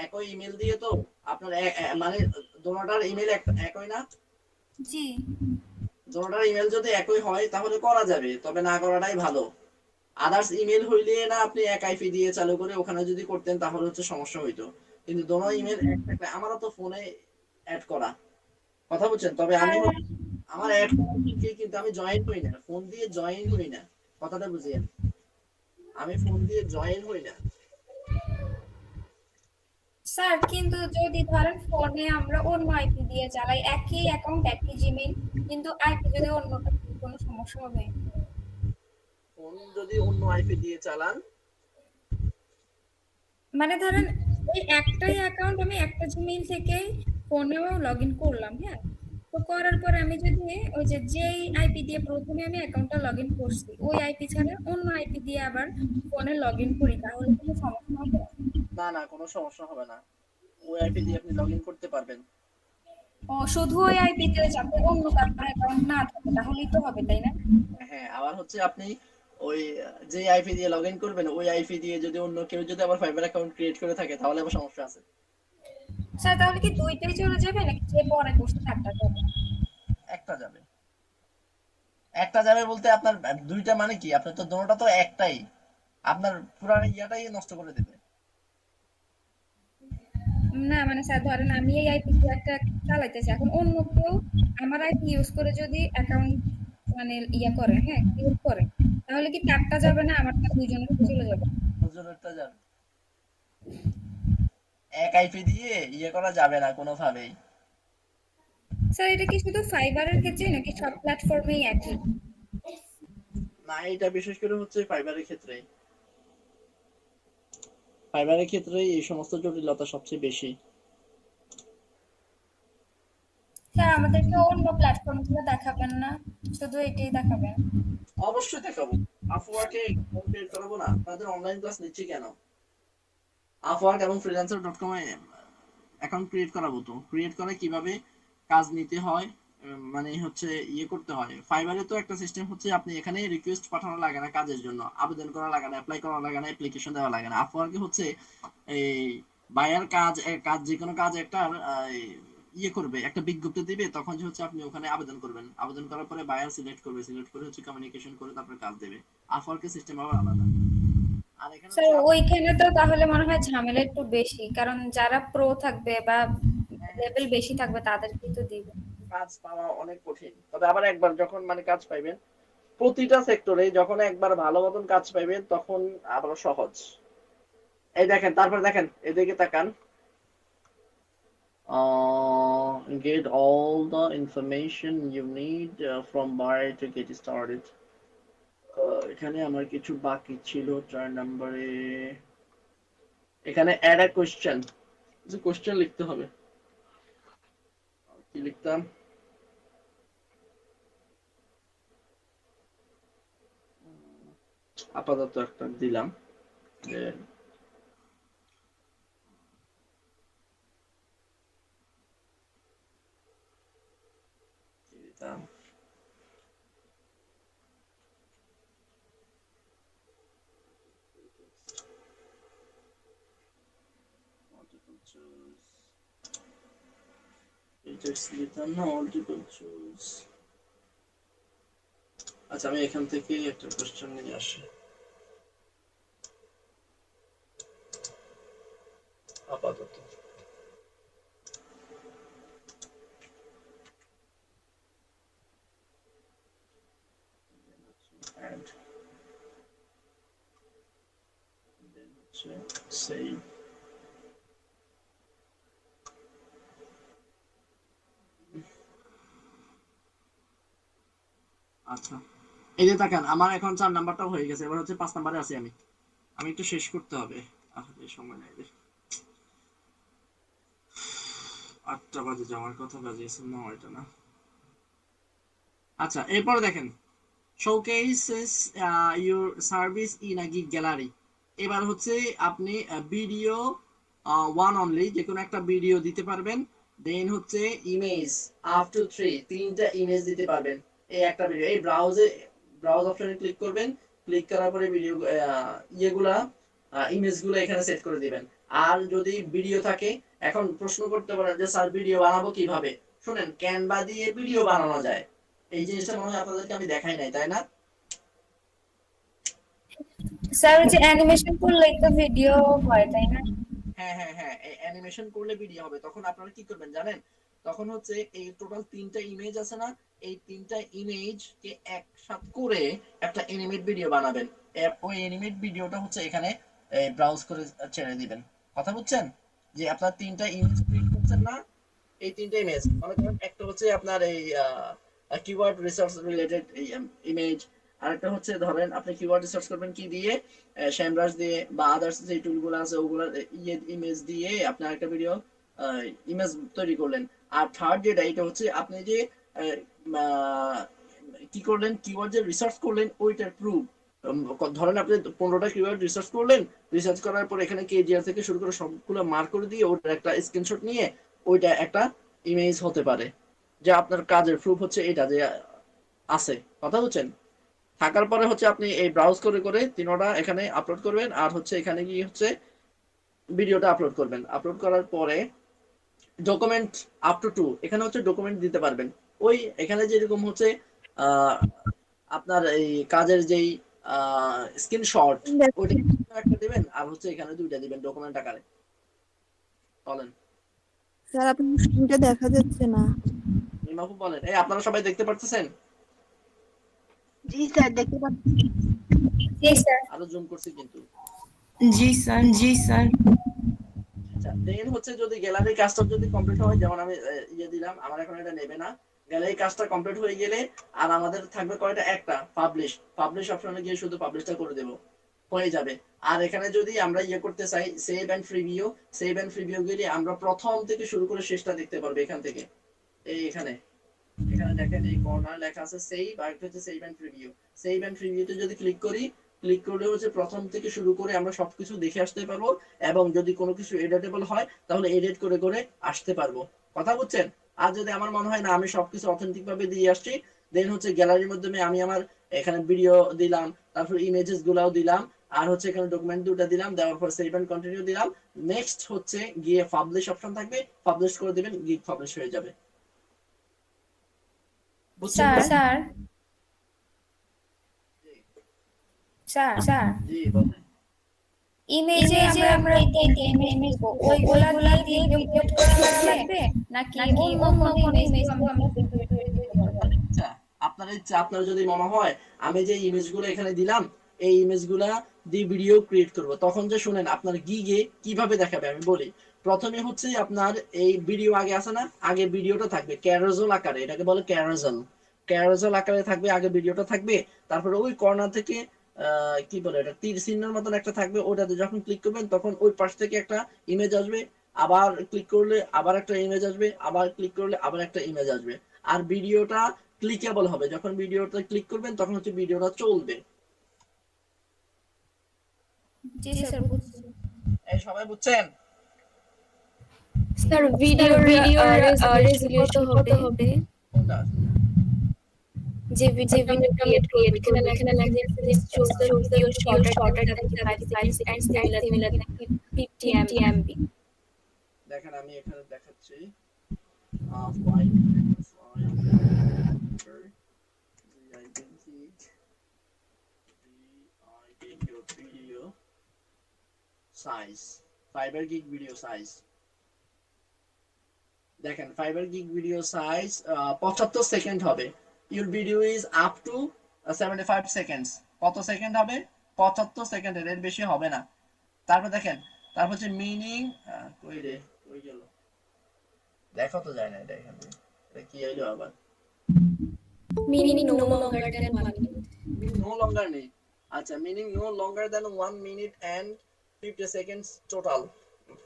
একই ইমেল দিয়ে তো আপনার মানে দোনোটার ইমেল একই না? জি দোনোটার ইমেল যদি একই হয় তাহলে করা যাবে, তবে না করাটাই ভালো। আদার্স ইমেল হইলে না আপনি এক আইপি দিয়ে চালু করে ওখানে যদি করতেন তাহলে হচ্ছে সমস্যা হইতো, কিন্তু দোনো ইমেল এক থাকলে আমারও তো ফোনে অ্যাড করা, কথা বুঝছেন? তবে আমি আমার অ্যাড করা ঠিকই, কিন্তু আমি জয়েন হই না, ফোন দিয়ে জয়েন হই না, কথাটা বুঝিয়েন, আমি ফোন দিয়ে জয়েন হই না। স্যার কিন্তু যদি ধরেন ফোনে আমরা অন্য আইপি দিয়ে চালাই, একই অ্যাকাউন্ট একই জিমেইল, কিন্তু আইপি যদি অন্যটা, কোনো সমস্যা হবে? ফোন যদি অন্য আইপি দিয়ে চালান, মানে ধরেন ওই একটাই অ্যাকাউন্ট আমি একটা জিমেইল থেকে ফোনেও লগ ইন করলাম, হ্যাঁ, তো করার পরে আমি যদি ওই যে যেই আইপি দিয়ে প্রথমে আমি অ্যাকাউন্টটা লগ ইন করছি ওই আইপি ছাড়া অন্য আইপি দিয়ে আবার ফোনে লগ ইন করি, তাহলে কোনো সমস্যা হবে? না না কোনো সমস্যা হবে না, ওই আইপি দিয়ে আপনি লগইন করতে পারবেন। ও শুধু ওই আইপি দিয়ে যাতে অন্য কারোর অ্যাকাউন্ট না থাকে তাহলেই তো হবে, তাই না? হ্যাঁ, আবার হচ্ছে আপনি ওই যে আইপি দিয়ে লগইন করবেন ওই আইপি দিয়ে যদি অন্য কেউ যদি আবার ফাইবার অ্যাকাউন্ট ক্রিয়েট করে থাকে তাহলে আবার সমস্যা আছে। স্যার তাহলে কি দুইটাই চলে যাবে নাকি যে পরে করছে একটা যাবে? একটা যাবে, একটা যাবে বলতে আপনার দুইটা মানে কি, আপনার তো দোনোটা তো একটাই, আপনার পুরো ইয়াটাই নষ্ট করে দেবে। না মানে স্যার ধরেন আমি এই আইপি দিয়ে একটা চালাইতেছি, এখন অন্য কেউ আমার আইপি ইউজ করে যদি অ্যাকাউন্ট মানে ইয়া করে, হ্যাঁ ক্রিয়েট করে, তাহলে কি তারটা যাবে না আমারটা দুইজনের চলে যাবে? দুজনেরটা যাবে, এক আইপি দিয়ে ইয়ে করা যাবে না কোনোভাবেই। স্যার এটা কি শুধু ফাইবারের ক্ষেত্রে নাকি সব প্ল্যাটফর্মেই একই? না এটা বিশেষ করে হচ্ছে ফাইবারের ক্ষেত্রে, ফাইবারের ক্ষেত্রে এই সমস্ত জটিলতা সবচেয়ে বেশি। স্যার আমাদেরকে অন্য প্ল্যাটফর্মগুলো দেখাবেন না, শুধু এটাই দেখাবেন? অবশ্যই দেখাবো, আপওয়ার্কে কমপ্লিট করাবো না, তাদের অনলাইন ক্লাস নিচ্ছি কেন, আপওয়ার্ক এবং freelancer.com এ অ্যাকাউন্ট ক্রিয়েট করাবো, তো ক্রিয়েট করে কিভাবে কাজ নিতে হয় মানে হচ্ছে ইয়ে করতে হয়। ফাইবারে তো একটা সিস্টেম হচ্ছে আপনি এখানে রিকোয়েস্ট পাঠানো লাগে না কাজের জন্য, আবেদন করা লাগে না, অ্যাপ্লাই করা লাগে না, অ্যাপ্লিকেশন দেওয়া লাগে না। আপওয়ার্কে হচ্ছে এই বায়ার কাজ যে কোনো কাজ একটা ইয়ে করবে, একটা বিজ্ঞপ্তি দিবে, তখন যে হচ্ছে আপনি ওখানে আবেদন করবেন, আবেদন করার পরে বায়ার সিলেক্ট করবে, সিলেক্ট করে হচ্ছে কমিউনিকেশন করে তারপরে কাজ দেবে। আপওয়ার্কের সিস্টেম আবার আলাদা। আর এখানে স্যার ওইখানে তো তাহলে মনে হয় ঝামেলা একটু বেশি, কারণ যারা প্রো থাকবে বা লেভেল বেশি থাকবে তাদেরকেই তো দিবে। কাজ পাওয়া অনেক কঠিন। তবে আবার একবার যখন মানে কাজ পাইবেন প্রতিটা সেক্টরে, যখন একবার ভালো মতন কাজ পাইবেন তখন আবার সহজ। এই দেখেন, তারপর দেখেন এদিকে তাকান, get all the information you need from buyer to get started. এখানে আমার কিছু বাকি ছিল 4 নম্বরে। এখানে add a question, যে কোশ্চেন লিখতে হবে। কি লিখতাম? আপাতত একটা দিলাম যে দিতাম multiple choice, দিতাম না multiple choice। আচ্ছা, আমি এখান থেকে একটা কোশ্চেন নিয়ে আসি আপাতত। and then save। আচ্ছা, এই যে দেখেন আমার এখন 4 নাম্বারটাও হয়ে গেছে, এবার হচ্ছে 5 নাম্বারে আছি আমি একটু শেষ করতে হবে। এই সময় নাই, 8টা বাজে যাওয়ার কথা, বাজিয়েছে 9টা না। আচ্ছা, এরপরে দেখেন showcases your service in a gig gallery। এবার হচ্ছে আপনি ভিডিও ওয়ান অনলি, যে কোনো একটা ভিডিও দিতে পারবেন। দেন হচ্ছে ইমেজ আপ টু 3টা ইমেজ দিতে পারবেন। এই একটা ভিডিও, এই ব্রাউজ অপশনে ক্লিক করবেন, ক্লিক করার পরে ভিডিও ইয়েগুলা ইমেজগুলো এখানে সেট করে দিবেন। আর যদি ভিডিও থাকে, এখন প্রশ্ন করতে পারেন যে স্যার ভিডিও বানাবো কিভাবে? শুনেন, ক্যানভা দিয়ে ভিডিও বানানো যায়। এই জিনিসটা মনে হয় আপনাদেরকে আমি দেখাই নাই, তাই না? স্যার যে অ্যানিমেশন করলেই তো ভিডিও হয়, তাই না? হ্যাঁ হ্যাঁ হ্যাঁ, এই অ্যানিমেশন করলে ভিডিও হবে। তখন আপনারা কি করবেন জানেন? তখন হচ্ছে এই টোটাল 3টা ইমেজ আছে না, এই 3টা ইমেজকে একসাথে করে একটা অ্যানিমেট ভিডিও বানাবেন। ওই অ্যানিমেট ভিডিওটা হচ্ছে এখানে ব্রাউজ করে ছেড়ে দিবেন। কথা বুঝছেন? যে আপনার 3টা ইমেজ প্রিন্ট করছেন না, এই 3টা ইমেজ মনে করেন একটা হচ্ছে আপনার এই কিওয়ার্ড রিসার্চ রিলেটেড ইমেজ, আরেকটা হচ্ছে ধরেন আপনি কিওয়ার্ড রিসার্চ করবেন কি দিয়ে, SEMrush দিয়ে বা আদার্স যে টুলগুলো আছে ওগুলো ইমেজ দিয়ে আপনি আরেকটা ভিডিও ইমেজ তৈরি করলেন। আর থার্ড যেটা, এটা হচ্ছে আপনি যে কি করলেন, কিওয়ার্ড যে রিসার্চ করলেন ওইটার প্রুফ। ধরেন আপনি 15টা কিওয়ার্ড রিসার্চ করলেন, রিসার্চ করার পর এখানে কেজিআর থেকে শুরু করে সবগুলো মার্ক করে দিয়ে ওটার একটা স্ক্রিনশট নিয়ে ওইটা একটা ইমেজ হতে পারে, যে আপনার কাজের প্রুফ হচ্ছে এটা যে আছে। কথা বুঝছেন? থাকার পরে হচ্ছে আপনি এই ব্রাউজ করে করে 3টা এখানে আপলোড করবেন, আর হচ্ছে এখানে গিয়ে হচ্ছে ভিডিওটা আপলোড করবেন। আপলোড করার পরে ডকুমেন্ট আপ টু 2 এখানে হচ্ছে ডকুমেন্ট দিতে পারবেন। ওই এখানে যেরকম হচ্ছে আপনার এই কাজের যেই স্ক্রিনশট ওইটা একটা দিবেন, আর হচ্ছে এখানে 2টা দিবেন ডকুমেন্ট আকারে। বলেন স্যার, আপনার স্ক্রিনটা দেখা যাচ্ছে না। নিমাপু বলেন, এই আপনারা সবাই দেখতে পাচ্ছেন? জি স্যার, দেখতে পাচ্ছি। জি স্যার। আরো জুম করছি কিন্তু। জি স্যার, জি স্যার। আচ্ছা, দেন হচ্ছে যদি গ্যালারি কাজটা যদি কমপ্লিট হয়, যেমন আমি ইয়ে দিলাম, আমার এখন এটা নেবে না। গ্যালারি কাজটা কমপ্লিট হয়ে গেলে আর আমাদের থাকবে কয়টা, একটা পাবলিশ অপশনে গিয়ে শুধু পাবলিশটা করে দেব, হয়ে যাবে। আর এখানে যদি আমরা ইয়ে করতে চাই সেভ এন্ড প্রিভিউ গেলে আমরা প্রথম থেকে শুরু করে শেষটা দেখতে পারবো এখান থেকে। এখানে দেখেন এই কর্নার লেখা আছে সেভ, আর একটা হচ্ছে সেভ এন্ড প্রিভিউতে যদি ক্লিক করলে হচ্ছে প্রথম থেকে শুরু করে আমরা সবকিছু দেখে আসতে পারবো, এবং যদি কোনো কিছু এডিটেবল হয় তাহলে এডিট করে করে আসতে পারবো। কথা বুঝছেন? আর যদি আমার মনে হয় না আমি সবকিছু অথেন্টিক ভাবে দিয়ে আসছি, দেন হচ্ছে গ্যালারির মাধ্যমে আমি আমার এখানে ভিডিও দিলাম, তারপর ইমেজেস গুলাও দিলাম, আর হচ্ছে এখানে ডকুমেন্ট দুটো দিলাম, দেওয়ার পর সেভ এন্ড কন্টিনিউ দিলাম। নেক্সট হচ্ছে গিয়ে পাবলিশ অপশন থাকবে, পাবলিশ করে দিবেন, গিগ পাবলিশ হয়ে যাবে। বুঝছেন? স্যার স্যার স্যার জি বলেন। ইমেজে আমরা ইমেজ ওইগুলা দিয়ে ভিডিও করা লাগবে নাকি অন্য কোনো ইমেজ আমরা আচ্ছা, আপনার ইচ্ছা, আপনার যদি মনে হয় আমি যে ইমেজগুলো এখানে দিলাম এই ইমেজগুলা দিয়ে ভিডিও ক্রিয়েট করব, তখন যে শুনেন আপনার গিগে কিভাবে দেখাবে আমি বলি। প্রথমে হচ্ছে আপনার এই ভিডিও আগে আছে না, আগে ভিডিওটা থাকবে ক্যারোজেল আকারে, এটাকে বলে ক্যারোজেল আকারে থাকবে, আগে ভিডিওটা থাকবে। তারপরে ওই কর্নার থেকে কি বলে এটা, তীর চিহ্নের মতন একটা থাকবে, ওটাতে যখন ক্লিক করবেন তখন ওই পাশ থেকে একটা ইমেজ আসবে, আবার ক্লিক করলে আবার একটা ইমেজ আসবে, আবার ক্লিক করলে আবার একটা ইমেজ আসবে। আর ভিডিওটা ক্লিকেবল হবে, যখন ভিডিওটা ক্লিক করবেন তখন হচ্ছে ভিডিওটা চলবে। জি স্যার বুঝছি। এই সবাই বুঝছেন? স্যার ভিডিও রেজোলিউশন হবে কোনটা? যে ভিডিও ক্রিয়েট এখানে লাগে choose the video shorter than 35 seconds similar 50 MB। দেখেন আমি এখানে দেখাচ্ছি 5 size, fiber gig video size। দেখেন fiber gig video size 75 second হবে। Your video is up to 75 seconds। কত সেকেন্ড হবে? 75 সেকেন্ডের, এর বেশি হবে না। তারপর দেখেন, তারপর হচ্ছে মিনিং, কই রে, কই গেল, দেখো তো যায় না এটা এখানে, এটা কি হইলো আবার, meaning no longer than 1 minute। No longer নেই। আচ্ছা, meaning no longer than 1 minute and 50 seconds total.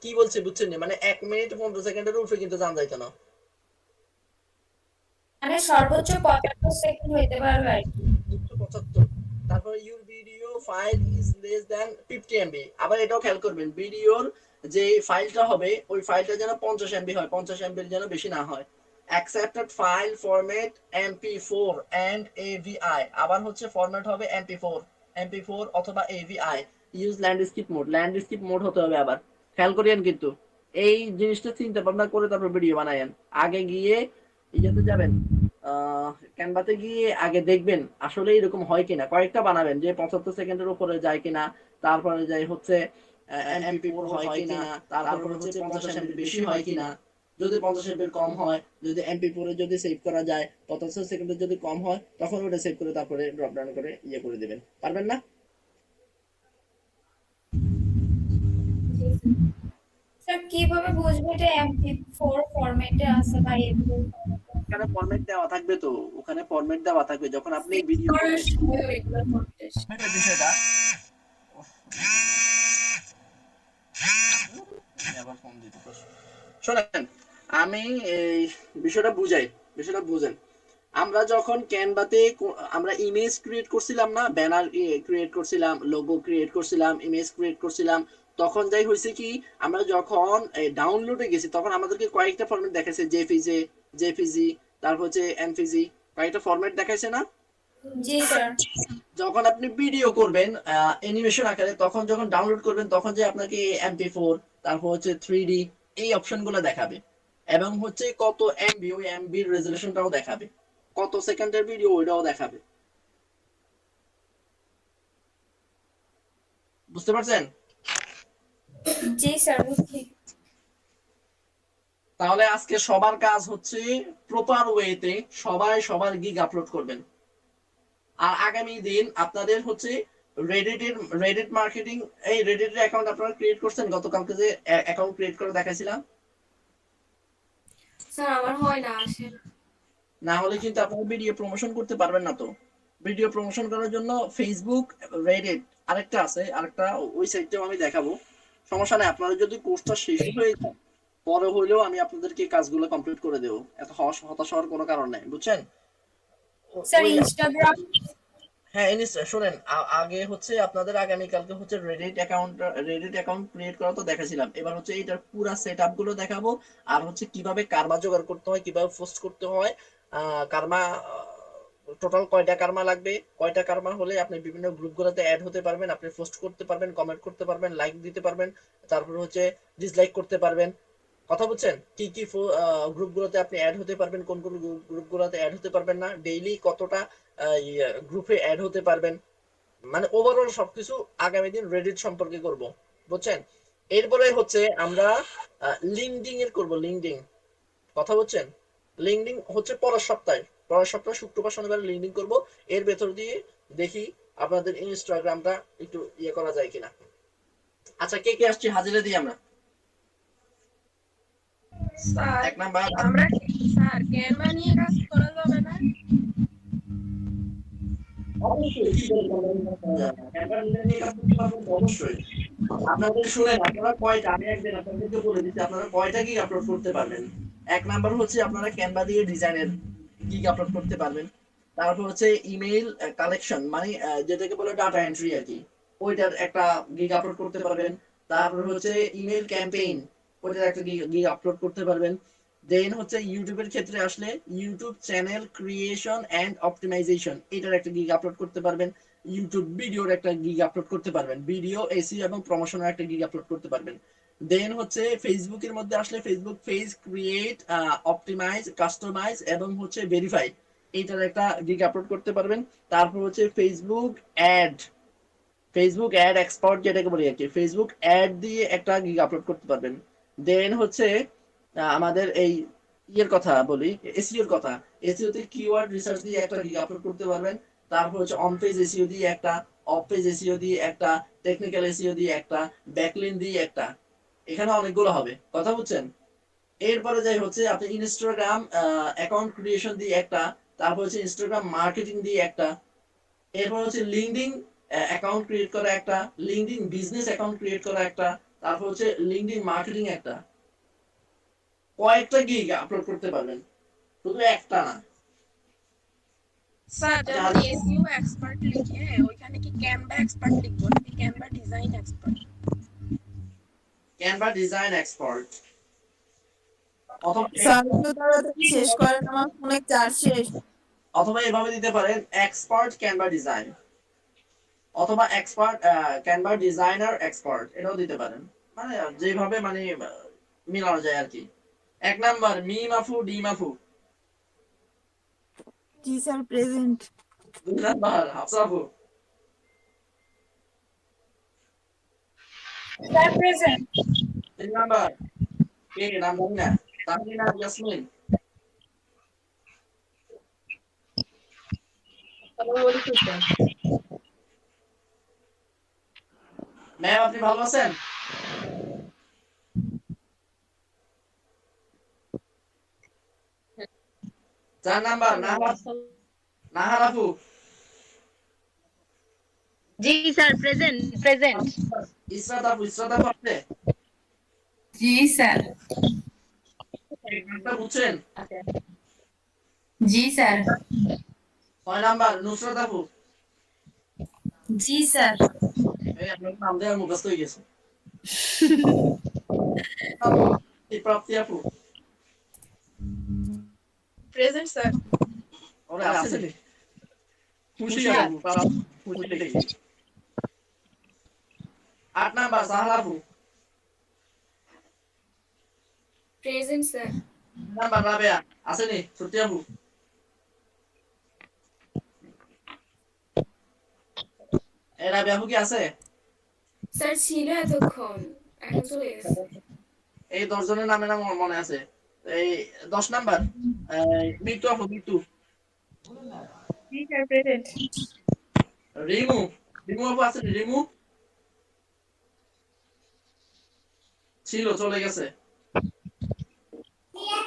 কি বলছে বুঝছেন না, মানে 1 মিনিট 15 সেকেন্ডের উপরে কিন্তু জানা যাইতো না, মানে সর্বোচ্চ 75 সেকেন্ড হইতে পারবে আর কি। 75। তারপর your video file is less than 50 MB। আবার এটাও খেয়াল করবেন, ভিডিওর যে ফাইলটা হবে ওই ফাইলটা যেন 50 MB হয়, 50 MB এর যেন বেশি না হয়। Accepted file format MP4 and AVI। আবার হচ্ছে ফরম্যাট হবে MP4 অথবা AVI। ইউজ ল্যান্ডস্কেপ মোড হতে হবে। আবার খেয়াল করিয়েন কিন্তু এই জিনিসটা চিন্তা ভাবনা করে তারপর ভিডিও বানায়েন। আগে গিয়ে ইয়েতে যাবেন, ক্যানভাতে গিয়ে আগে দেখবেন আসলে এরকম হয় কিনা, কয়েকটা বানাবেন যে 75 সেকেন্ডের উপরে যায় কিনা, তারপরে যাই হচ্ছে MP4 হয় কিনা, তারপর হচ্ছে 50 MB বেশি হয় কিনা। যদি 50 MB কম হয়, যদি MP4 এ যদি সেভ করা যায়, 75 সেকেন্ডের যদি কম হয় তখন ওটা সেভ করে তারপরে ড্রপ ডাউন করে ইয়ে করে দিবেন। পারবেন না? স্যার কিভাবে বুঝবো এটা MP4 ফরম্যাটে আছে বা MP4? ওখানে ফরম্যাট দেওয়া থাকবে, তো ওখানে ফরম্যাট দেওয়া থাকবে যখন আপনি ভিডিও বিষয়টা। শোনেন, আমি এই বিষয়টা বুঝেন। আমরা যখন ক্যানভাতে আমরা ইমেজ ক্রিয়েট করছিলাম না, ব্যানার ক্রিয়েট করছিলাম, লোগো ক্রিয়েট করছিলাম, ইমেজ ক্রিয়েট করছিলাম, তখন যাই হয়েছে কি, আমরা যখন ডাউনলোডে গেছি তখন আমাদেরকে কয়েকটা ফরম্যাট দেখাইছে, জেপিজি, তারপর হচ্ছে এনপিজি, কয়েকটা ফরম্যাট দেখাইছে না? জি স্যার। যখন আপনি ভিডিও করবেন অ্যানিমেশন আকারে, তখন যখন ডাউনলোড করবেন তখন যে আপনাকে MP4, তারপর হচ্ছে 3D এই অপশনগুলো দেখাবে, এবং হচ্ছে কত MB, ওই MB এর রেজোলিউশনটাও দেখাবে, কত সেকেন্ডের ভিডিও ওইটাও দেখাবে। বুঝতে পারছেন? জি স্যার বুঝছি। তাহলে আজকে সবার কাজ হচ্ছে প্রপার ওয়েতে সবাই সবার গিগ আপলোড করবেন। আর আগামী দিন আপনাদের হচ্ছে রেডিট মার্কেটিং, এই রেডিটের অ্যাকাউন্ট আপনারা ক্রিয়েট করছেন? গতকালকে যে অ্যাকাউন্ট ক্রিয়েট করে দেখাইছিলাম, স্যার আমার হয় না, আসে না হলে কিন্তু আপনারা ভিডিও প্রমোশন করতে পারবেন না। তো ভিডিও প্রমোশন করার জন্য ফেসবুক, রেডিট আরেকটা আছে, আরেকটা ওই সাইটটাও আমি দেখাবো, সমস্যা নাই। আপনারা যদি কোর্সটা শেষ হয়ে যায় পরে হইলেও আমি আপনাদেরকে কাজগুলো কমপ্লিট করে দেবো, এত হতাশ হওয়ার কোনো কারণ নাই, বুঝছেন? স্যার ইনস্টাগ্রাম, হ্যাঁ নিশ্চয় শুনেন, আগে হচ্ছে আপনাদের আগামীকালকে হচ্ছে রেডিট অ্যাকাউন্ট ক্রিয়েট করা তো দেখাছিলাম, এবার হচ্ছে এটার পুরা সেট আপ গুলো দেখাবো, আর হচ্ছে কিভাবে কার্মা জোগাড় করতে হয়, কিভাবে পোস্ট করতে হয়, কার্মা টোটাল কয়টা কার্মা লাগবে, কয়টা কার্মা হলে আপনি বিভিন্ন গ্রুপগুলোতে অ্যাড হতে পারবেন, আপনি পোস্ট করতে পারবেন, কমেন্ট করতে পারবেন, লাইক দিতে পারবেন, তারপর হচ্ছে ডিসলাইক করতে পারবেন। কথা বুঝছেন? কি কি গ্রুপগুলোতে আপনি অ্যাড হতে পারবেন, কোন কোন গ্রুপগুলোতে অ্যাড হতে পারবেন না, ডেইলি কতটা গ্রুপে অ্যাড হতে পারবেন, মানে ওভারঅল সবকিছু আগামী দিন রেডিট সম্পর্কে করব, বুঝছেন? এরপরে হচ্ছে আমরা লিঙ্কডিং এর করব, লিঙ্কডিং। কথা বুঝছেন? লিঙ্কডিং হচ্ছে পরের সপ্তাহে শুক্রবার শনিবার লিঙ্কডিং করব। এর ভেতর দিয়ে দেখি আপনাদের ইনস্টাগ্রামটা একটু ইয়ে করা যায় কিনা। আচ্ছা কে কে আসছে হাজিরা দিই আমরা। স্যার এক নাম্বার আমরা স্যার ক্যানভা নিয়ে কাজ করা যাবে না? অবশ্যই আপনাদের শুনেন, আপনারা কয়টা, আমি একদিন আপনাদেরকে বলে দিচ্ছি আপনারা কয়টা গিগ আপলোড করতে পারবেন। এক নাম্বার হচ্ছে আপনারা ক্যানভা দিয়ে ডিজাইনের গিগ আপলোড করতে পারবেন। তারপর হচ্ছে ইমেইল কালেকশন, মানে যেটাকে বলে ডাটা এন্ট্রি আর কি, ওইটার একটা গিগ আপলোড করতে পারবেন। তারপর হচ্ছে ইমেইল ক্যাম্পেইন, ওইটার একটা গিগ আপলোড করতে পারবেন। দেন হচ্ছে ইউটিউবের ক্ষেত্রে আসলে YouTube channel creation and optimization, এটার একটা গিগ আপলোড করতে পারবেন। ইউটিউব ভিডিওর একটা গিগ আপলোড করতে পারবেন, ভিডিও এসইও এবং প্রমোশনের একটা গিগ আপলোড করতে পারবেন। দেন হচ্ছে ফেসবুকের মধ্যে আসলে Facebook page create, optimize, customize এবং হচ্ছে ভেরিফাই, এইটার একটা গিগ আপলোড করতে পারবেন। তারপর হচ্ছে ফেসবুক অ্যাড এক্সপার্ট যেটাকে বলি আর কি, ফেসবুক অ্যাড দিয়ে একটা গিগ আপলোড করতে পারবেন। দেন হচ্ছে আমাদের এই ইয়ের কথা বলি, এসইওর কথা, এসইও তে কিওয়ার্ড রিসার্চ দিয়ে একটা গিগ আপলোড করতে পারবেন। তারপর হচ্ছে অন পেজ এসইও দিয়ে একটা, অফ পেজ এসইও দিয়ে একটা, টেকনিক্যাল এসইও দিয়ে একটা, ব্যাকলিন দিয়ে একটা, এখানে অনেকগুলো হবে। কথা বুঝছেন? এরপরে যাই হচ্ছে আপনি ইনস্টাগ্রাম অ্যাকাউন্ট ক্রিয়েশন দিয়ে একটা, তারপর হচ্ছে ইনস্টাগ্রাম মার্কেটিং দিয়ে একটা, এরপর হচ্ছে লিঙ্কডইন অ্যাকাউন্ট ক্রিয়েট করা একটা, লিঙ্কডইন বিজনেস অ্যাকাউন্ট ক্রিয়েট করা একটা, তারপর হচ্ছে লিঙ্কডইন মার্কেটিং একটা। কয়েকটা গিগ আপলোড করতে পারবেন, শুধু একটা না। স্যার যেমন এসইও এক্সপার্ট লিখে ওইখানে কি ক্যানভা এক্সপার্ট লিখবো নাকি Canva design expert? Canva design expert অথবা স্যার একটু তাড়াতাড়ি শেষ করেন, আমার ফোনে চার্জ শেষ। অথবা এভাবে দিতে পারেন এক্সপার্ট ক্যানভা ডিজাইন, অথবা এক্সপার্ট ক্যানভা ডিজাইনার এক্সপার্ট, এটাও দিতে পারেন, মানে যেভাবে মানে মিলানো যায় আর কি। এক নাম্বার মিমাফু ডিমাফু। জি স্যার প্রেজেন্ট। দুই নাম্বার হাফসাফু। Sir present. তিন নাম্বার কে নাম জানি না, তাহমিনা ইয়াসমিন। ম্যাম আপনি ভালো আছেন? চার নাম্বার নাহার আপু। জি স্যার প্রেজেন্ট। ইসরাত আপু আছে? জি স্যার। একটা বুঝছেন? জি স্যার। ছয় নাম্বার নুসরাত আপু। জি স্যার। এই আপনার নাম দেওয়ার মুখস্থ হয়ে গেছে। প্রাপ্তি আপু। Present sir. ওরা আছে নি? খুশি আপু, খুশি দেখি। 8 নাম্বার সাহারা আপু। Present sir. নাম্বার রাবেয়া আছে নি? সত্যি আপু। এই রাবেয়া আপু কি আছে? স্যার ছিল এতক্ষণ, এখন চলে গেছে। এই 10 জনের নামে নাম মনে আছে। এই 10 নাম্বার মিতু আপু, মিতু। জি স্যার প্রেজেন্ট। রিমু আপু আছে নি? রিমু ছিল, চলে গেছে।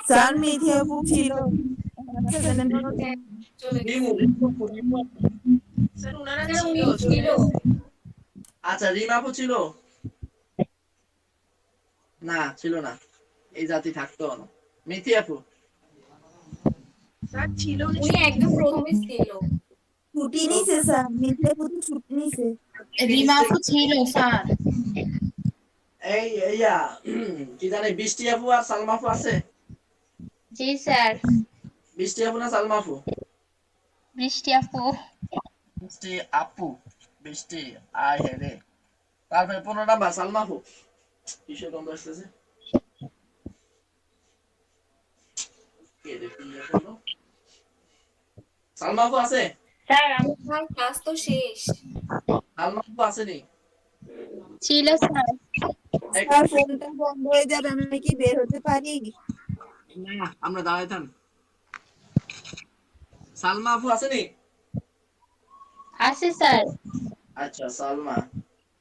স্যার মেথি আপু ছিল। রিমু স্যার ওনারা ছিল। আচ্ছা রিম আপু ছিল না? ছিল না, এই জাতি থাকতো না। মিথি আপু স্যার ছিল উনি একদম প্রথমে ছিল। ছুটি নিছে স্যার, মিথ্যে পুতু ছুটি নিছে। রিমা আপু ছিল স্যার। এই ইয়া কি জানি বৃষ্টি আপু আর সালমা আপু আছে? জি স্যার। বৃষ্টি আপু না সালমা আপু? বৃষ্টি আপু। বৃষ্টি আপু, বৃষ্টি আয় হে রে। তারপরে 15 নাম্বার সালমা আপু। কিসের গন্ধ আসতেছে? কে দেখি এখনো? সালমা আপু আছে? স্যার আমার ক্লাস তো শেষ। সালমা আপু আসেনি? ছিল স্যার। স্যার ফোনটা বন্ধ হয়ে যাবে, আমি কি বের হতে পারি? না, আমরা দাঁড়াইতাম। সালমা আপু আসেনি? আছে স্যার। আচ্ছা সালমা।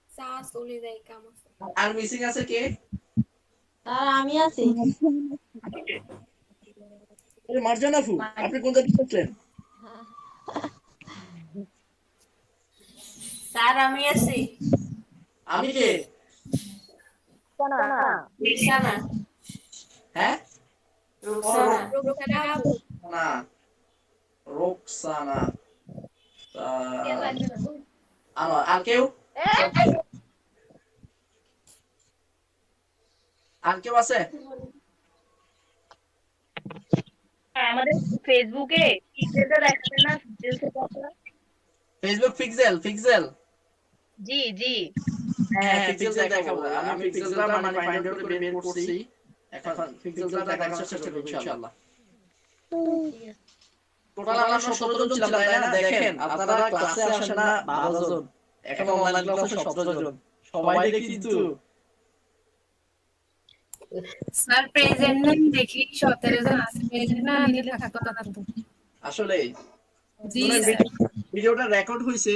স্যার চলে যায় কাম আছে। আর মিসিং আছে কে? স্যার আমি আছি। আরে মার্জানা আপু, আপনি কোন জায়গায় থাকলেন? স্যার আমি আছি। আমি কে? রিকসানা। হ্যাঁ? রুকসানা। না, রোকসানা। আর কেউ? আর কেউ আছে? আমাদের ফেসবুকে পিক্সেলটা দেখাবেন না? Facebook pixel. জি জি। হ্যাঁ, পিক্সেল দেখাবো। আমি পিক্সেলটা মানে ফাইন্ড আউট করে বের করছি। এখন পিক্সেলটা দেখানোর চেষ্টা করব ইনশাআল্লাহ। টোটাল আমরা 17 জন ছিলাম তাই না? দেখেন আপনারা ক্লাসে আসেন না 12 জন। এখন অনলাইন ক্লাসে 17 জন। সবাই দেখি কিন্তু স্যার প্রেজেন্ট নেম দেখি 17 জন আছে, প্রেজেন্ট না নিলে থাকতো না তো। আসলে জি ভিডিওটা রেকর্ড হইছে